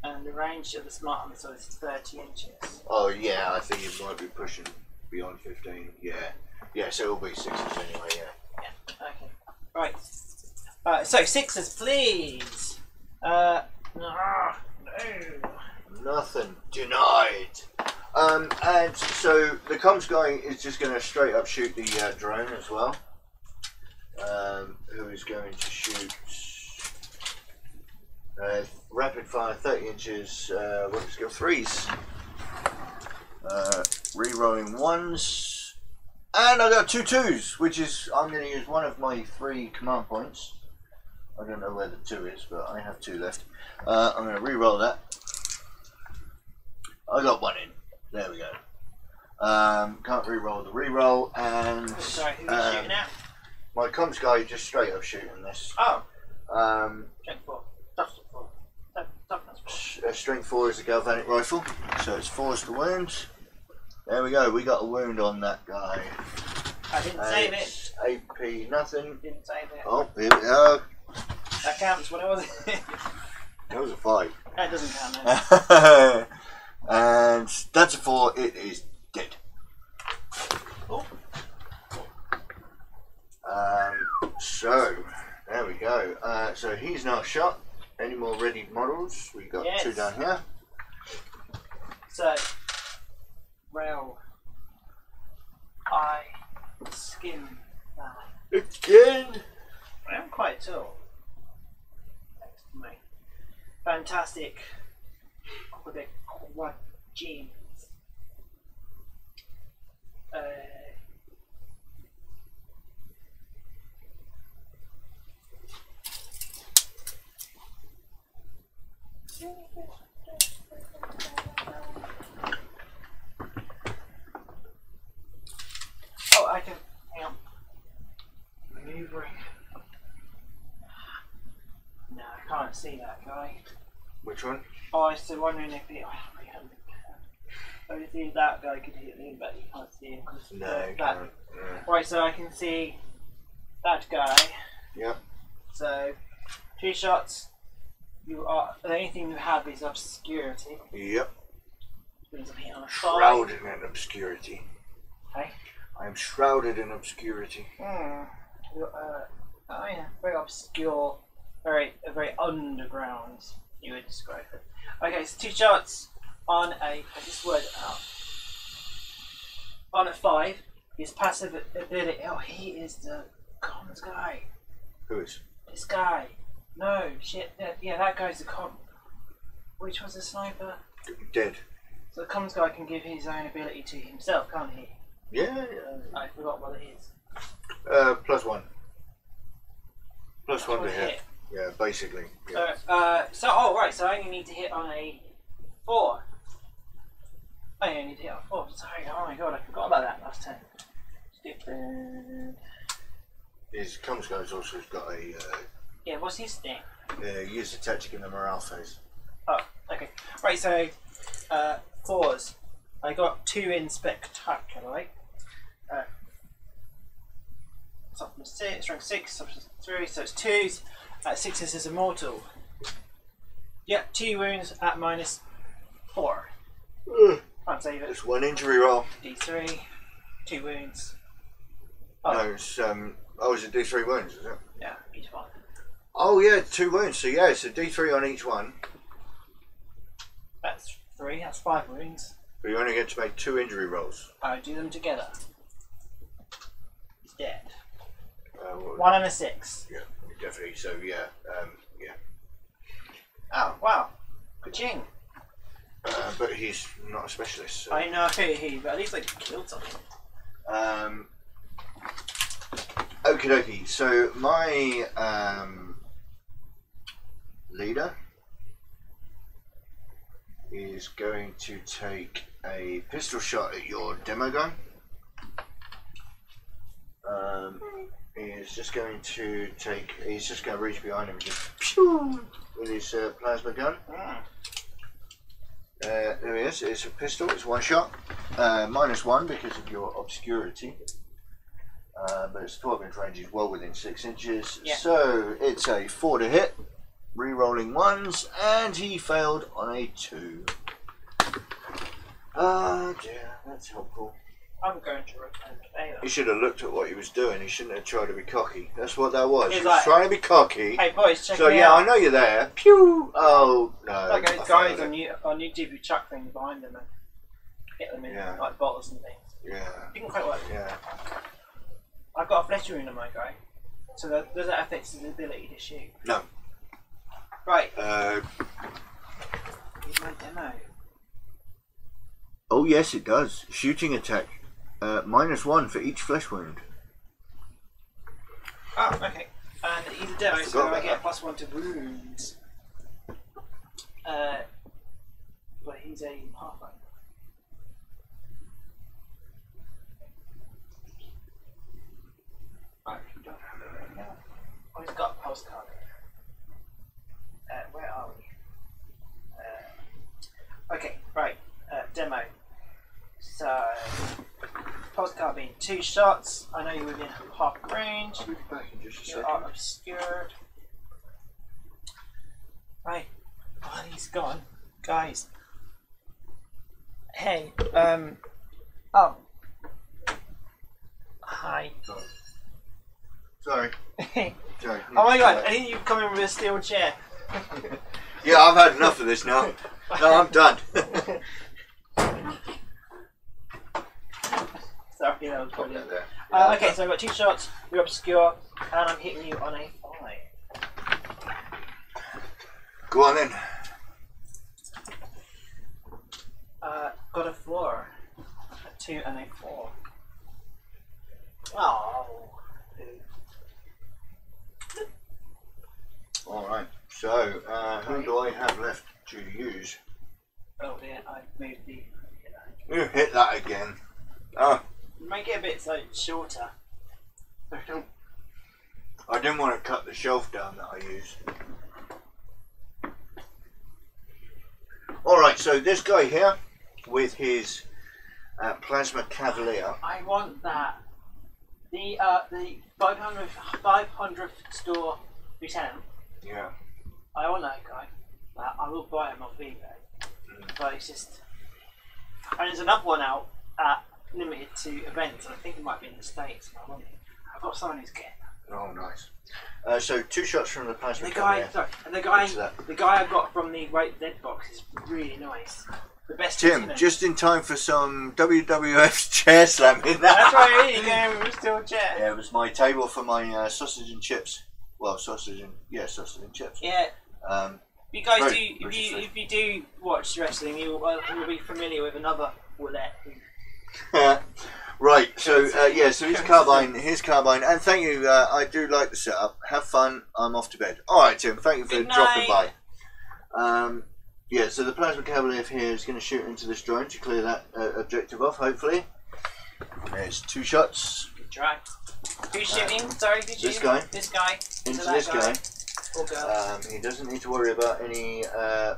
And the range of the smart missile is 30 inches. Oh yeah, I think it might be pushing beyond 15. Yeah. Yeah, so it'll be 6s anyway, yeah. Yeah, okay. Right. So 6s, please. No. Nothing denied. And so the comms guy is just going to straight up shoot the drone as well. Who is going to shoot rapid fire 30 inches weapon skill 3s. Re-rolling 1s. And I got 2 2s, which is, I'm going to use one of my 3 command points. I don't know where the 2 is, but I have 2 left. I'm going to re-roll that. I got 1 in. There we go. Can't re-roll the re-roll, and Sorry, who are you shooting at? my comms guy just straight up shooting this. Oh. Strength 4. Toughness 4. Strength 4 is the galvanic rifle, so it's 4 is the wound. There we go, we got a wound on that guy. I didn't save it. AP nothing. Didn't save it. Oh, here we go. That counts. What was it? That was a 5. That doesn't count. No. And that's a 4, it is dead. Oh. So, there we go. So he's now shot. Any more ready models? We've got 2 down here. So, rail. I skim that. Again! I am quite tall. Next to me. Fantastic. With a quad jeans. Oh, I can. Hang on. Maneuvering. No, I can't see that guy. Which one? Oh, I was still wondering if he. Obviously, that guy could hit me, but you can't see him because No, you that. can't. Yeah. Right, so I can see that guy. Yep. So, 2 shots. You are the only thing you have is obscurity. Yep. Means I'm hitting on a 5. Shrouded in obscurity. Okay. I am shrouded in obscurity. Oh yeah, very obscure, very underground. You would describe it. Okay, so 2 shots on a. I just word it out. On a 5, his passive ability. Oh, he is the comms guy. Who is? This guy. No shit. Yeah, that guy's the comm. Which was the sniper? Dead. So the comms guy can give his own ability to himself, can't he? Yeah. I forgot what it is. +1. +1 to hit. Yeah, basically. Yeah. So right. So I only need to hit on a 4. I only need to hit on a 4. Sorry. Oh my god, I forgot about that last time. Stupid. His comms guy's also got a Yeah. What's his thing? use the tactic in the morale phase. Oh, okay. Right. So 4s. I got 2 in spectacular. Right? Top from 6, rank 6, top from 3, so it's 2s. 6s is immortal. Yep, 2 wounds at -4. Can't save it. It's 1 injury roll. D3, 2 wounds. Oh. No, it's is it D3 wounds, is it? Yeah, each one. Oh yeah, 2 wounds. So yeah, it's a D3 on each one. That's 3, that's 5 wounds. But you only get to make 2 injury rolls. I do them together. He's dead. 1 and a 6. Yeah, definitely. So yeah, yeah. Oh wow, ka-ching. But he's not a specialist. So. I know he, but at least I killed something. Okie dokie. So my leader is going to take a pistol shot at your demo gun. He's just going to reach behind him and just pew with his plasma gun. There he is. It's a pistol. It's 1 shot. -1 because of your obscurity. But it's 12-inch range is well within 6 inches. Yeah. So it's a 4 to hit. Re-rolling 1s, and he failed on a 2. Oh dear, that's helpful. I'm going to return to failure. He should have looked at what he was doing. He shouldn't have tried to be cocky. That's what that was. He's He was like, trying to be cocky. Hey boys, check So me yeah, out. I know you're there. Pew! Oh no. Like I those failed guys it. on YouTube who chuck things behind them and hit them in like bottles and things. Yeah. Didn't quite work. Yeah. I've got a flesh wound on my guy, so does that affect his ability to shoot? No. Right. Here's my demo. Oh yes, it does. Shooting attack. -1 for each flesh wound. Oh, okay. And he's a demo, so I about get that. +1 to wounds. But he's a halfback. Right, we don't have it right now. Oh, he's got a postcard. Where are we? Okay, right. Demo. So, postcard being 2 shots. I know you're within half range. We'll be back in just a You second. are obscured. Right. While he's gone, guys. Hey, oh. Hi. Sorry. Sorry. Oh my god, I think you've come in with a steel chair. Yeah, I've had enough of this now. No, I'm done. Sorry, that was Pop funny. that there. Okay, so I've got 2 shots, you're obscure, and I'm hitting you on a 5. Go on then. Got a 4. A 2 and a 4. So, who do I have left to use? Oh dear, I moved the. You hit that again. Oh. Make it a bit so shorter. I didn't want to cut the shelf down that I use. Alright, so this guy here with his plasma cavalier. I want that. The 500th store lieutenant. Yeah. I want that guy. I will buy him off eBay. But it's just. And there's another one out limited to events. I think it might be in the States. I've got someone who's getting that. Oh, nice. So 2 shots from the plasma. The guy I got from the White Dead box is really nice. The best. Tim, just in time for some WWF's chair slamming. That's right. Here you go. We're still chair. Yeah, it was my table for my sausage and chips. Well, sausage and chips. Yeah. You guys if you do watch wrestling, you'll be familiar with another Willette. Right, so so his carbine, and thank you. I do like the setup. Have fun. I'm off to bed. All right, Tim. Thank you for dropping by. So the plasma cavalier here is going to shoot into this drone to clear that objective off. Hopefully, there's 2 shots. Good try. Who's shooting? Sorry, who's shooting? This guy. This guy. Into this guy. Or girl. He doesn't need to worry about any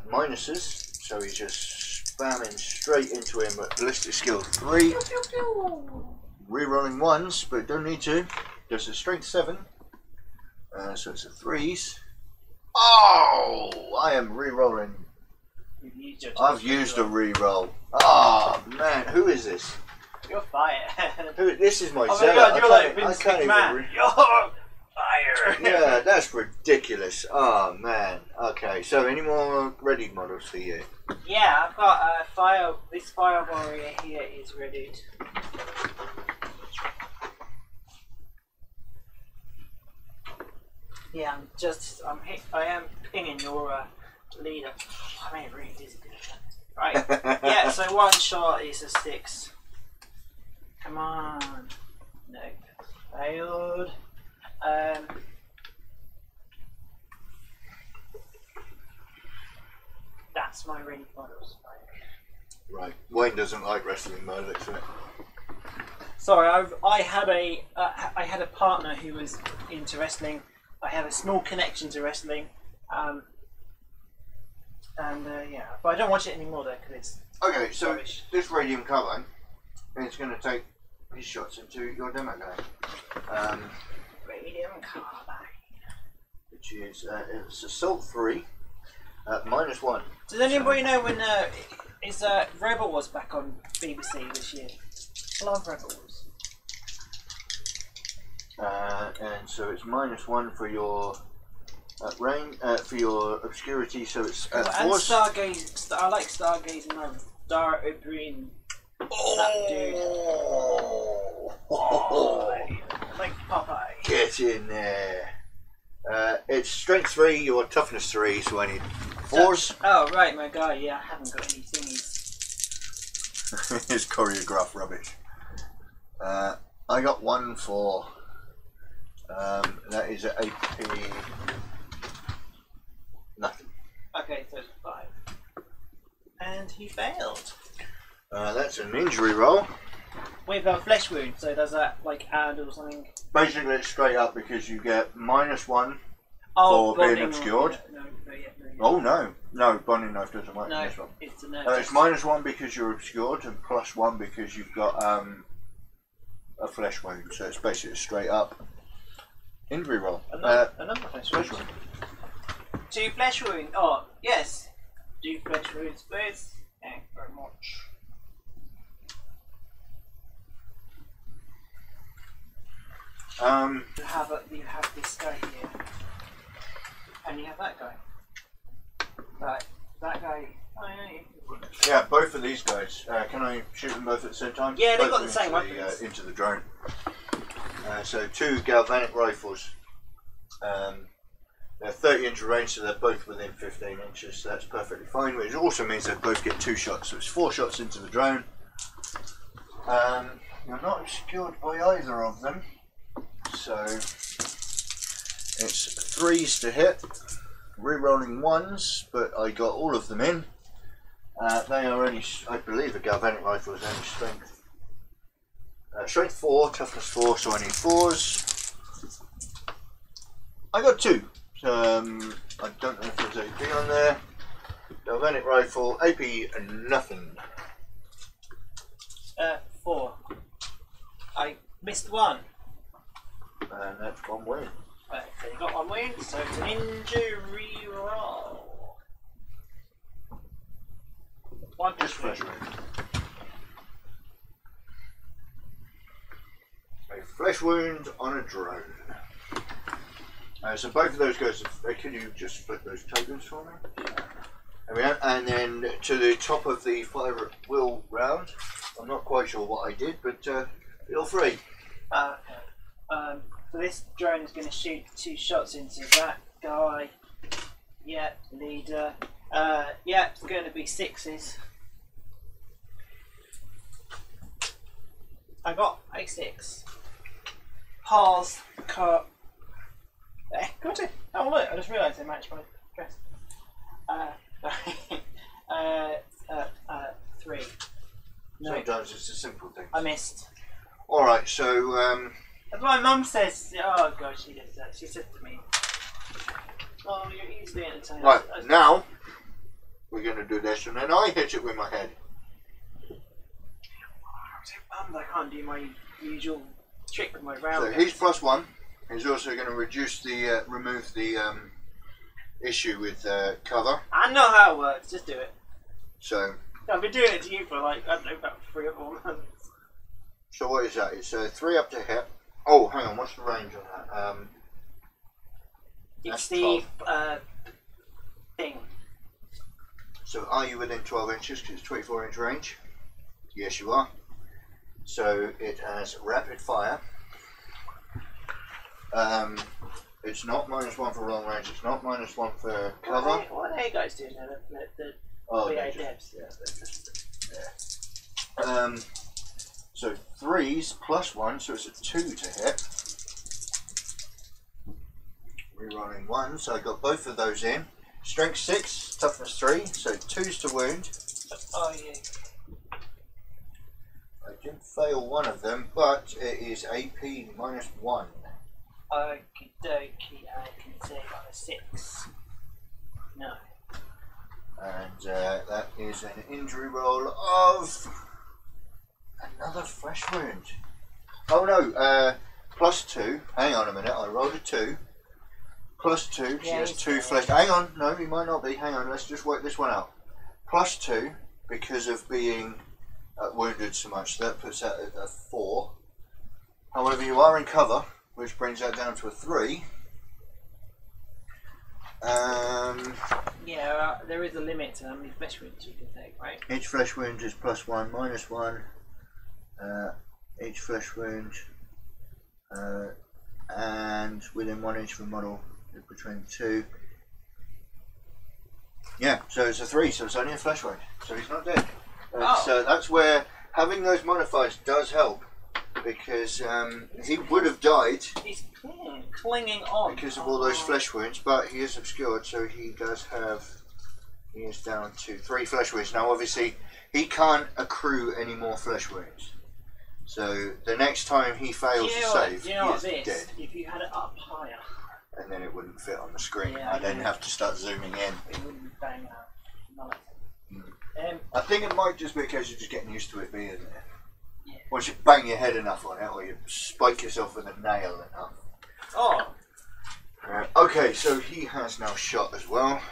minuses, so he's just spamming straight into him at ballistic skill 3. Rerolling 1s, but don't need to. There's a strength 7, so it's a 3s. Oh, I am rerolling. I've used a reroll. Oh man, who is this? You're fired. This is my Oh my Zella. god, you're like Vince McMahon. You're fire. Yeah, that's ridiculous. Oh man. Okay, so any more ready models for you? Yeah, I've got this fire warrior here is ready. Yeah, I am pinging your leader. I mean, really is a good shot. Right. Yeah, so 1 shot is a 6. Come on. No. Failed. That's my ring models. Right. Wayne doesn't like wrestling mode, looks at it. Sorry, I had a partner who was into wrestling. I have a small connection to wrestling, but I don't watch it anymore though because it's okay. So rubbish. This radium carbine is going to take his shots into your demo guy. Radium carbine, which is it's assault 3, -1. Does anybody know when Rebel was back on BBC this year? I love Rebels. And so it's -1 for your range, for your obscurity. So it's and force. Stargaze. I like Stargaze and Dara O'Brien. That dude. Like Popeye. Get in there. It's strength 3, your toughness 3, so I need 4s. Oh right, my guy. Yeah, I haven't got any thingies. His choreograph rubbish. I got 1 for. That is an AP. Nothing. Okay, so it's 5. And he failed. That's an injury roll. With a flesh wound, so does that like add or something? Basically, it's straight up because you get -1 for being obscured. Oh no, bonding knife doesn't work in this one. It's a it's -1 because you're obscured and +1 because you've got a flesh wound. So it's basically straight up injury roll. Another flesh wound. 2 flesh wounds. Oh yes, 2 flesh wounds, please. Thank you very much. You have this guy here, and you have that guy. Right, that guy. Oh, yeah, both of these guys. Can I shoot them both at the same time? Yeah, they've both got the same weapons. Into the drone. So 2 galvanic rifles. They're 30-inch range, so they're both within 15 inches. So that's perfectly fine. Which also means they both get 2 shots. So it's 4 shots into the drone. You're not obscured by either of them. So it's 3s to hit re-rolling ones, but I got all of them in. They are only, I believe, a galvanic rifle is only strength. Strength 4, toughness 4, so I need 4s. I got 2. I don't know if there's AP on there. Galvanic rifle, AP nothing. 4. I missed 1. And that's 1 win. Right, so you got 1 win, so it's an injury roll. 1 Just flesh wound. A flesh wound on a drone. So both of those guys, can you just flip those tokens for me? There we go. And then to the top of the 5 wheel round. I'm not quite sure what I did, but feel free. Okay. So this drone is going to shoot 2 shots into that guy. Yep, leader. Yep, it's going to be 6s. I got a 6. Pause. Cut. Got it. Oh look, I just realised they matched my dress. 3. No. Sometimes it's a simple thing. I missed. Alright, so That's what my mum says. Oh god, she does that. She said to me, "Oh, you're easily entertained." right, now we're going to do this, and then I hit it with my head. I'm so bummed I can't do my usual trick with my round. So he's +1. He's also going to reduce the, remove the issue with cover. I know how it works. Just do it. So I've been doing it to you for like, I don't know, about 3 or 4 months. So what is that? It's 3 up to hit. Oh, hang on. What's the range on that? It's the thing. So are you within 12 inches? Because it's 24-inch range. Yes, you are. So it has rapid fire. It's not -1 for long range. It's not -1 for cover. What are you guys doing now? Oh, BA they're devs. yeah. So 3s +1, so it's a 2 to hit. Rerolling 1, so I got both of those in. Strength 6, toughness 3, so 2s to wound. Oh yeah. I did fail one of them, but it is AP -1. Okie dokie, I can say on a 6. No. And that is an injury roll of another flesh wound. Oh no, +2. Hang on a minute, I rolled a 2. +2, she has 2 flesh. Hang on, no, he might not be. Hang on, let's just work this one out. +2 because of being wounded so much. So that puts that at a 4. However, you are in cover, which brings that down to a 3. Yeah, there is a limit to how many flesh wounds you can take, right? Each flesh wound is +1, -1. Each flesh wound, and within 1 inch of a model, between 2. Yeah, so it's a 3, so it's only a flesh wound, so he's not dead. So that's where having those modifiers does help, because he would have died. He's clinging on because of all those flesh wounds, but he is obscured, so he does have. He is down to 3 flesh wounds. Now, obviously, he can't accrue any more flesh wounds. So the next time he fails to save, he is dead. If you had it up higher, and then it wouldn't fit on the screen. Yeah, I'd then have to start zooming in. it wouldn't bang out. I think it might just be a case of just getting used to it being there. Yeah. Once you bang your head enough on it, or you spike yourself with a nail enough. Oh. Okay, so he has now shot as well.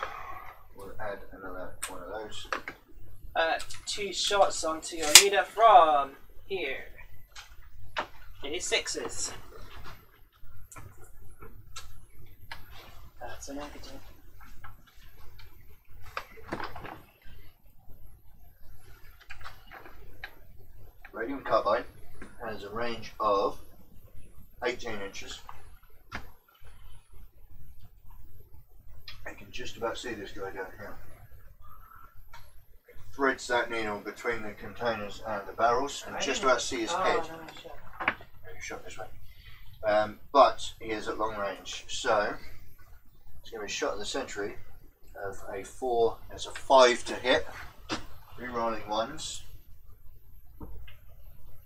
We'll add another one of those. 2 shots onto your leader from here. It is 6s. That's a negative. Radium carbide has a range of 18 inches. I can just about see this guy down here. It threads that needle between the containers and the barrels, and just about see his head. No, sure. Maybe shot this way. But he is at long range, so It's going to be shot in the century of a 4. It's a 5 to hit. Rerolling ones.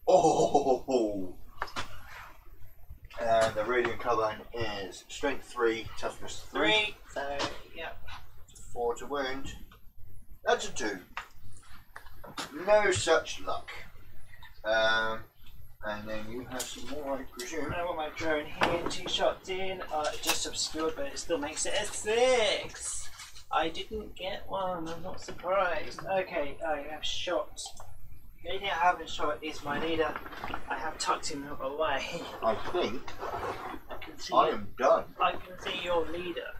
Oh! And the radiant carbine is strength 3, toughness 3. So, yeah. 4 to wound. That's a 2. No such luck. And then you have some more, I presume. I want my drone here, 2 shots in. Just obscured, but it still makes it a 6. I didn't get one, I'm not surprised. Okay, I have shot. The only thing I haven't shot is my leader. I have tucked him away. I think I can see I am done. I can see your leader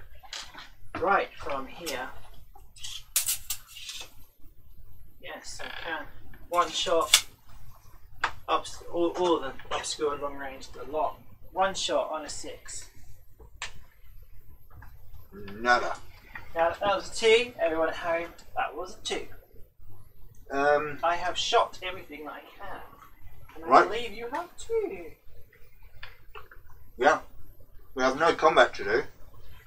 right from here. Yes, I can. One shot. All of them obscured, long range, a lot. One shot on a 6. Nada. Now that was a 2. Everyone at home, that was a 2. I have shot everything that I can. And I believe you have too. Yeah. We have no combat to do.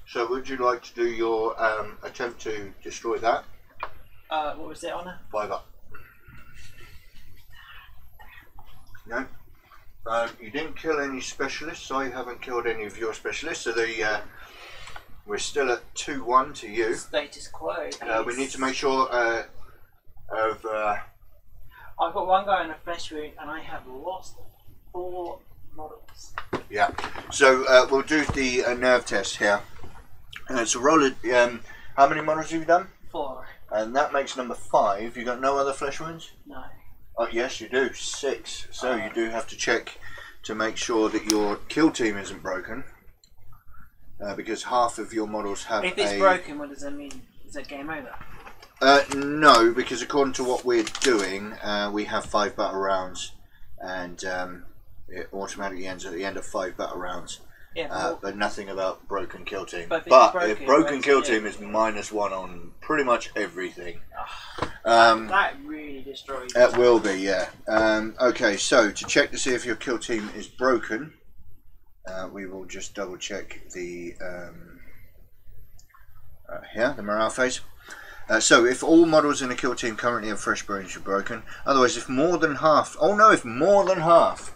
So would you like to do your attempt to destroy that? What was it on? 5 up. No. You didn't kill any specialists. I haven't killed any of your specialists. So we're still at 2-1 to you. Status quo. We need to make sure I've got one guy in a flesh wound and I have lost 4 models. Yeah. So we'll do the nerve test here. So roll it. How many models have you done? 4. And that makes number 5. You got no other flesh wounds? No. Oh yes, you do. 6. So you do have to check to make sure that your kill team isn't broken, because half of your models have. If it's broken, what does that mean? Is it game over? No, because according to what we're doing, we have 5 battle rounds, and it automatically ends at the end of 5 battle rounds. Yeah, but nothing about broken kill team. But if broken kill team is -1 on pretty much everything. That really destroys. It will be, yeah. Okay, so to check to see if your kill team is broken, we will just double check the here, the morale phase. So if all models in a kill team currently have fresh bones are broken. Otherwise, if more than half, if more than half,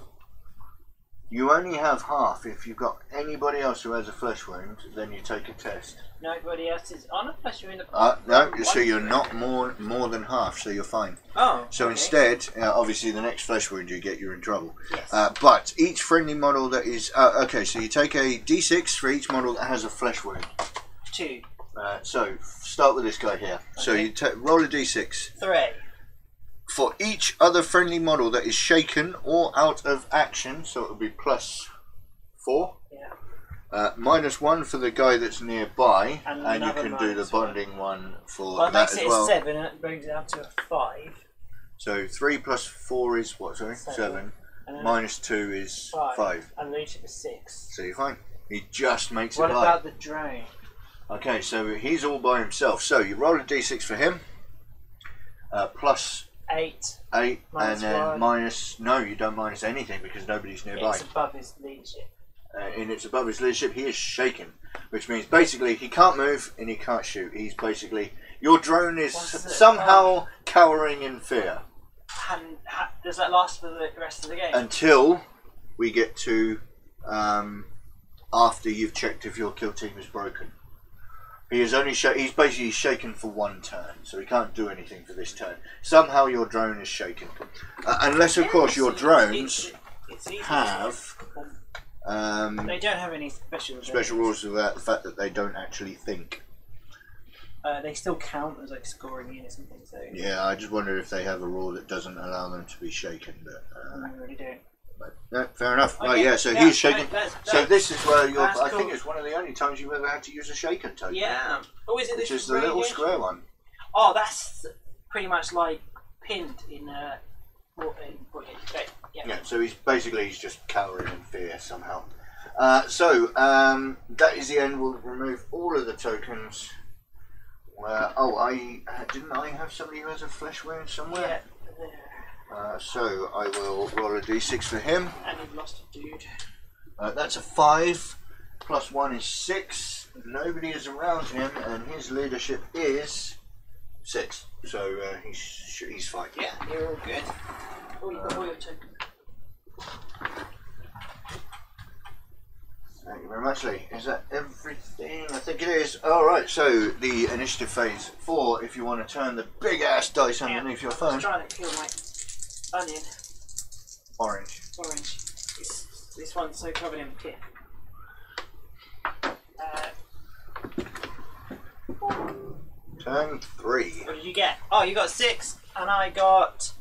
you only have half. If you've got anybody else who has a flesh wound, then you take a test. Nobody else is on a flesh wound. No, so you're not more than half, so you're fine. Oh. So okay. Instead, obviously, the next flesh wound you get, you're in trouble. Yes. But each friendly model that is okay, so you take a D6 for each model that has a flesh wound. 2. So start with this guy here. Okay. So you roll a D6. 3. For each other friendly model that is shaken or out of action, so it will be +4. Yeah. -1 for the guy that's nearby, and you can do the bonding one for that as well. It makes it a 7 and it brings it up to a 5. So 3 + 4 is what? Sorry, 7. -2 is 5. And leadership is 6. So you're fine. He just makes it. What about the drone? Okay, so he's all by himself. So you roll a D6 for him. +8, 8 and then 1. minus. No, you don't minus anything because nobody's nearby. It's above his leadership. And it's above his leadership. He is shaken, which means basically he can't move and he can't shoot. He's basically, your drone is somehow cowering in fear. And does that last for the rest of the game? Until we get to after you've checked if your kill team is broken. He is only he's basically shaken for 1 turn, so he can't do anything for this turn. Somehow your drone is shaken, unless of course your drones have. They don't have any special rules about the fact that they don't actually think. They still count as like scoring units and things. So yeah, I just wonder if they have a rule that doesn't allow them to be shaken, but I really don't. No, fair enough. Okay, Right, yeah, so he's shaken. So this is where you're. I cool. think it's one of the only times you've ever had to use a shaken token. Yeah. Oh, is it which is the little square one. Oh, that's pretty much like pinned in. Yeah. So he's just cowering in fear somehow. That is the end. We'll remove all of the tokens. I have somebody who has a flesh wound somewhere. Yeah. So I will roll a d6 for him. And you've lost a dude. That's a 5. +1 is 6. Nobody is around him, and his leadership is 6. So he's fine. Yeah, you're all good. Oh, you've got all your tokens. Thank you very much, Lee. Is that everything? I think it is. Alright, so the initiative phase 4, if you want to turn the big ass dice underneath your phone. I'm trying to peel my onion. Orange. This one's so covered in pit. Turn 3. What did you get? Oh, you got 6, and I got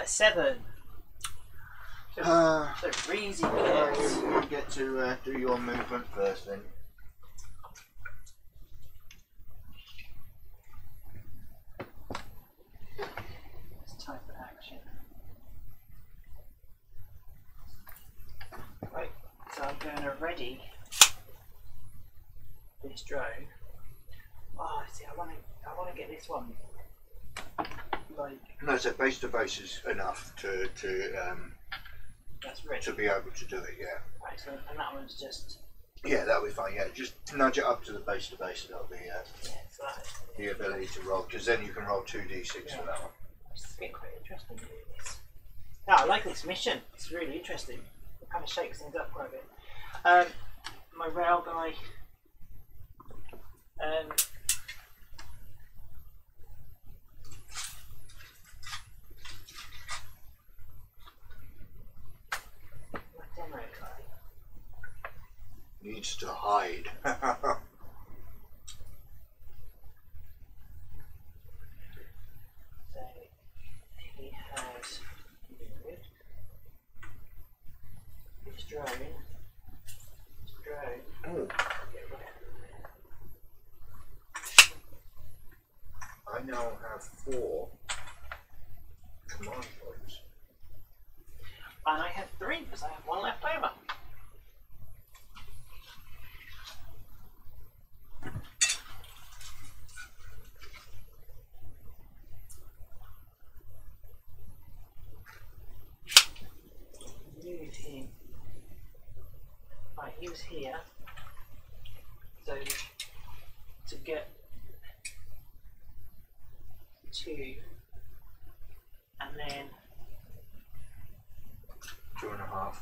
7. So easy kids. You get to do your movement first then. It's time for action. Right, so I'm going to ready this drone. Oh, see, I want to get this one. Like, No, so base to base is enough to that's ready. to be able to do it, yeah. Right, so and that one's just. Yeah, that'll be fine, yeah. Just nudge it up to the base to base, that'll be Yeah, so that's. the ability to roll, because then you can roll 2d6 for that one. It's getting quite interesting doing this. Yeah, I like this mission. It's really interesting. It kind of shakes things up quite a bit. My rail guy. My demo guy. Needs to hide. So he has his drone. Oh. I now have 4 command points. And I have 3 because I have 1 left over. Move him. Right, he was here. So to get 2 and then 2.5.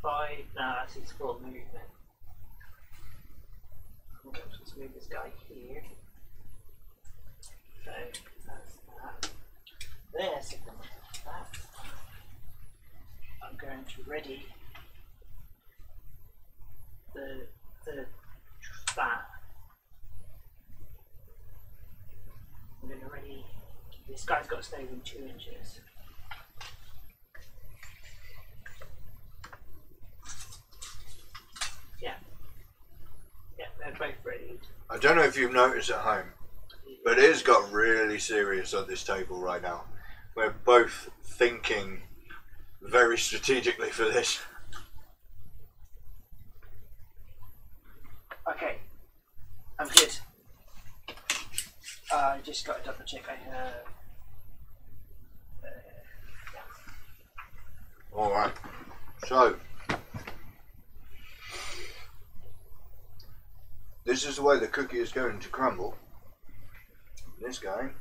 5, no, that's his full movement. I'm going to move this guy here. So that's that. There's that. I'm going to ready the that. I'm going to ready. This guy's got to stay within 2 inches. Yeah. Yeah, they're both ready. I don't know if you've noticed at home, but it has got really serious on this table right now. We're both thinking very strategically for this. Okay, I'm good. I just got to double check. I have. Yeah. Alright, so this is the way the cookie is going to crumble. This guy is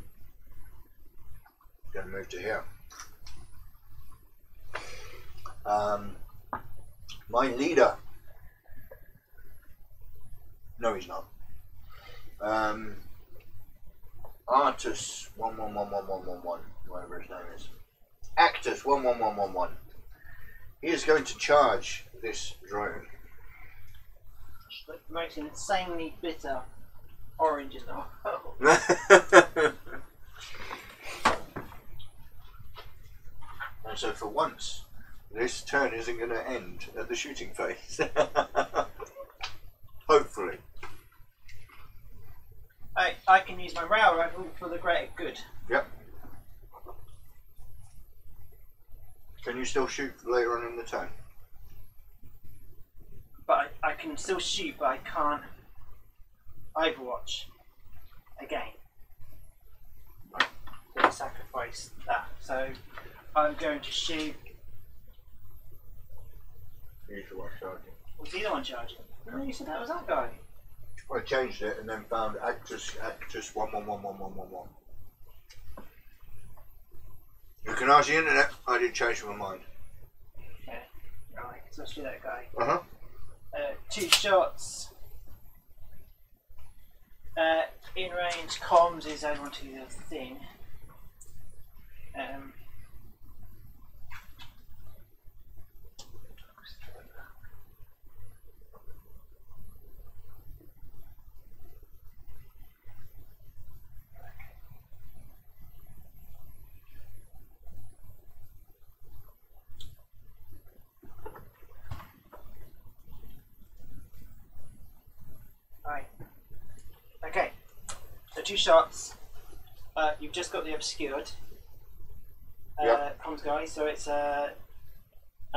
going to move to here. My leader. No, he's not. Artus 111111, whatever his name is. Actus 11111. He is going to charge this drone. The most insanely bitter orange in the world. And so for once, this turn isn't going to end at the shooting phase. Hopefully. I can use my rail rifle for the greater good. Yep. Can you still shoot later on in the turn? But I can still shoot, but I can't Overwatch again. I'm going to sacrifice that. So I'm going to shoot. He's the one charging. Was he the one charging? No, you said that was that guy. I changed it and then found actress 11111111. You can ask the internet. I did change my mind. Okay, right. So let's do that guy. 2 shots. In range, comms is added onto the thing. Right. Okay. So 2 shots. You've just got the obscured. Yep. Comms guy. So it's I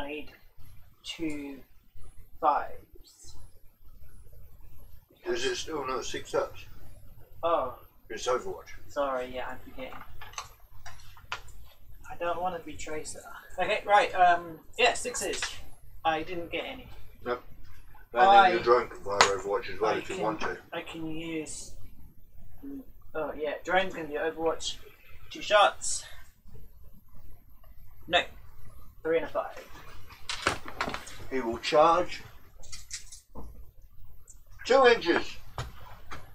need 2 5s. Is it still not 6 ups? Oh, It's Overwatch. sorry. Yeah, I'm forgetting. I don't want to be Tracer. Okay, right. Yeah, 6s. I didn't get any. Yep. And then your drone can fire Overwatch as well if you want to. I can use. Oh yeah, drone's gonna be Overwatch. 2 shots. No, 3 and a 5. He will charge 2 inches.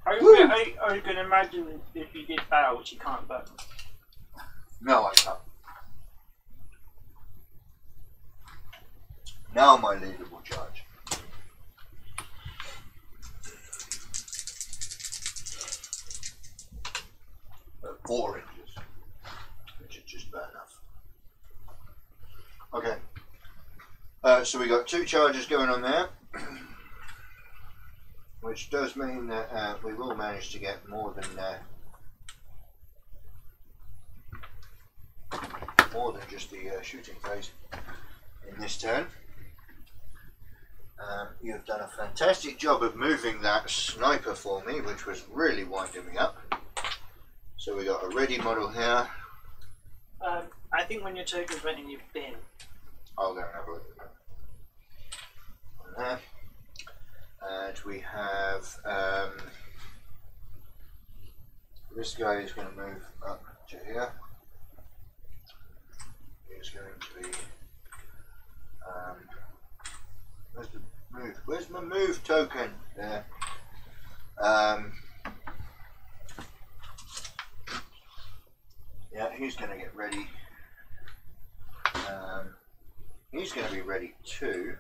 Are you gonna imagine if you did barrel, which you can't, but No, I can't. Now my leader will charge. At 4 inches, which is just bad enough. Okay. So we got 2 charges going on there, which does mean that we will manage to get more than just the shooting phase in this turn. You've done a fantastic job of moving that sniper for me, which was really winding me up. So we got a ready model here. I think when your token's went in your bin. I'll go and have a look at that. On there. And we have this guy is going to move up to here. He's going to be where's the move? Where's my move token? There. Yeah, he's going to get ready. He's going to be ready too.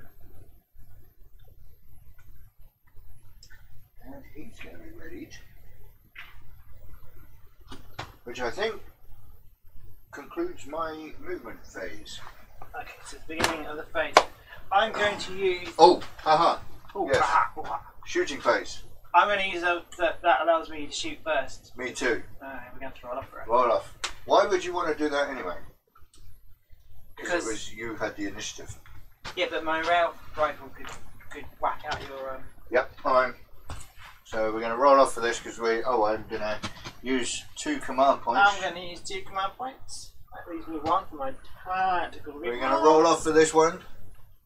And he's going to be ready. Which I think concludes my movement phase. Okay, so it's the beginning of the phase. I'm going to use. Oh, haha. Oh, Yes. aha. Shooting phase. I'm going to use that allows me to shoot first. Me too. We're going to throw it off for it. Roll off. Why would you want to do that anyway? Because it Because was you had the initiative. yeah, but my rail rifle could whack out your. Yep, fine. So we're going to roll off for this because I'm going to use 2 command points. I'm going to use 2 command points. That leaves me 1 for my tactical. We're going to roll off for this one.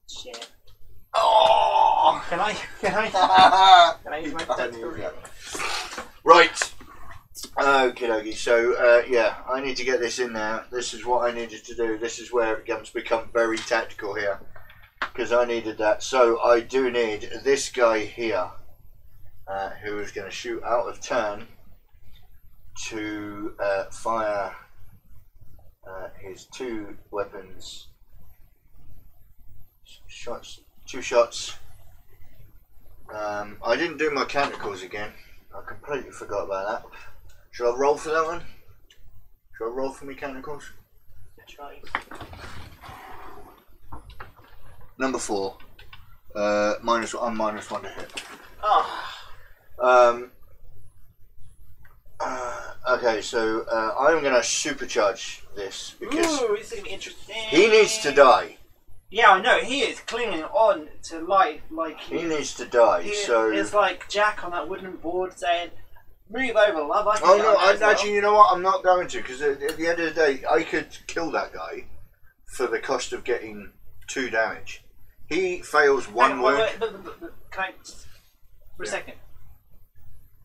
Shit. Oh! Can I use my You can't tactical? use that. Right. Okie dokie. So yeah, I need to get this in there. This is what I needed to do. This is where it become very tactical here, because I needed that. So I do need this guy here, who is going to shoot out of turn to fire his 2 weapons. Shots. 2 shots. I didn't do my canticles again. I completely forgot about that. Should I roll for that one? Should I roll for my canticles? Try. Number 4. I'm -1 to hit. Oh. Okay, so I'm going to supercharge this because Ooh, this is going to be interesting. he needs to die. Yeah, I know. He is clinging on to life like He needs to die. So it's like Jack on that wooden board saying, "Move over, love." I can oh get no! on there as well." Actually, you know what? I'm not going to, because at the end of the day, I could kill that guy for the cost of getting 2 damage. He fails one wound. Wait, can I just, for a second?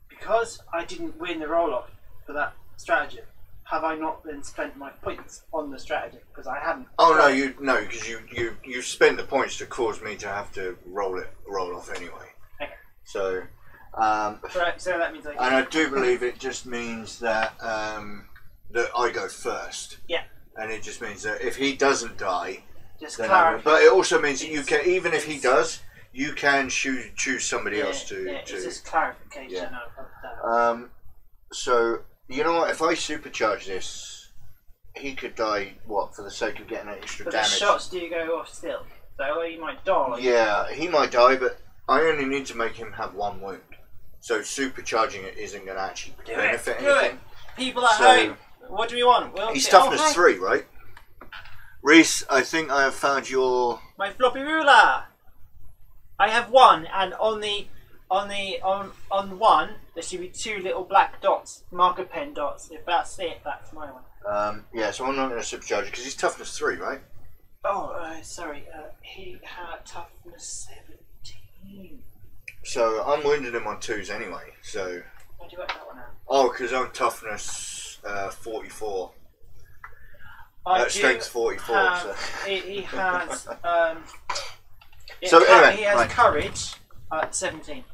Because I didn't win the roll-off for that stratagem, have I not then spent my points on the stratagem? Because I hadn't. Oh no, because you spent the points to cause me to have to roll off anyway. Okay. So. So that means I. And I do believe it just means that that I go first. Yeah. And it just means that if he doesn't die, Just then clarify. but it also means that you can, even if he does, you can choose somebody else to. Yeah, it's just clarification of that. So you know what? If I supercharge this, he could die. What, for the sake of getting extra But damage? the shots do go off still, so he might die. Yeah, he might die, but I only need to make him have one wound. So supercharging it isn't going to actually benefit anything. People at home, what do we want? He's toughness 3, right? Reese, I think I have found your... My floppy ruler! I have one, and on one, there should be 2 little black dots, marker pen dots. If that's it, that's my one. Yeah, so I'm not going to supercharge it, because he's toughness 3, right? Oh, sorry. He had toughness 17. So I'm wounding him on 2s anyway, so... Why do you work that one out? Oh, because I'm toughness 44. Strength 44. Have, so. He has. So anyway, he has right. courage at 17.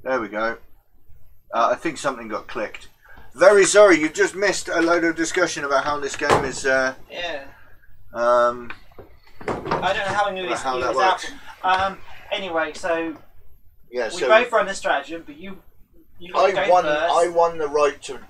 There we go. I think something got clicked. Very sorry, you've just missed a load of discussion about how this game is. Yeah. I don't know how I'm going to how use that this works. out. Anyway, so Yeah, we so both run the stratagem, but you got to go first. I won the right to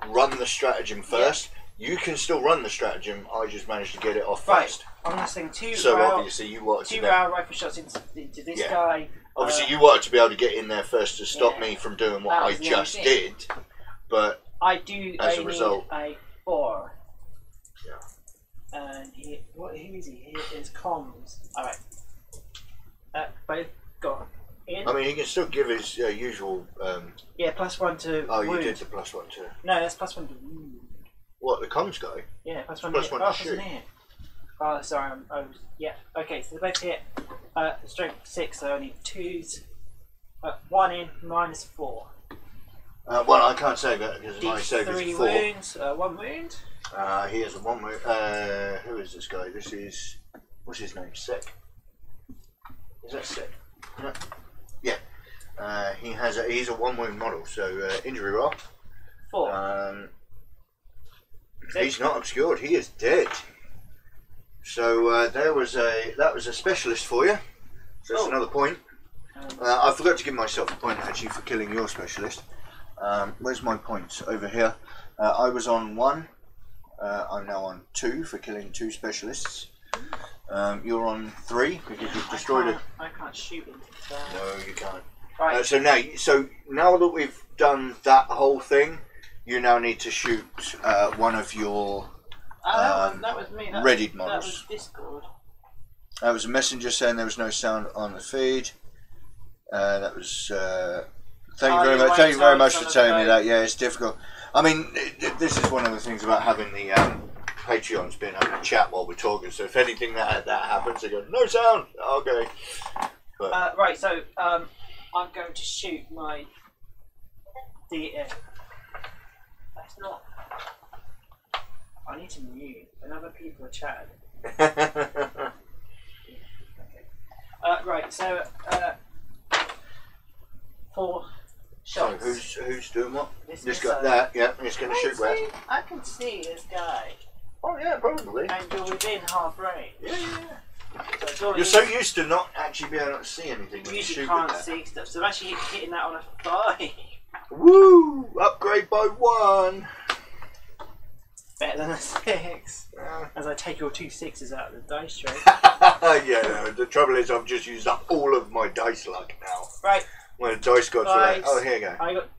run the stratagem first. You can still run the stratagem. I just managed to get it off Right. first. I'm going to sling two So rail, obviously you wanted to two then- rail rifle shots into this Yeah. guy. Obviously, you wanted to be able to get in there first to stop me from doing what I was the just only thing. did, but I do. as I a result, need a 4. Yeah. And who is he? He is comms. All right. Both gone. In. I mean, he can still give his usual. Yeah, +1 to. Oh, wound. you did the +1 too. No, that's +1 to. Wound. What, the comms guy? Yeah, +1 +1 hit. to Oh, shoot. hit. Oh, sorry. Yeah. Okay, so they both hit. Strength 6, so I need 2s. 1 in, -4. Well, I can't say that because my save is 3 4. wounds. 1 wound. He has a 1 wound. Who is this guy? This is. What's his name? Sick. Is that Sick? No. Yeah. He's a 1 wound model, so injury roll. 4. He's not obscured. He is dead. So that was a specialist for you. So that's another point. I forgot to give myself a point actually for killing your specialist. Where's my points? Over here. I was on 1. I'm now on 2 for killing 2 specialists. You're on 3 because you've destroyed it. I can't shoot into that. No, you can't. Right. So now that we've done that whole thing, you now need to shoot one of your that was me. readied models. That was Discord. That was a messenger saying there was no sound on the feed. That was. Thank you very much. Thank you very much for telling me that. Yeah, it's difficult. I mean, this is one of the things about having the Patreons being able to chat while we're talking. So if anything that happens, they go no sound. Okay. But, right. So I'm going to shoot my DF. That's not. I need to mute. And other people are chatting. Okay. Right. So 4 shots. So who's doing what? This guy. That. Yeah. He's going to shoot where? I can see this guy. Oh yeah, probably. And you're within half range. Yeah. You're so used to not actually being able to see anything when you usually shoot can't with that. see stuff, so I'm actually hitting that on a 5. Woo! Upgrade by 1. Better than a 6. As I take your 2 6s out of the dice tray. Yeah, no, the trouble is I've just used up all of my dice luck now. Right. When the dice gods were like, oh, here you go. I got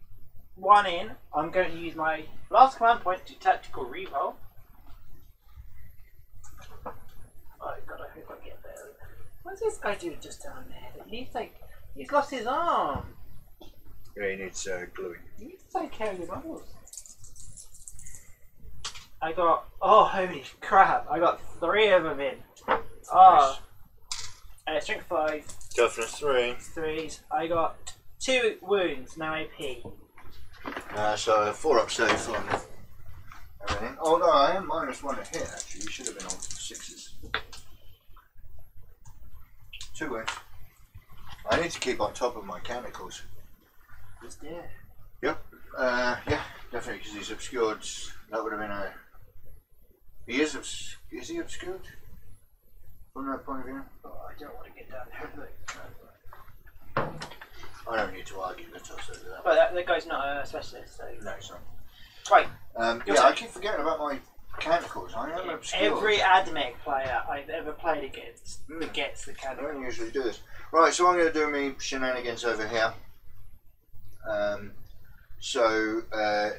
1 in. I'm going to use my last command point to tactical reroll. Oh god, I hope I get there. What's this guy doing just down there? He's lost his arm. Yeah, he needs gluing. You need to take care of your models. I got, oh holy crap, I got 3 of them in. Oh. Nice. Strength 5. Toughness 3. 3s. I got 2 wounds, no AP. So 4 up safe on everything. Oh no, I am -1 to hit actually. You should have been on 6s. 2 wounds. I need to keep on top of my mechanicals. He's dead. Yep. Yeah, definitely because he's obscured. That would have been a. Is he obscured? From that point of view? Oh, I don't want to get down there. I don't need to argue the toss over that. But that guy's not a specialist, so. No, it's not. Right. Yeah, I keep forgetting about my mechanicals. I am obscured. Every AdMech player I've ever played against forgets the I category. don't usually do this. Right, so I'm going to do me shenanigans over here.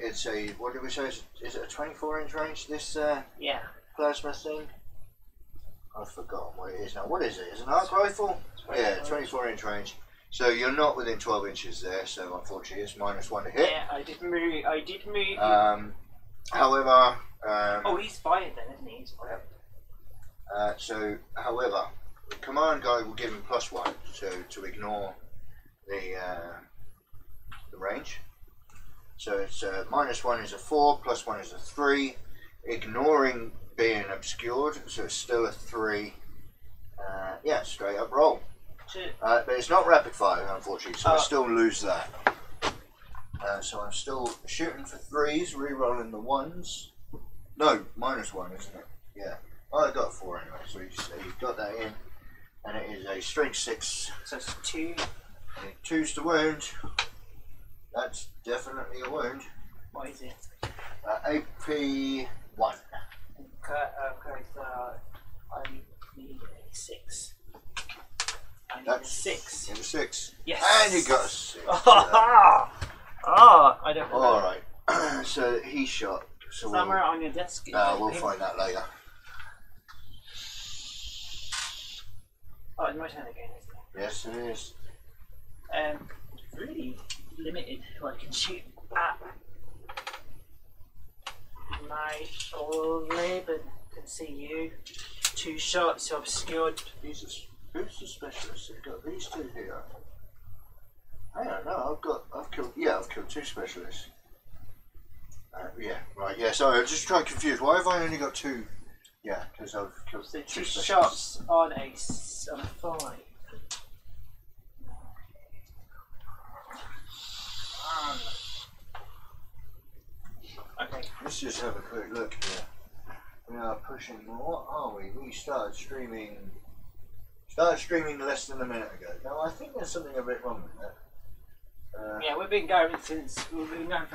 It's a, what did we say? Is it a 24-inch range, this Yeah. plasma thing? I've forgotten what it is now. What is it? Is it an arc rifle? Yeah, 24-inch range. So you're not within 12 inches there, so unfortunately it's -1 to hit. Yeah, I did move. However... oh, he's fired then, isn't he? He's fired. However, the command guy will give him +1 to ignore the range. So it's -1 is a 4, +1 is a 3, ignoring being obscured, so it's still a 3. Yeah, straight up roll. But it's not rapid fire, unfortunately, so I still lose that. So I'm still shooting for 3s, re-rolling the 1s. No, -1, isn't it? Yeah. Oh, I got a 4 anyway, so you've got that in. And it is a strength 6. So it's 2. And 2's to wound. That's definitely a wound. What is it? AP 1. Okay, so I need a 6. I need a 6. In a 6. Yes. And you got a 6. Oh, I don't know. Alright. So he shot. So somewhere on your desk. we'll find that later. Oh, it's my turn again, isn't it? Yes, it is. Really limited who I can shoot at. My Raven can see you. 2 shots, you're obscured. Who's the specialist? I've got these 2 here. I don't know. I've killed 2 specialists. Yeah, right. Yeah, sorry. I'm just trying to confuse. Why have I only got 2? Yeah, because I've killed So 2 2 specialists. shots on a 5. Okay. Let's just have a quick look here. We are pushing. What are we? We started streaming less than a minute ago. Now I think there's something a bit wrong with that. Yeah, we've been going for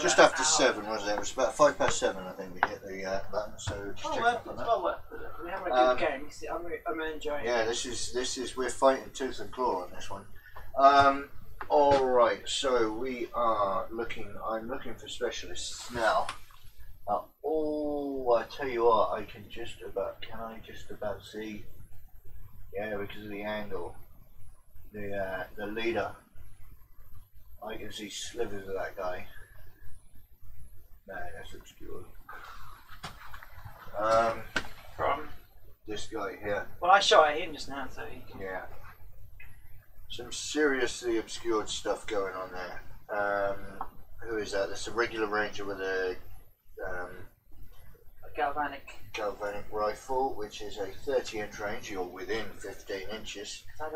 just about after an hour. 7, wasn't it? It was about 7:05 I think we hit the button. So just check up on that. We're having a good game. I'm enjoying Yeah, it. this is we're fighting tooth and claw on this one. All right, so we are looking. I'm looking for specialists now. I tell you what, I can just about. Can I just about see? Yeah, because of the angle. The leader. I can see slivers of that guy. Man, that's obscure. From This guy here. well, I shot at him just now, so he can. Yeah. Some seriously obscured stuff going on there. Who is that? That's a regular ranger with a galvanic. galvanic rifle, which is a 30-inch range. You're within 15 inches. I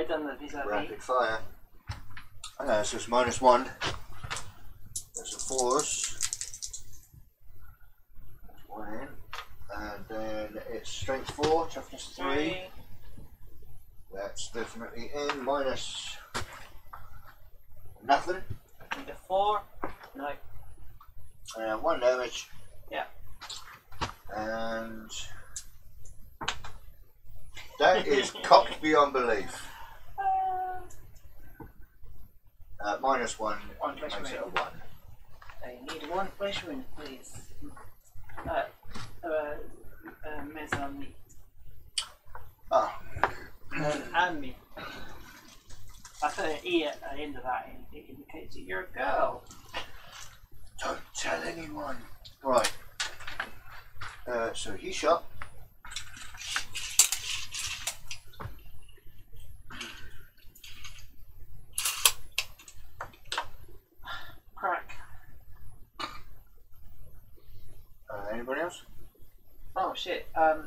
done the vis-a-vis. Rapid fire. So it's -1. There's a force. That's 1 in. And then it's strength 4, toughness 3. That's definitely in. Minus nothing. Need a 4. No. 1 damage. Yeah. And that is cocked beyond belief. -1 One flesh makes it a wound. 1. I need 1 flesh wound, please. Mezzanine. Ah, And me. I put an E at the end of that, and it indicates that you're a girl. don't tell anyone. Right. So he shot. Crack. Anybody else? Oh shit. Oh,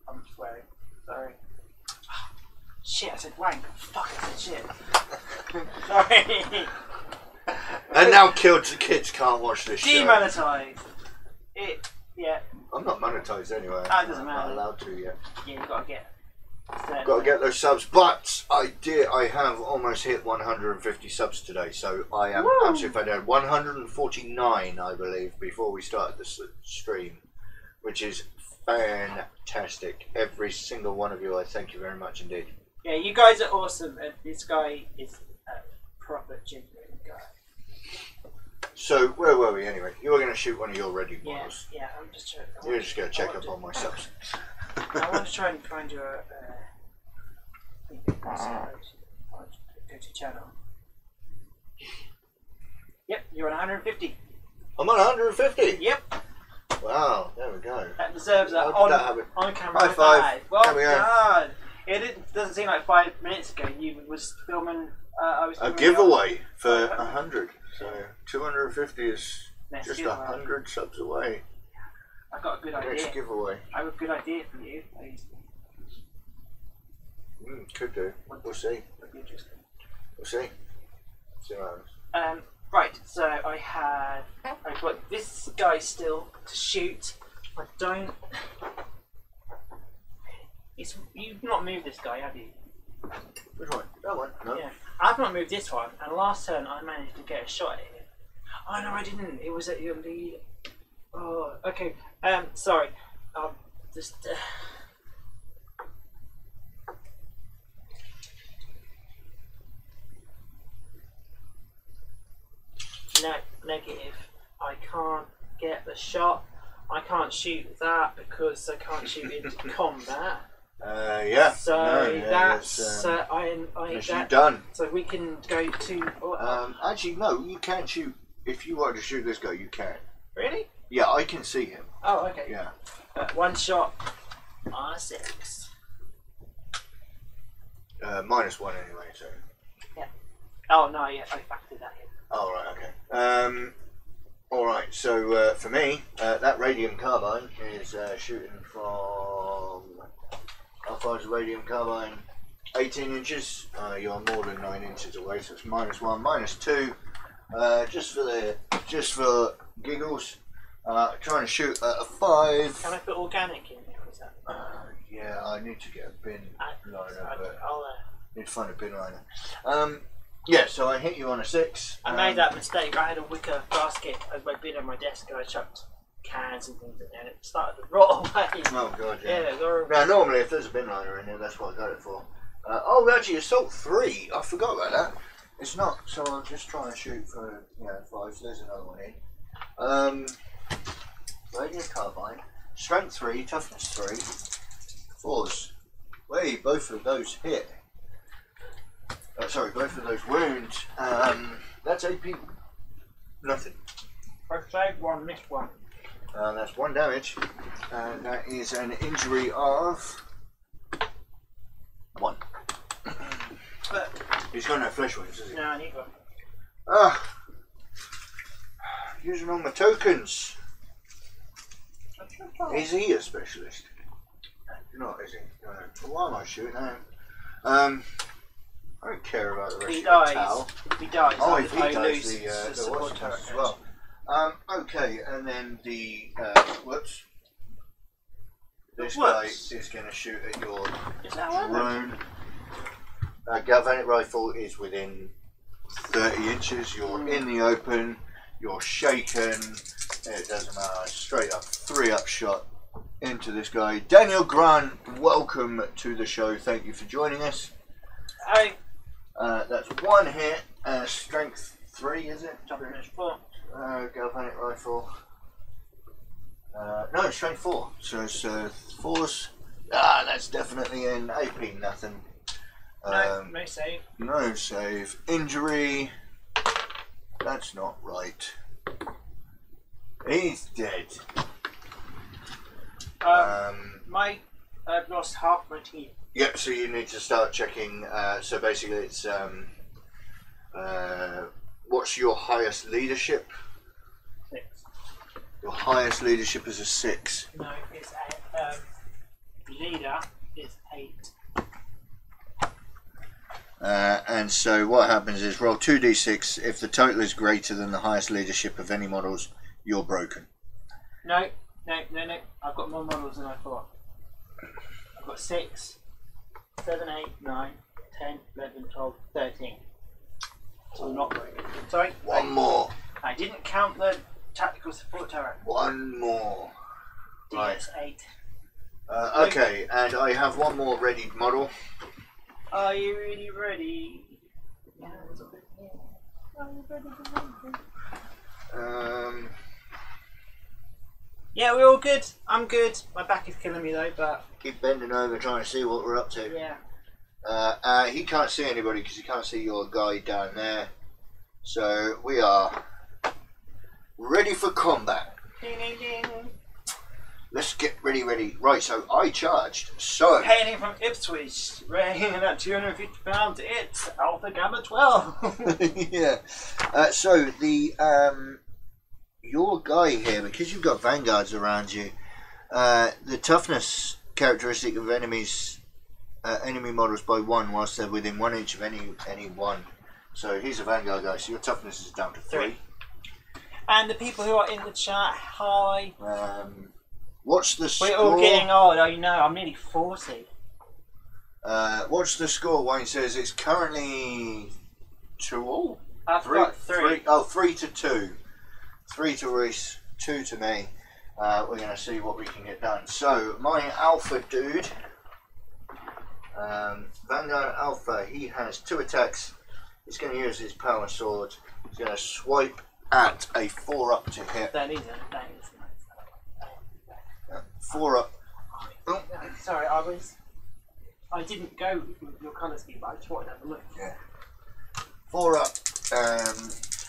I'm swearing. Sorry. Shit, I said wank. Fuck, I said shit. Sorry. And now kids can't watch this show. Demonetized. It. Yeah. I'm not monetized anyway. That doesn't I'm matter. not allowed to yet. Yeah, you gotta get. Got to get those subs, but I have almost hit 150 subs today, so I am Woo! absolutely fantastic. 149, I believe, before we started this stream, which is fantastic. Every single one of you, I thank you very much indeed. Yeah, you guys are awesome, and this guy is a proper genuine guy. So where were we anyway? You were going to shoot one of your ready models. Yeah, I'm just trying. You're just going to check up on my subs. I want to try and find your go to channel. Yep, you're on 150. I'm on 150. Yep, Wow, there we go. that deserves a How did that happen? on camera. High five. Well There we go. done. It doesn't seem like 5 minutes ago you was filming. I was A filming giveaway for 100. So 250 is Next just giveaway. 100 subs away. I got a good Next idea. giveaway. I have a good idea for you. Could do. We'll see. Would be interesting. We'll see. See what happens. Right, so I've got this guy still to shoot. I don't. You've not moved this guy, have you? Which one? That one? No. Yeah. I've not moved this one, and last turn I managed to get a shot at him. Oh no, I didn't. It was at your lead. Oh, okay. Sorry. Just. negative. I can't get the shot. I can't shoot that because I can't shoot into combat. Yeah. So no, that's you're done. So we can go to. Actually, no. You can shoot if you want to shoot this guy. You can. Really? Yeah, I can see him. Oh, okay. Yeah. One shot on a 6. -1 anyway. So. Yeah. Oh no, yeah, I factored that in. Oh right, okay. All right. So for me, that radium carbine is shooting from. How far is the radium carbine? 18 inches. You're more than 9 inches away, so it's -1, -2. Just for giggles. Trying to shoot at a 5. Can I put organic in there? Is that? Yeah, I need to get a bin liner, but I'll, need to find a bin liner. Yeah, so I hit you on a 6. I made that mistake. I had a wicker basket as my bin on my desk, and I chucked cans and things in there, and it started to rot away. Oh god, yeah. Yeah, horrible. Now normally if there's a bin liner in there, that's what I got it for. Oh, actually, assault 3. I forgot about that. It's not. So I'm just trying to shoot for 5. So there's another one in. Radium carbine, strength 3, toughness 3, 4s. Wait, both of those hit. Sorry, both of those wound. That's AP. Nothing. First save, 1, missed 1. That's 1 damage, and that is an injury of 1. But He's got no flesh wounds, has he? no, I need one. Using all my tokens. Is he a specialist? Not, is he? No. Well, why am I shooting at him? I don't care about the rest He of dies. the towel. If he dies, Oh, if he I dies, lose the support what's turret as well. Okay, and then the whoops. This guy is going to shoot at your Is that one? drone. Galvanic rifle is within 30 inches. You're in the open. You're shaken. It doesn't matter. Straight up, 3-up shot into this guy. Daniel Grant, welcome to the show. Thank you for joining us. Hi. That's 1 hit. Strength 3, is it? Toughness 4. Galvanic rifle. No, strength 4. So it's 4s. That's definitely in. AP nothing. No save. No save. Injury. That's not right. He's dead. I've lost half my team. Yep, so you need to start checking. So basically it's what's your highest leadership? 6. Your highest leadership is a 6. No, it's leader is 8. And so what happens is roll 2d6. If the total is greater than the highest leadership of any models, you're broken. No. I've got more models than I thought. I've got 6, 7, 8, 9, 10, 11, 12, 13. So not broken. Sorry. One more. I didn't count the tactical support turret. One more. Right. DS8. Okay, and I have one more ready model. Are you really ready? Yeah, we're all good. I'm good. My back is killing me though, but Keep bending over trying to see what we're up to. yeah. He can't see anybody because he can't see your guy down there. So we are ready for combat. Ding ding ding. Let's get ready. Right, so I charged. So Hailing from Ipswich, weighing at 250 pounds, it's Alpha Gamma 12. yeah. So the your guy here, because you've got vanguards around you, the toughness characteristic of enemies, enemy models by 1 whilst they're within 1 inch of any one. So he's a vanguard guy. So your toughness is down to 3. And the people who are in the chat, hi. What's the score? We're all getting old. I know. I'm nearly 40. What's the score? Wayne says it's currently 2-all. I've got 3. 3 to 2. 3 to Reese, 2 to me. We're going to see what we can get done. So my alpha dude, Vanguard Alpha, he has 2 attacks. He's going to use his power sword. He's going to swipe at a 4-up to hit. That is nice. 4-up. Oh. Sorry, I didn't go with your colour scheme, but I just wanted to have a look. Yeah. 4-up.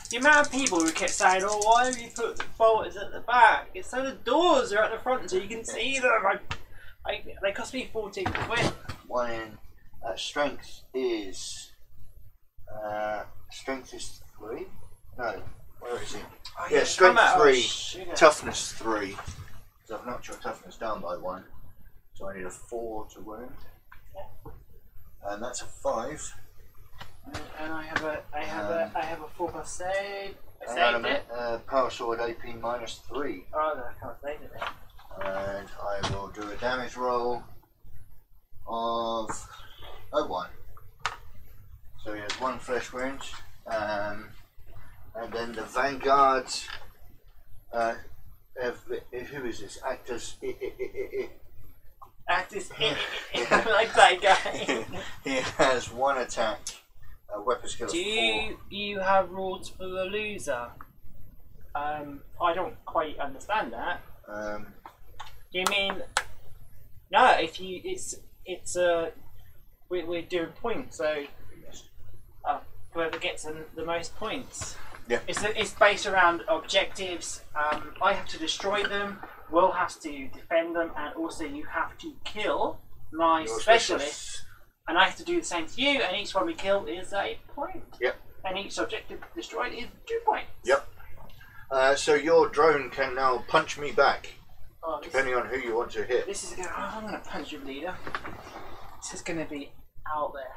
The amount of people who kept saying, "Oh, why have you put the bolters at the back?" It's so the doors are at the front, so you can see them. They cost me 14 quid. One in. Strength is 3. No, where is it? Oh, yeah, strength 3, sugar. toughness 3. So I've knocked your toughness down by 1. So I need a 4 to wound, and that's a 5. And I have a 4+ save. I Hang on a saved minute. it. Power sword AP -3. Oh no, I can't save it. And I will do a damage roll of 1. So he has 1 flesh wound, and then the vanguard. Who is this? Actors. Actors. I like that guy. He has 1 attack. Weapon skill of 4. Do you have rules for the loser? I don't quite understand that. Do you mean no? If you, we're doing points, so whoever gets the most points. Yeah. It's based around objectives. I have to destroy them. Will has to defend them, and also you have to kill my specialist. And I have to do the same to you. And each one we kill is a point. Yep. And each objective destroyed is 2 points. Yep. So your drone can now punch me back, Oh, depending on who you want to hit. This is going. Oh, I'm going to punch your leader. This is going to be out there.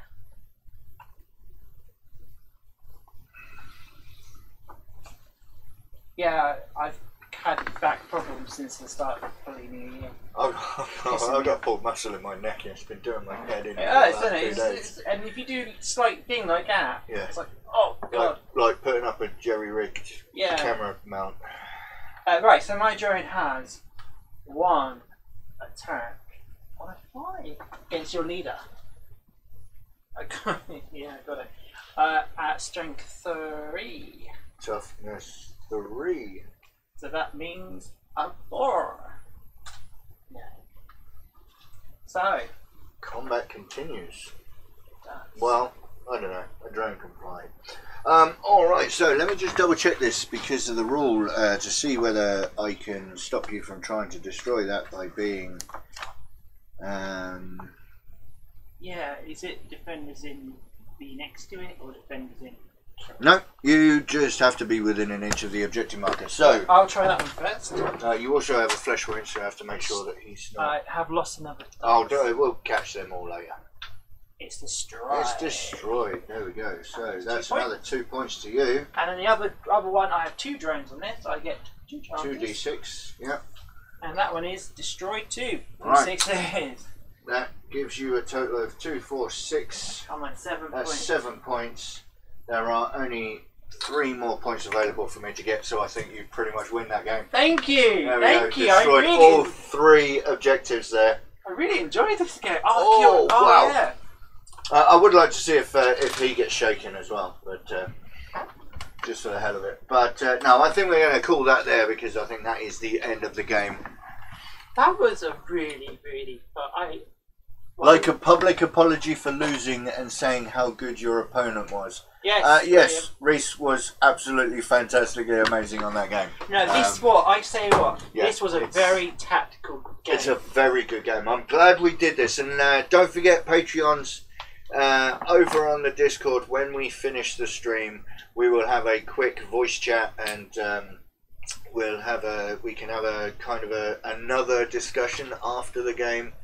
Yeah, I've had back problems since the start of the new year. I've got pulled muscle in my neck. It's been doing my head in. And if you do a slight thing like that, yeah. It's like, oh god. Like putting up a jerry-rigged camera mount. Right, so my drone has 1 attack on a 5 against your leader. I got it. At strength 3. Toughness 3. So that means a 4. Yeah. So. Combat continues. Well, I don't know. A drone can fly. Alright, so let me just double check this because of the rule to see whether I can stop you from trying to destroy that by being. Yeah, is it defenders in be next to it or defenders in? No, you just have to be within an inch of the objective marker. So I'll try that one first. You also have a flesh wound, so you have to make sure that he's not. I have lost another. Oh, we'll catch them all later. It's destroyed. It's destroyed. There we go. So that's another 2 points to you. And then the other one, I have 2 drones on this. So I get 2 chances. 2d6. Yeah. And that one is destroyed too. Right. 6 is. That gives you a total of 2, 4, 6. I'm at 7 That's points. 7 points. There are only 3 more points available for me to get, so I think you pretty much win that game. Thank you. There we Thank go. you. Destroyed all 3 objectives there. I really enjoyed this game. Oh, wow. Yeah. I would like to see if he gets shaken as well, but just for the hell of it. But no, I think we're going to call that there because I think that is the end of the game. That was a really. Like a public apology for losing and saying how good your opponent was. Yes. Yes, Reese was absolutely fantastically amazing on that game. No, this Yeah, this was a very tactical game. It's a very good game. I'm glad we did this. And don't forget, Patreons, over on the Discord, when we finish the stream, we will have a quick voice chat and we can have a kind of another discussion after the game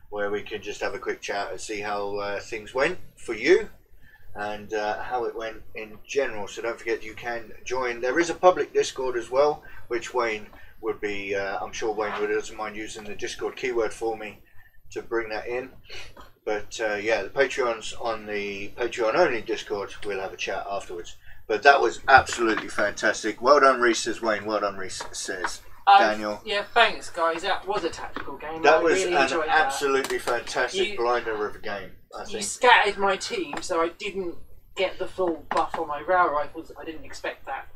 where we can just have a quick chat and see how things went for you and how it went in general. So don't forget, you can join. There is a public Discord as well, which Wayne would be, I'm sure Wayne doesn't mind using the Discord keyword for me to bring that in. But yeah, the Patreons on the Patreon only Discord, we'll have a chat afterwards. But that was absolutely fantastic. Well done, Reese, says Wayne. Well done, Reese, says Daniel. Yeah, thanks, guys. That was a tactical game. That I was really an enjoyed absolutely fantastic blinder of a game, I think. You scattered my team, so I didn't get the full buff on my rail rifles. I didn't expect that.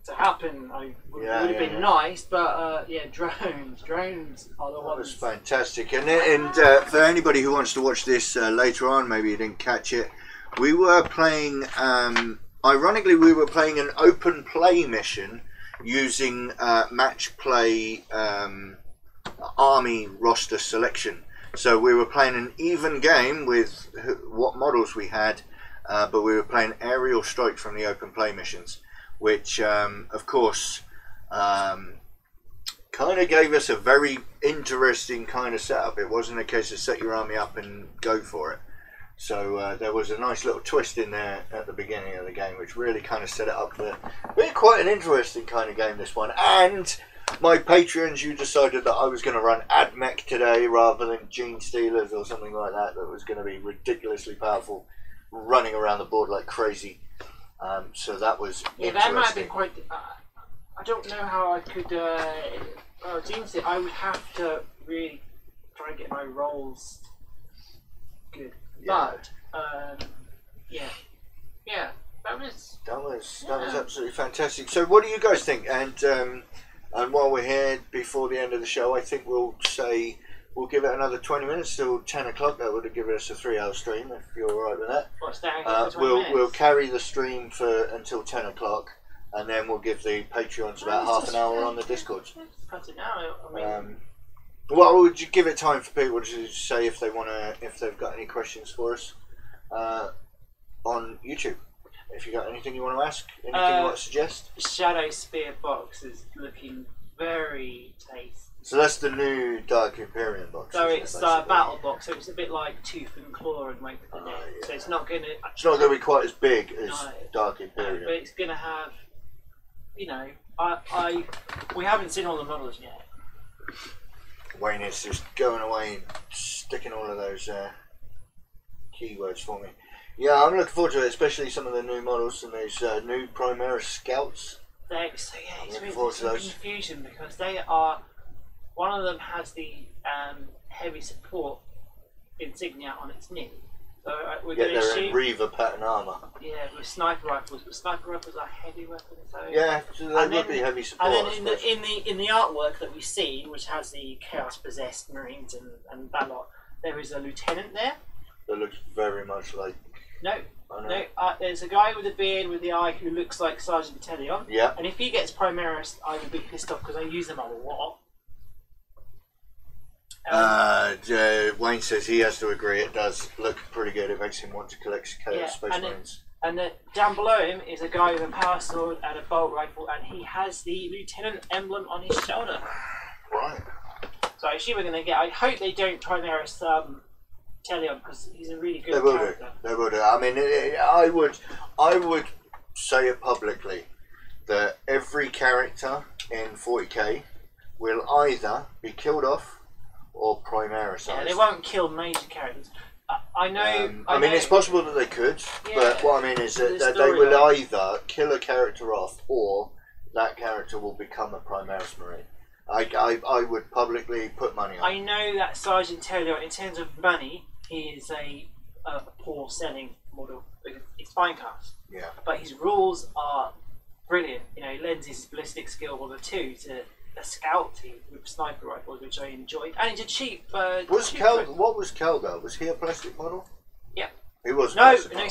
to happen. Would have been nice, but yeah, drones are the ones. That was fantastic. And for anybody who wants to watch this later on, maybe you didn't catch it, we were playing. Ironically, we were playing an open play mission using match play army roster selection. So we were playing an even game with what models we had, but we were playing aerial strike from the open play missions, which of course kind of gave us a very interesting kind of setup. It wasn't a case of set your army up and go for it. So there was a nice little twist in there at the beginning of the game, which really kind of set it up for quite an interesting kind of game, this one. And my Patreons, you decided that I was going to run AdMech today rather than Gene Stealers or something like that. That was going to be ridiculously powerful, running around the board like crazy. So that was interesting. That might have been quite. I don't know how I could. Gene Stealer, I would have to really try and get my rolls good. Yeah. But that was absolutely fantastic. So what do you guys think? And while we're here before the end of the show, I think we'll give it another 20 minutes till 10 o'clock. That would have given us a 3-hour stream, if you're all right with that. We'll carry the stream until 10 o'clock, and then we'll give the Patreons about half an hour on the Discords. Cut it now. I mean, what would you give it time for people to say if they've got any questions for us on YouTube? If you got anything you want to ask, anything you want to suggest? Shadow Spear box is looking very tasty. So that's the new Dark Imperium box. So it's a battle box, so it's a bit like Tooth and Claw and Wake of the Dead. Yeah. So it's not going to. It's not going to be quite as big as Dark Imperium. But it's going to have, we haven't seen all the models yet. Wayne is just going away and sticking all of those keywords for me. Yeah, I'm looking forward to it, especially some of the new models and those new Primaris Scouts. It's really confusion because they are. One of them has the heavy support insignia on its knee. So we're going to shoot. In Reaver pattern armour. Yeah, with sniper rifles, but sniper rifles are heavy weapons. So yeah, so they would be heavy support. And then in the artwork that we see, which has the Chaos Possessed Marines and that lot, there is a lieutenant there. That looks very much like. No. There's a guy with a beard with the eye who looks like Sergeant Battalion. Yeah. And if he gets Primaris, I would be pissed off because I use them a lot. Wayne says he has to agree. It does look pretty good. It makes him want to collect Chaos Space Marines. And down below him is a guy with a power sword and a bolt rifle, and he has the lieutenant emblem on his shoulder. Right. So actually, we're going to get. I hope they don't Primaris Telion because he's a really good character. They will do. I mean, I would say it publicly that every character in 40k will either be killed off or Primaris. Yeah, they won't kill major characters. I know. I mean, it's possible that they could, but what I mean is that they will either kill a character off or that character will become a Primaris Marine. I would publicly put money on. I know that Sergeant Telion, in terms of money, he is a poor selling model because it's fine cast. Yeah. But his rules are brilliant. He lends his ballistic skill level 2 to a scout team with sniper rifles, which I enjoyed, and it's a cheap. What was Calgar? Was he a plastic model? Yeah. He was.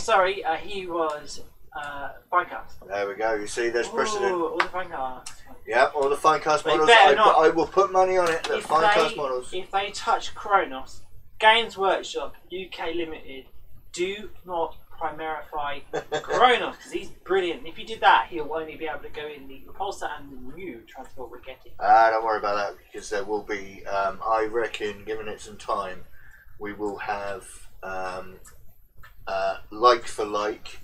Sorry, he was fine cast. There we go. You see, there's precedent. All the fine cast. Yeah, all the fine cast models. I will put money on it. The fine cast models. If they touch Kronos, Games Workshop UK Limited, do not Primarify Kronos because he's brilliant. If you did that, he'll only be able to go in the repulsor and the new transport we're getting. Don't worry about that because there will be. I reckon, given it some time, we will have like for like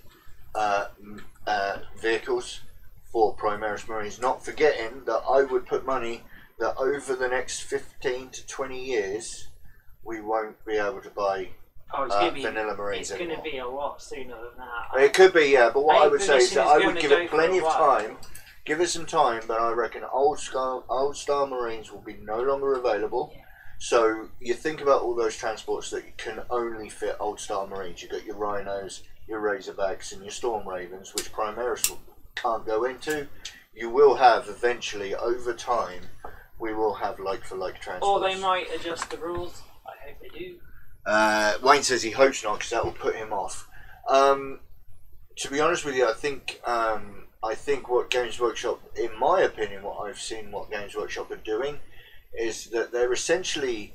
vehicles for Primaris Marines. Not forgetting that I would put money that over the next 15 to 20 years, we won't be able to buy. Vanilla Marines. It's going to be a lot sooner than that. It could be, yeah. But what I would say is that I would give it plenty of time. Give it some time, but I reckon old style Marines will be no longer available. Yeah. So you think about all those transports that can only fit old style Marines. You've got your Rhinos, your Razorbacks, and your Storm Ravens, which Primaris can't go into. you will have eventually, over time, we will have like-for-like transfers. Or they might adjust the rules. I hope they do. Wayne says he hopes not, because that will put him off. To be honest with you, I think what Games Workshop, in my opinion, what I've seen what Games Workshop are doing, is that they're essentially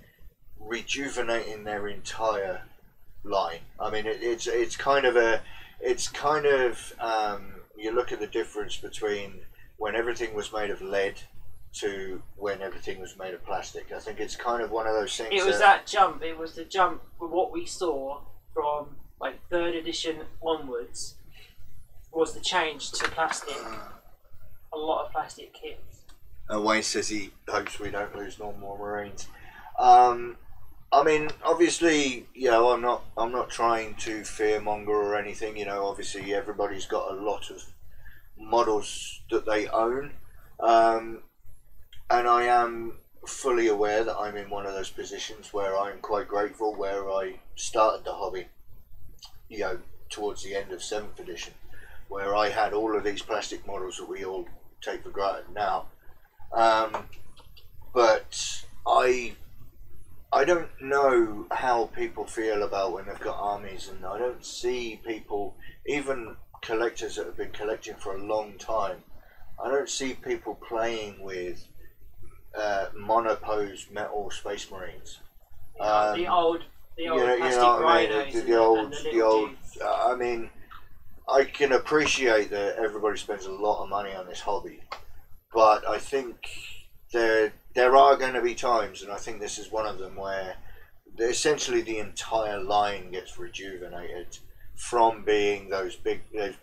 rejuvenating their entire line. I mean, it's kind of you look at the difference between when everything was made of lead to when everything was made of plastic. I think it's kind of one of those things. It was that jump. It was the jump with what we saw from like 3rd edition onwards. Was the change to plastic. A lot of plastic kits. Wayne says he hopes we don't lose normal Marines. I mean, obviously, you know, I'm not trying to fearmonger or anything. You know, obviously, everybody's got a lot of models that they own, and I am fully aware that I'm in one of those positions where I'm quite grateful where I started the hobby. You know, towards the end of 7th edition, where I had all of these plastic models that we all take for granted now. But I don't know how people feel about when they've got armies, and I don't see people, even collectors that have been collecting for a long time, I don't see people playing with monopose metal Space Marines. The old plastic rhinos. The old. I mean, I can appreciate that everybody spends a lot of money on this hobby, but I think there are going to be times, and I think this is one of them, where essentially the entire line gets rejuvenated from being those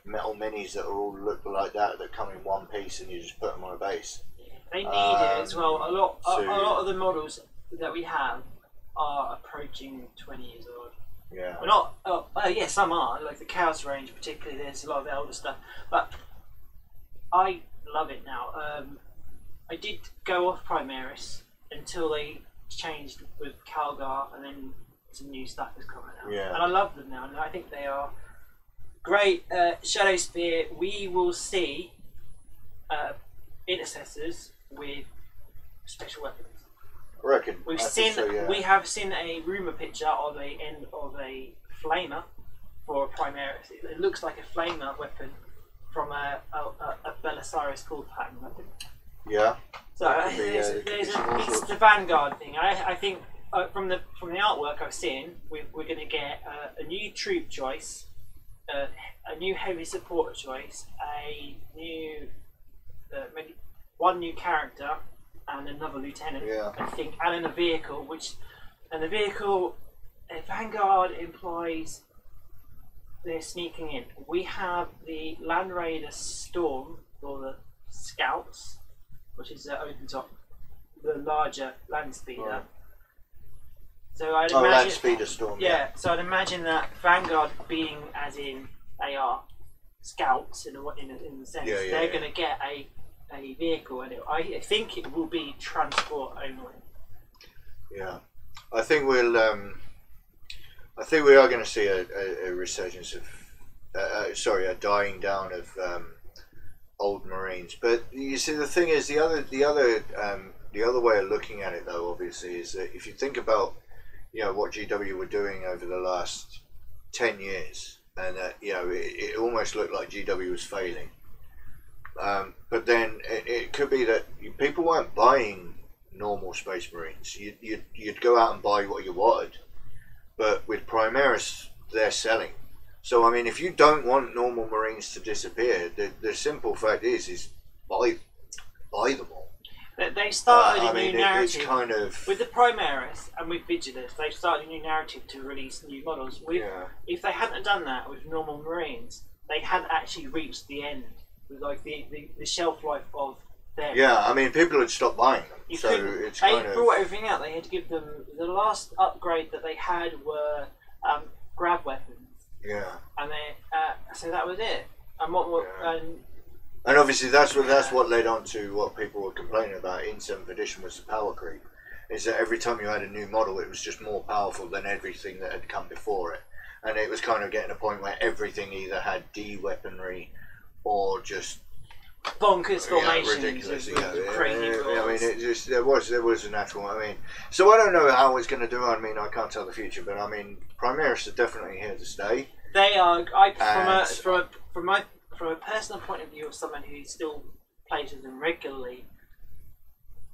metal minis that are all look like that come in one piece and you just put them on a base. They need it as well. A lot of the models that we have are approaching 20 years old. Yeah. Well, not. Yeah, some are. Like the Chaos range, particularly. There's a lot of elder stuff, but I love it now. I did go off Primaris until they changed with Calgar, and then some new stuff is coming out. Yeah. And I love them now, and I think they are great. Shadow Spear, we will see intercessors with special weapons. I reckon. We have seen a rumour picture of a flamer for a Primaris. It looks like a flamer weapon from a Belisarius called pattern weapon. Yeah. So it's the Vanguard thing. I think from the artwork I've seen, we're going to get a new troop choice, a new heavy supporter choice, a new maybe one new character, and another lieutenant. Yeah. I think, and a vehicle. The vehicle, Vanguard implies they're sneaking in. We have the Land Raider Storm, or the Scouts, which is open top, the larger land speeder. Right. So I'd imagine land speeder Storm. Yeah, so I'd imagine that Vanguard being as in they are scouts in the sense they're going to get a vehicle, and I think it will be transport only. Yeah, I think we are going to see a resurgence of, a dying down of old Marines. But you see, the thing is, the other way of looking at it, though, obviously, is that if you think about, you know, what GW were doing over the last 10 years, and you know, it almost looked like GW was failing. But then it could be that people weren't buying normal Space Marines. You'd go out and buy what you wanted, but with Primaris, they're selling. So I mean, if you don't want normal Marines to disappear, the simple fact is buy them all. They started a new narrative. It's kind of with the Primaris and with Vigilus. They've started a new narrative to release new models. If they hadn't done that with normal Marines, they hadn't actually reached the end with like the shelf life of them. Yeah, I mean, people had stopped buying them. They brought everything out. They had to give them the last upgrade that they had were grab weapons. Yeah. And they so that was it. And and obviously that's what led on to what people were complaining about in 7th edition was the power creep. Is that every time you had a new model, it was just more powerful than everything that had come before it, and it was kind of getting a point where everything either had D weaponry or just bonkers formations ridiculous. with crazy rules. I mean, it just there was a natural. I mean, so I don't know how it's going to do. I mean, I can't tell the future, but I mean, Primaris are definitely here to stay. They are. From a personal point of view of someone who still plays with them regularly,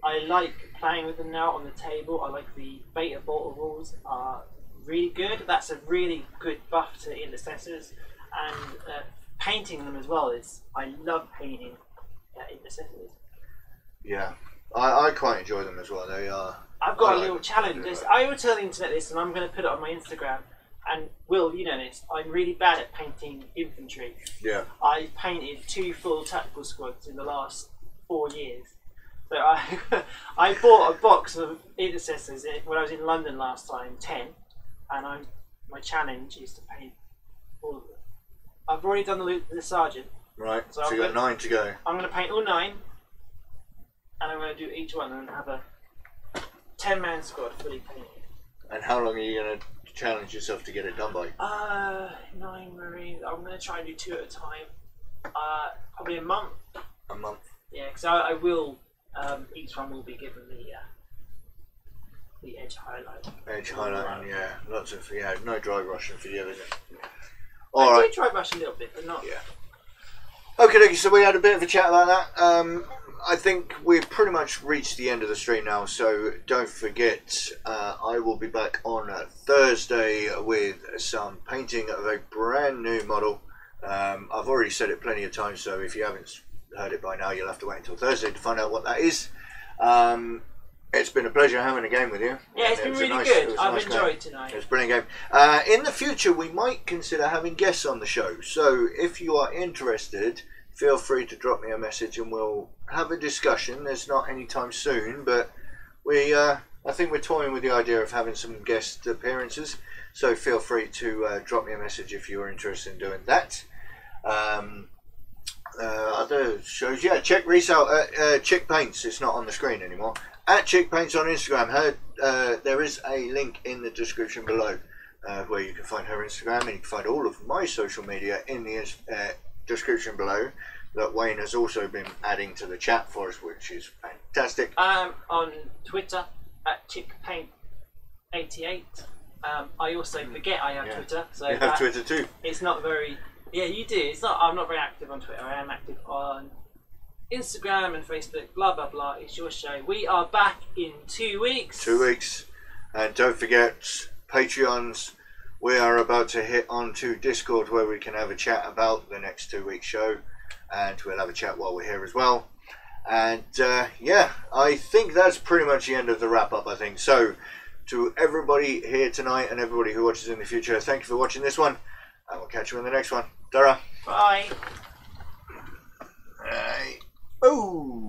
I like playing with them now on the table. I like the beta bottle rules are really good. That's a really good buff to intercessors, and painting them as well is. I love painting intercessors. Yeah, I quite enjoy them as well. They are. I've got a little challenge. I will tell the internet this, and I'm going to put it on my Instagram. And Will, you know this. I'm really bad at painting infantry. Yeah. I've painted 2 full tactical squads in the last 4 years. So I bought a box of intercessors when I was in London last time, 10, and my challenge is to paint all of them. I've already done the sergeant. Right. So you got 9 to go. I'm going to paint all 9, and I'm going to do each one and have a 10-man squad fully painted. And how long are you going to challenge yourself to get it done by? 9 Marines. I'm going to try and do 2 at a time. Probably a month. A month. Yeah, because I will. Each one will be given the edge highlight. Edge highlighting, yeah. Lots of no dry brushing for you, is it? I do dry brush a little bit, but not. Yeah. Okay, so we had a bit of a chat about that. I think we've pretty much reached the end of the stream now, so don't forget, I will be back on Thursday with some painting of a brand new model. I've already said it plenty of times, so if you haven't heard it by now, you'll have to wait until Thursday to find out what that is. It's been a pleasure having a game with you. Yeah, it's been really good. I've enjoyed tonight. It's a brilliant game. In the future, we might consider having guests on the show, so if you are interested, feel free to drop me a message and we'll have a discussion. There's not any time soon, but I think we're toying with the idea of having some guest appearances, so feel free to drop me a message if you're interested in doing that. Other shows, check Reese out at Chick Paints. It's not on the screen anymore. At Chick Paints on Instagram. There is a link in the description below where you can find her Instagram, and you can find all of my social media in the description below, that Wayne has also been adding to the chat for us, which is fantastic. I'm on Twitter at chickpaint88. I also forget I have Twitter, so you have Twitter too. It's not very. Yeah, you do. It's not. I'm not very active on Twitter. I am active on Instagram and Facebook. Blah blah blah. It's your show. We are back in 2 weeks. 2 weeks, and don't forget Patreons. We are about to hit onto Discord where we can have a chat about the next 2 week show, and we'll have a chat while we're here as well. And I think that's pretty much the end of the wrap up. I think so. To everybody here tonight and everybody who watches in the future, thank you for watching this one, and we'll catch you in the next one. Dara. Bye. Oh.